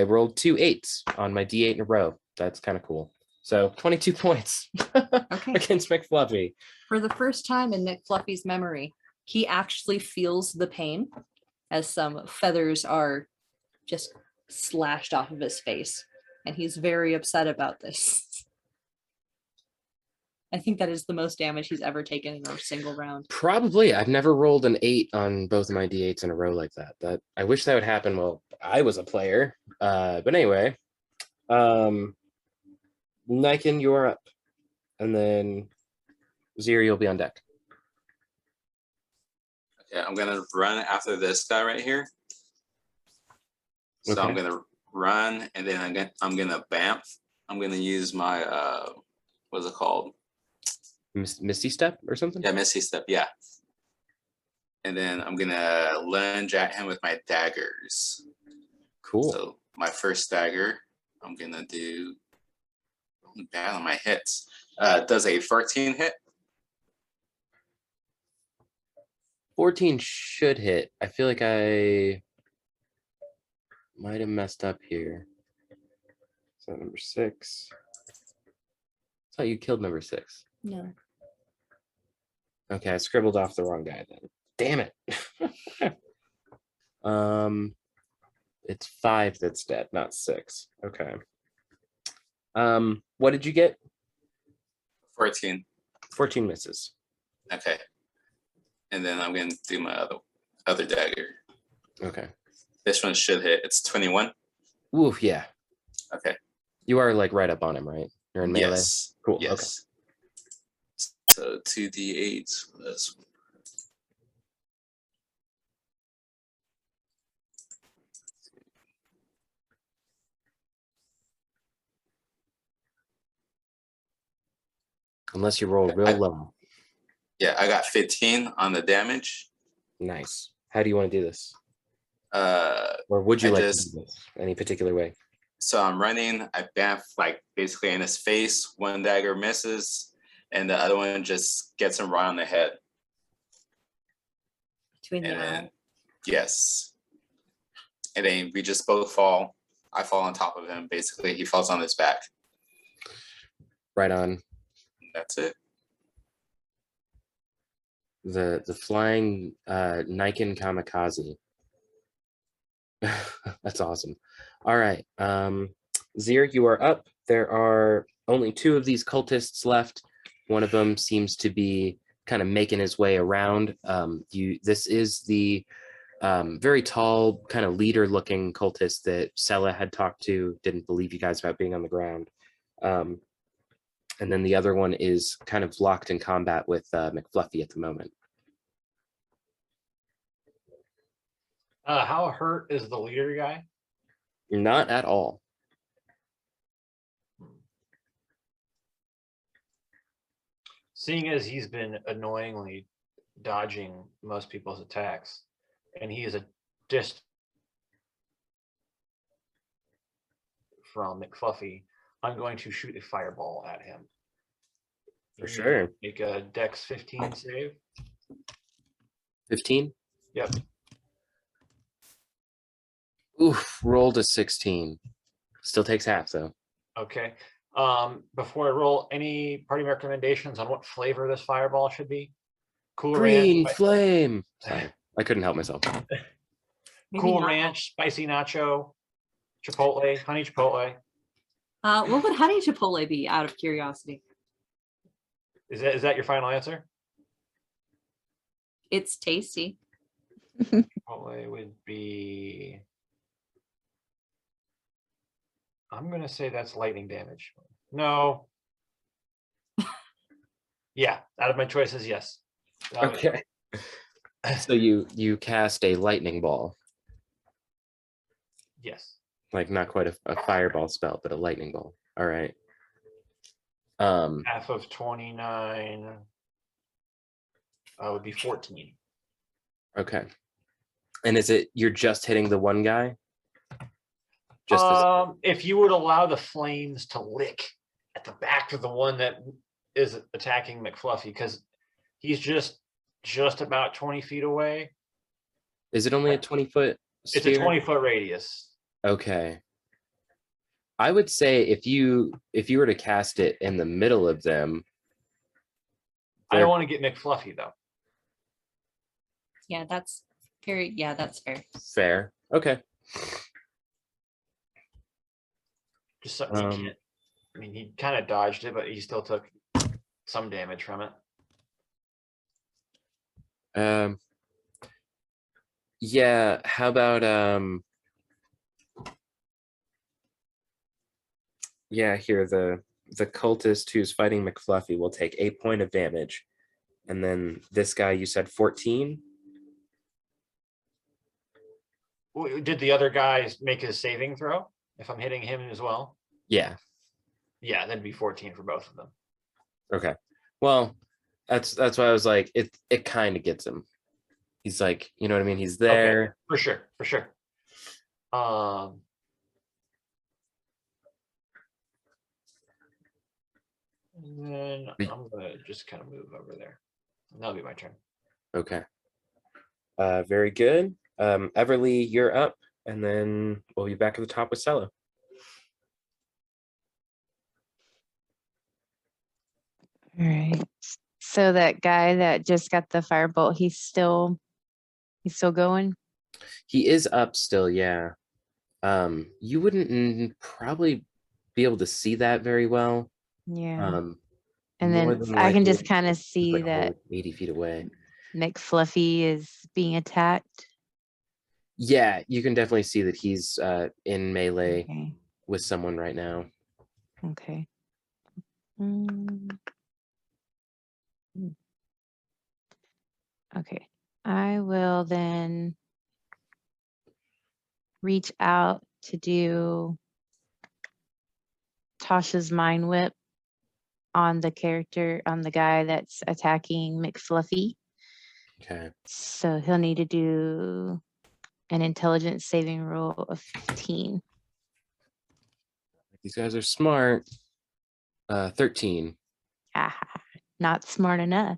Speaker 1: rolled 2 8s on my D8 in a row. That's kind of cool. So 22 points
Speaker 5: Okay.
Speaker 1: against McFluffy.
Speaker 5: For the first time in McFluffy's memory, he actually feels the pain as some feathers are just slashed off of his face. And he's very upset about this. I think that is the most damage he's ever taken in a single round.
Speaker 1: Probably. I've never rolled an 8 on both of my D8s in a row like that. That I wish that would happen while I was a player. But anyway, Niken, you're up. And then Ziri, you'll be on deck.
Speaker 3: Okay, I'm gonna run after this guy right here. So I'm
Speaker 1: Okay.
Speaker 3: gonna run, and then I'm gonna bamf. I'm gonna use my what's it called?
Speaker 1: Misty Step or something?
Speaker 3: Yeah, Misty Step. Yeah. And then I'm gonna lunge at him with my daggers.
Speaker 1: Cool.
Speaker 3: So my first dagger, I'm gonna do bad on my hits. Does a 14 hit?
Speaker 1: 14 should hit. I feel like I might have messed up here. So number 6. I thought you killed number 6.
Speaker 5: No.
Speaker 1: Okay, I scribbled off the wrong guy then. Damn it. It's 5 that's dead, not 6. Okay. What did you get?
Speaker 3: 14.
Speaker 1: 14 misses.
Speaker 3: Okay. And then I'm gonna do my other dagger.
Speaker 1: Okay.
Speaker 3: This one should hit. It's 21.
Speaker 1: Ooh, yeah.
Speaker 3: Okay.
Speaker 1: You are like right up on him, right? You're in melee.
Speaker 3: Yes.
Speaker 1: Cool. Okay.
Speaker 3: Yes. So 2d8 plus.
Speaker 1: Unless you roll real low.
Speaker 3: Yeah, I got 15 on the damage.
Speaker 1: Nice. How do you want to do this?
Speaker 3: Uh,
Speaker 1: Or would you
Speaker 3: I
Speaker 1: like
Speaker 3: just-
Speaker 1: to do this any particular way?
Speaker 3: so I'm running. I bamf like basically in his face. One dagger misses, and the other one just gets him right on the head.
Speaker 5: Between the
Speaker 3: And
Speaker 5: eye.
Speaker 3: then, yes. And then we just both fall. I fall on top of him. Basically, he falls on his back.
Speaker 1: Right on.
Speaker 3: That's it.
Speaker 1: The flying Niken kamikaze. That's awesome. All right. Zir, you are up. There are only 2 of these cultists left. One of them seems to be kind of making his way around. This is the very tall, kind of leader-looking cultist that Sella had talked to. Didn't believe you guys about being on the ground. And then the other one is kind of locked in combat with McFluffy at the moment.
Speaker 2: How hurt is the leader guy?
Speaker 1: Not at all.
Speaker 2: Seeing as he's been annoyingly dodging most people's attacks, and he is a distance from McFluffy, I'm going to shoot a fireball at him.
Speaker 1: For
Speaker 2: You need to
Speaker 1: sure.
Speaker 2: Make a Dex 15 save.
Speaker 1: 15?
Speaker 2: Yep.
Speaker 1: Oof, rolled a 16. Still takes half though.
Speaker 2: Okay. Before I roll, any party recommendations on what flavor this fireball should be? Cool
Speaker 1: Green
Speaker 2: ranch,
Speaker 1: flame. Sorry, I couldn't help myself.
Speaker 5: Maybe
Speaker 2: cool
Speaker 5: not.
Speaker 2: ranch, spicy nacho, chipotle, honey chipotle.
Speaker 5: What would honey chipotle be, out of curiosity?
Speaker 2: Is that your final answer?
Speaker 5: It's tasty.
Speaker 2: Chipotle would be. I'm gonna say that's lightning damage. No. Yeah, out of my choices, yes.
Speaker 1: Okay. So you cast a lightning ball,
Speaker 2: Yes.
Speaker 1: like not quite a fireball spell, but a lightning ball. All right.
Speaker 2: Half of 29 would be 14.
Speaker 1: Okay. And is it you're just hitting the one guy? Just
Speaker 2: If you would allow the flames to lick at the back of the one that is attacking McFluffy, because he's just about 20 feet away.
Speaker 1: is it only a 20-foot
Speaker 2: It's a
Speaker 1: sphere?
Speaker 2: 20-foot radius.
Speaker 1: Okay. I would say if you were to cast it in the middle of them,
Speaker 2: I
Speaker 1: They're-
Speaker 2: don't want to get McFluffy though.
Speaker 5: Yeah, that's very. Yeah, that's fair.
Speaker 1: fair. Okay.
Speaker 2: Just something he
Speaker 1: Um,
Speaker 2: can't. I mean, he kind of dodged it, but he still took some damage from it.
Speaker 1: Yeah, how about yeah, here the cultist who's fighting McFluffy will take 8 points of damage. And then this guy you said 14?
Speaker 2: Did the other guys make his saving throw? If I'm hitting him as well?
Speaker 1: Yeah.
Speaker 2: Yeah, that'd be 14 for both of them.
Speaker 1: Okay. Well, that's why I was like, it kind of gets him. He's like, you know what I mean? He's there.
Speaker 2: For sure, for sure. And then I'm gonna just kind of move over there. That'll be my turn.
Speaker 1: Okay. Very good. Everly, you're up, and then we'll be back at the top with Stella.
Speaker 4: All right. So that guy that just got the firebolt, he's still going?
Speaker 1: He is up still, yeah. You wouldn't probably be able to see that very well.
Speaker 4: Yeah.
Speaker 1: more
Speaker 4: And then
Speaker 1: than
Speaker 4: I can
Speaker 1: likely,
Speaker 4: just kind of
Speaker 1: he's
Speaker 4: see
Speaker 1: like a
Speaker 4: that
Speaker 1: whole 80 feet away.
Speaker 4: McFluffy is being attacked.
Speaker 1: Yeah, you can definitely see that he's in melee
Speaker 4: Okay.
Speaker 1: with someone right now.
Speaker 4: Okay. Mm. Okay. I will then reach out to do Tasha's Mind Whip on the guy that's attacking McFluffy.
Speaker 1: Okay.
Speaker 4: So he'll need to do an intelligence saving roll of 15.
Speaker 1: These guys are smart. 13.
Speaker 4: Ah, not smart enough.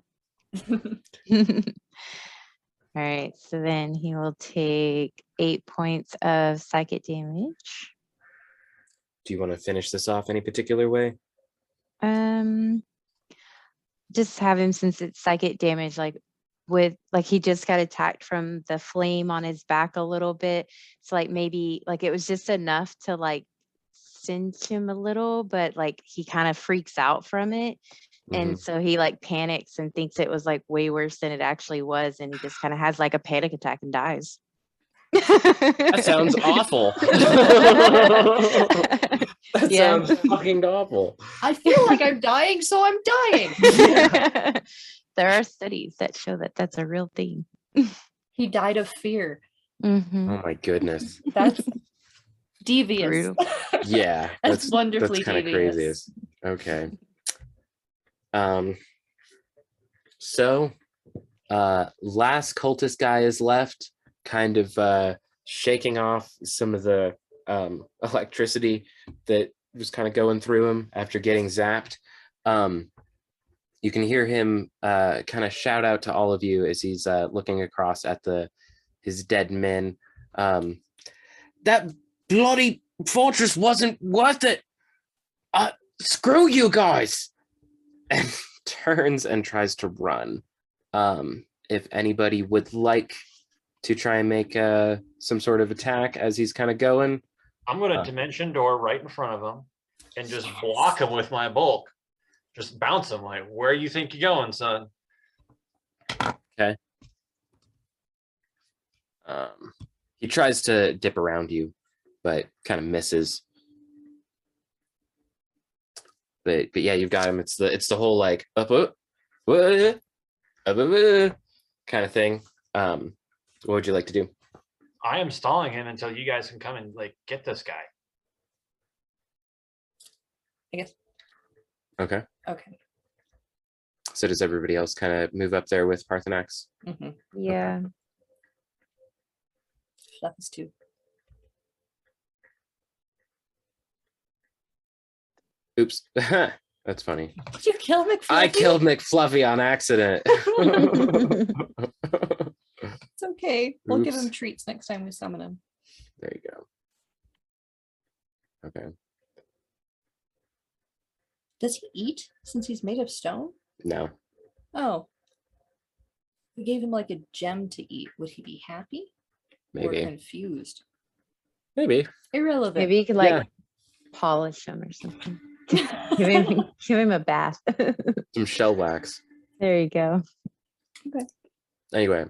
Speaker 4: All right, so then he will take 8 points of psychic damage.
Speaker 1: Do you want to finish this off any particular way?
Speaker 4: Just have him, since it's psychic damage, like he just got attacked from the flame on his back a little bit. So like maybe like it was just enough to like cinch him a little, but like he kind of freaks out from it. And so he like panics and thinks it was like way worse than it actually was. And he just kind of has like a panic attack and dies.
Speaker 1: That sounds awful. That
Speaker 4: Yeah.
Speaker 1: sounds fucking awful.
Speaker 5: I feel like I'm dying, so I'm dying.
Speaker 4: There are studies that show that that's a real thing.
Speaker 5: He died of fear.
Speaker 4: Mhm.
Speaker 1: Oh my goodness.
Speaker 5: That's devious.
Speaker 4: Brutal.
Speaker 1: Yeah,
Speaker 5: That's wonderfully
Speaker 1: kind of
Speaker 5: devious.
Speaker 1: crazy. Okay. So last cultist guy is left, kind of shaking off some of the electricity that was kind of going through him after getting zapped. You can hear him kind of shout out to all of you as he's looking across at his dead men. That bloody fortress wasn't worth it. screw you guys, and turns and tries to run. If anybody would like to try and make some sort of attack as he's kind of going.
Speaker 2: I'm gonna dimension door right in front of him and just block him with my bulk. Just bounce him like, where you think you're going, son?
Speaker 1: He tries to dip around you, but kind of misses. But yeah, you've got him. It's the whole like kind of thing. What would you like to do?
Speaker 2: I am stalling him until you guys can come and like get this guy.
Speaker 5: I guess.
Speaker 1: Okay.
Speaker 5: Okay.
Speaker 1: So does everybody else kind of move up there with Parthenax?
Speaker 5: Mm-hmm.
Speaker 4: Yeah.
Speaker 5: That was 2.
Speaker 1: Oops. That's funny.
Speaker 5: Did you kill McFluffy?
Speaker 1: I killed McFluffy on accident.
Speaker 5: It's okay. We'll give him
Speaker 1: Oops.
Speaker 5: treats next time we summon him.
Speaker 1: There you go. Okay.
Speaker 5: Does he eat since he's made of stone?
Speaker 1: No.
Speaker 5: Oh. We gave him like a gem to eat. Would he be happy? Or
Speaker 1: Maybe.
Speaker 5: confused?
Speaker 1: Maybe.
Speaker 5: Irrelevant.
Speaker 4: Maybe you could like
Speaker 1: Yeah.
Speaker 4: polish him or something. give him a bath.
Speaker 1: Some shell wax.
Speaker 4: There you go.
Speaker 1: Anyway,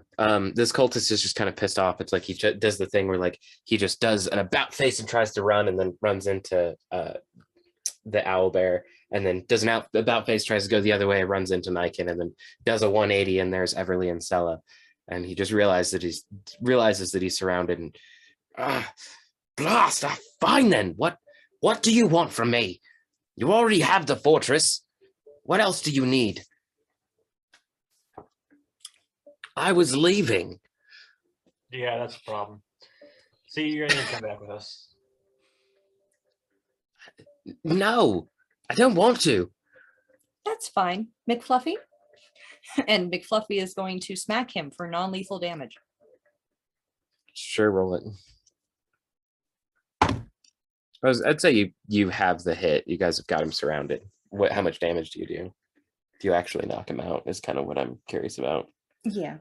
Speaker 1: this cultist is just kind of pissed off. It's like he does the thing where like he just does an about face and tries to run and then runs into the owl bear, and then does an about face, tries to go the other way, runs into Niken, and then does a 180, and there's Everly and Sella, and he just realizes that he's surrounded, and blast! Fine then. What do you want from me? You already have the fortress. What else do you need? I was leaving.
Speaker 2: Yeah, that's a problem. See, you're gonna need to come back with us.
Speaker 1: No, I don't want to.
Speaker 5: That's fine. McFluffy? And McFluffy is going to smack him for non-lethal damage.
Speaker 1: Sure, roll it. I'd say you have the hit. You guys have got him surrounded. How much damage do you do? If you actually knock him out, is kind of what I'm curious about.
Speaker 5: Yeah.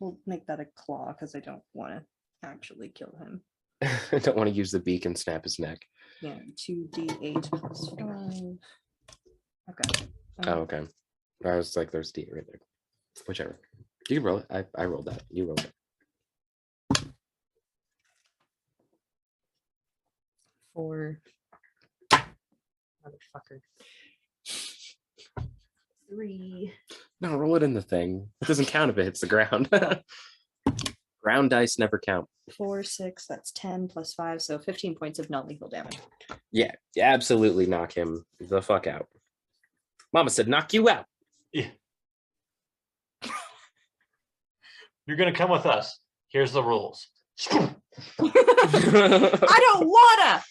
Speaker 5: We'll make that a claw because I don't want to actually kill him.
Speaker 1: I don't want to use the beak and snap his neck.
Speaker 5: Yeah, 2d8 plus 5. Okay.
Speaker 1: Oh, okay. I was like, there's D right there. Whichever. You can roll it. I rolled that. You rolled it.
Speaker 5: 4. Motherfucker. 3.
Speaker 1: No, roll it in the thing. It doesn't count if it hits the ground. Ground dice never count.
Speaker 5: 4, 6, that's 10 plus 5, so 15 points of non-lethal damage.
Speaker 1: Yeah, absolutely knock him the fuck out. Mama said knock you out.
Speaker 2: Yeah. You're gonna come with us. Here's the rules.
Speaker 5: I don't wanna!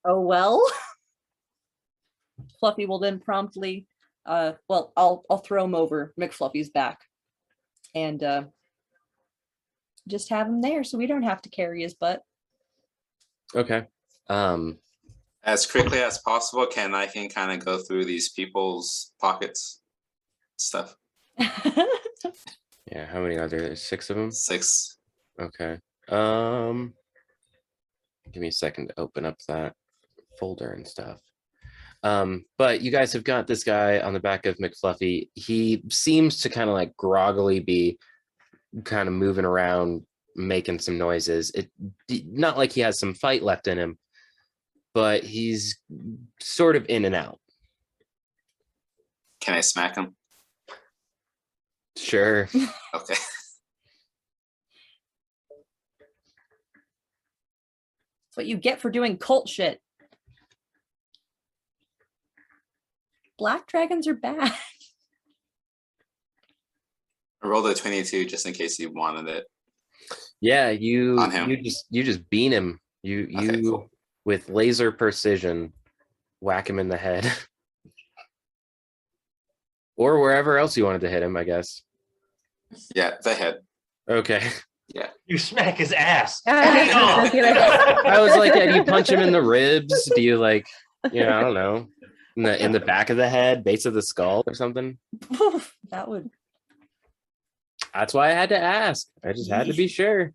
Speaker 5: Oh well. Fluffy will then promptly I'll throw him over McFluffy's back and just have him there so we don't have to carry his butt.
Speaker 1: Okay.
Speaker 3: As quickly as possible, I can kind of go through these people's pockets stuff.
Speaker 1: Yeah, how many are there? There's 6 of them?
Speaker 3: 6.
Speaker 1: Okay. Give me a second to open up that folder and stuff. But you guys have got this guy on the back of McFluffy. He seems to kind of like groggily be kind of moving around, making some noises. Not like he has some fight left in him, but he's sort of in and out.
Speaker 3: Can I smack him?
Speaker 1: Sure.
Speaker 3: Okay.
Speaker 5: That's what you get for doing cult shit. Black dragons are bad.
Speaker 3: I rolled a 22 just in case you wanted it.
Speaker 1: Yeah, you
Speaker 3: On him.
Speaker 1: you just beat him. You
Speaker 3: Okay, cool.
Speaker 1: with laser precision whack him in the head. Or wherever else you wanted to hit him, I guess.
Speaker 3: Yeah, the head.
Speaker 1: Okay.
Speaker 2: You smack his ass.
Speaker 4: I was
Speaker 2: Bam!
Speaker 4: gonna-
Speaker 1: I was like, yeah, do you punch him in the ribs? Do you like, I don't know, in the back of the head, base of the skull or something?
Speaker 5: That would.
Speaker 1: That's why I had to ask. I just had to be sure.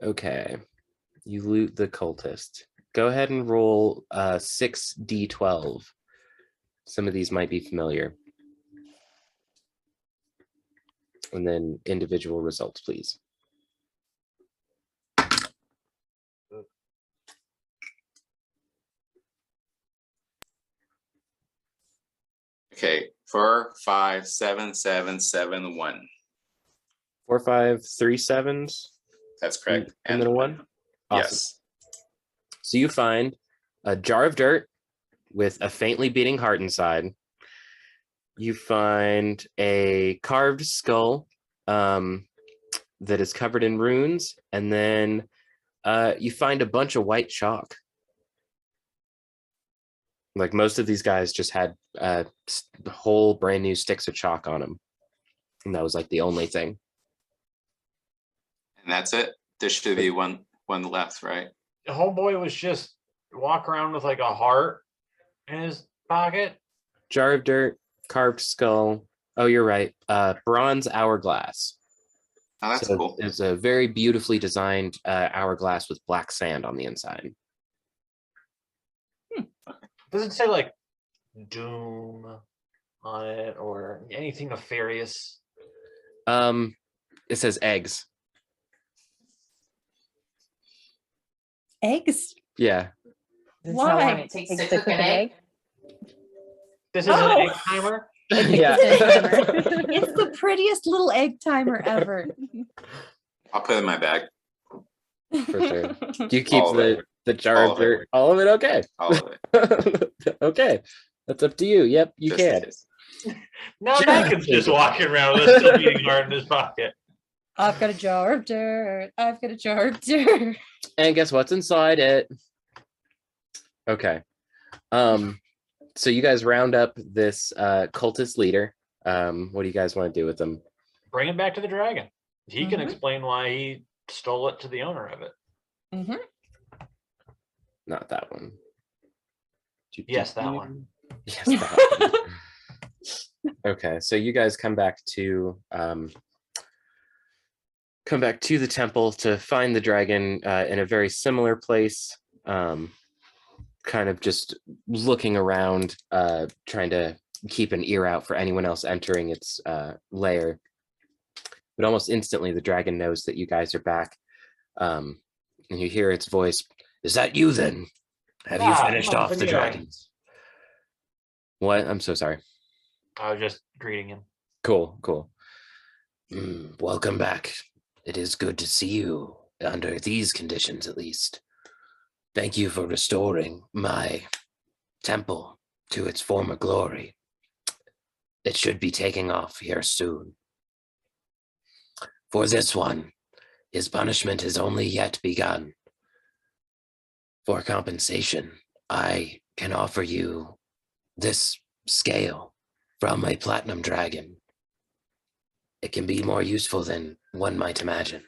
Speaker 1: Okay. You loot the cultist. Go ahead and roll 6d12. Some of these might be familiar. And then individual results, please.
Speaker 3: Okay, 4, 5, 7, 7, 7, 1.
Speaker 1: 4, 5, 3 sevens,
Speaker 3: That's correct.
Speaker 1: and then a 1. Awesome.
Speaker 3: Yes.
Speaker 1: So you find a jar of dirt with a faintly beating heart inside. You find a carved skull that is covered in runes, and then you find a bunch of white chalk. Like most of these guys just had whole brand new sticks of chalk on them, and that was like the only thing.
Speaker 3: And that's it. There should be one left, right?
Speaker 2: The homeboy was just walk around with like a heart in his pocket.
Speaker 1: Jar of dirt, carved skull. Oh, you're right. Bronze hourglass.
Speaker 3: Oh, that's
Speaker 1: So
Speaker 3: cool.
Speaker 1: it's a very beautifully designed hourglass with black sand on the inside.
Speaker 2: Does it say like doom on it or anything nefarious?
Speaker 1: It says eggs.
Speaker 5: Eggs?
Speaker 1: Yeah.
Speaker 6: This is
Speaker 5: Why?
Speaker 6: how long it takes to cook an egg.
Speaker 2: This is
Speaker 5: Oh.
Speaker 2: an egg timer.
Speaker 1: Yeah.
Speaker 5: It's the prettiest little egg timer ever.
Speaker 3: I'll put it in my bag.
Speaker 1: For sure. Do you keep
Speaker 3: All of it.
Speaker 1: the jar
Speaker 3: All
Speaker 1: of
Speaker 3: of it.
Speaker 1: dirt? All of it? Okay.
Speaker 3: All of it.
Speaker 1: Okay. That's up to you. Yep, you
Speaker 3: Just in
Speaker 1: can.
Speaker 3: case.
Speaker 2: Now
Speaker 1: Yeah.
Speaker 2: Duncan's just walking around with a still beating heart in his pocket.
Speaker 5: I've got a jar of dirt. I've got a jar of dirt.
Speaker 1: And guess what's inside it? Okay. So you guys round up this cultist leader. What do you guys want to do with them?
Speaker 2: Bring him back to the dragon. He can
Speaker 5: Mhm.
Speaker 2: explain why he stole it to the owner of it.
Speaker 5: Mm-hmm.
Speaker 1: Not that one.
Speaker 2: Yes, that one.
Speaker 1: Yes, that one. Okay, so you guys come back to the temple to find the dragon in a very similar place. Kind of just looking around, trying to keep an ear out for anyone else entering its lair. But almost instantly, the dragon knows that you guys are back, and you hear its voice. Is that you then? Have you
Speaker 2: Ah,
Speaker 1: finished
Speaker 2: come on,
Speaker 1: off the
Speaker 2: bring it on.
Speaker 1: dragons? What? I'm so sorry.
Speaker 2: I was just greeting him.
Speaker 1: Cool. Welcome back. It is good to see you under these conditions, at least. Thank you for restoring my temple to its former glory. It should be taking off here soon. For this one, his punishment has only yet begun. For compensation, I can offer you this scale from a platinum dragon. It can be more useful than one might imagine.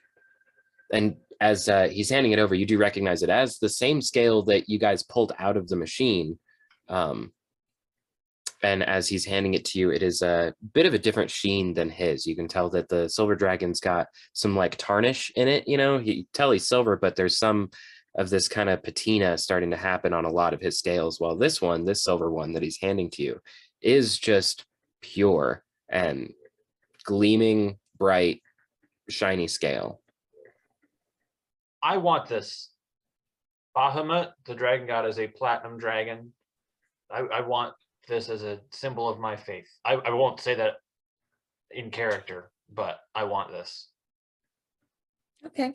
Speaker 1: And as he's handing it over, you do recognize it as the same scale that you guys pulled out of the machine. And as he's handing it to you, it is a bit of a different sheen than his. You can tell that the silver dragon's got some like tarnish in it. You can tell he's silver, but there's some of this kind of patina starting to happen on a lot of his scales. While this silver one that he's handing to you, is just pure and gleaming, bright, shiny scale.
Speaker 2: I want this. Bahamut, the dragon god, is a platinum dragon. I want this as a symbol of my faith. I won't say that in character, but I want this.
Speaker 5: Okay.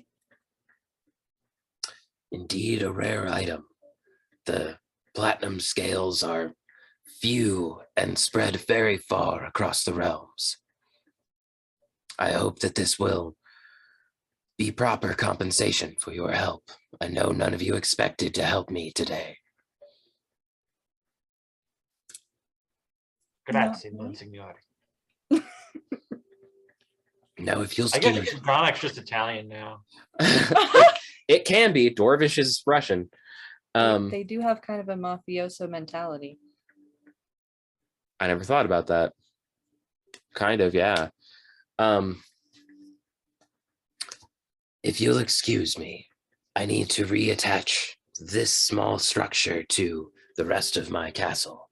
Speaker 1: Indeed, a rare item. The platinum scales are few and spread very far across the realms. I hope that this will be proper compensation for your help. I know none of you expected to help me today.
Speaker 2: Grazie,
Speaker 5: No.
Speaker 2: monsignore.
Speaker 1: No, it feels
Speaker 2: I guess
Speaker 1: excuse.
Speaker 2: Gronik's just Italian now.
Speaker 1: It can be. Dwarvish is Russian.
Speaker 5: They do have kind of a mafioso mentality.
Speaker 1: I never thought about that. Kind of, yeah. If you'll excuse me, I need to reattach this small structure to the rest of my castle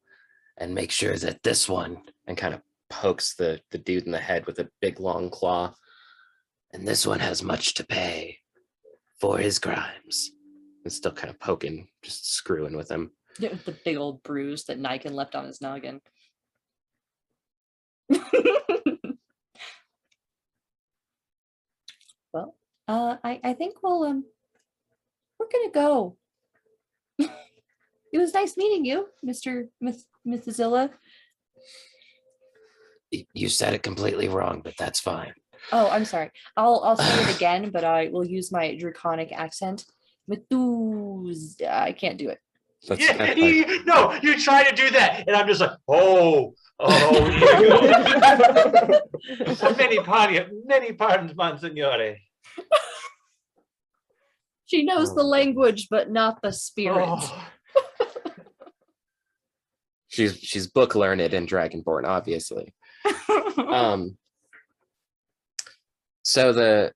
Speaker 1: and make sure that this one, and kind of pokes the dude in the head with a big long claw, and this one has much to pay for his crimes. And still kind of poking, just screwing with him.
Speaker 5: Yeah, the big old bruise that Niken left on his noggin. Well, I think we're gonna go. It was nice meeting you, Mrs. Zilla.
Speaker 1: You said it completely wrong, but that's fine.
Speaker 5: Oh, I'm sorry. I'll say it again, but I will use my draconic accent. I can't do it.
Speaker 1: That's
Speaker 2: Yeah,
Speaker 1: fine.
Speaker 2: no, you try to do that, and I'm just like, oh. Many pardons, Monsignore.
Speaker 5: She knows the
Speaker 1: Oh.
Speaker 5: language, but not the spirit.
Speaker 2: Oh.
Speaker 1: She's book learned in Dragonborn, obviously. So the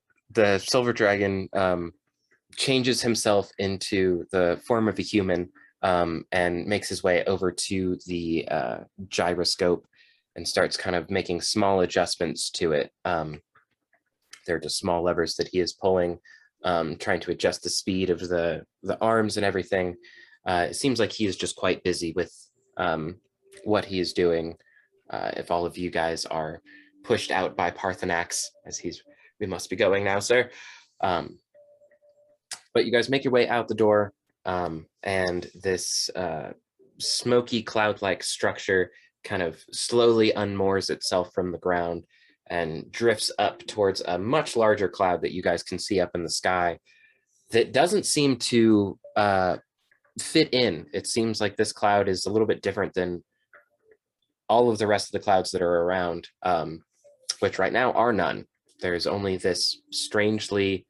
Speaker 1: silver dragon changes himself into the form of a human, and makes his way over to the gyroscope and starts kind of making small adjustments to it. They're just small levers that he is pulling, trying to adjust the speed of the arms and everything. It seems like he is just quite busy with what he is doing. If all of you guys are pushed out by Parthenax, as we must be going now, sir. But you guys make your way out the door, and this smoky cloud-like structure kind of slowly unmoors itself from the ground and drifts up towards a much larger cloud that you guys can see up in the sky that doesn't seem to fit in. It seems like this cloud is a little bit different than all of the rest of the clouds that are around, which right now are none. There's only this strangely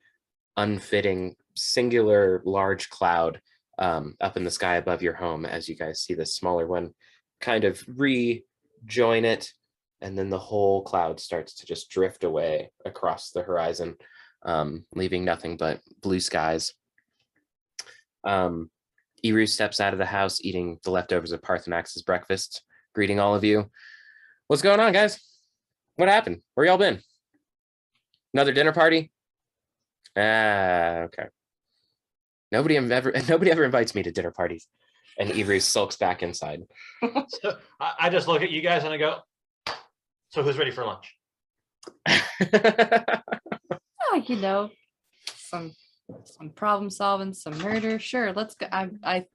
Speaker 1: unfitting singular large cloud up in the sky above your home, as you guys see this smaller one kind of rejoin it, and then the whole cloud starts to just drift away across the horizon, leaving nothing but blue skies. Eru steps out of the house eating the leftovers of Parthenax's breakfast, greeting all of you. What's going on, guys? What happened? Where y'all been? Another dinner party? Okay. Nobody ever invites me to dinner parties. And Eru sulks back inside.
Speaker 2: So I just look at you guys and I go, so who's ready for lunch?
Speaker 5: Oh, some problem solving, some murder. Sure, let's go. I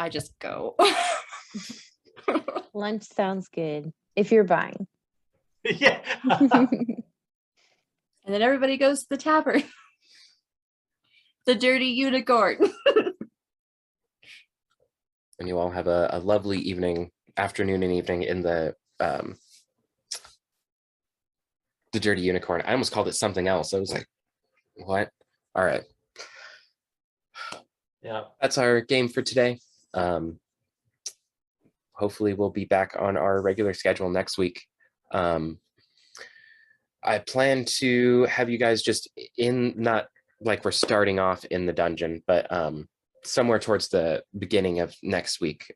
Speaker 5: just go.
Speaker 4: Lunch sounds good if you're buying.
Speaker 2: Yeah.
Speaker 5: And then everybody goes to the tavern. The Dirty Unicorn.
Speaker 1: And you all have a lovely afternoon and evening in the Dirty Unicorn. I almost called it something else. I was like, what? All right.
Speaker 2: Yeah.
Speaker 1: That's our game for today. Hopefully we'll be back on our regular schedule next week. I plan to have you guys just not like we're starting off in the dungeon, but somewhere towards the beginning of next week,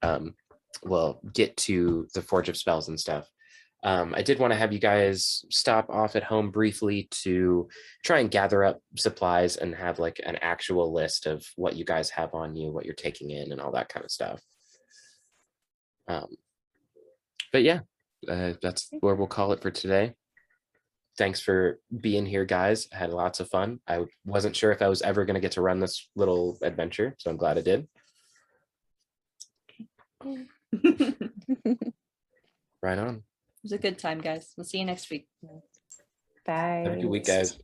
Speaker 1: we'll get to the Forge of Spells and stuff. I did want to have you guys stop off at home briefly to try and gather up supplies and have like an actual list of what you guys have on you, what you're taking in, and all that kind of stuff. But yeah, that's where we'll call it for today. Thanks for being here, guys. I had lots of fun. I wasn't sure if I was ever going to get to run this little adventure, so I'm glad I did. Right on.
Speaker 5: It was a good time, guys. We'll see you next week.
Speaker 4: Bye.
Speaker 1: Have a good week, guys.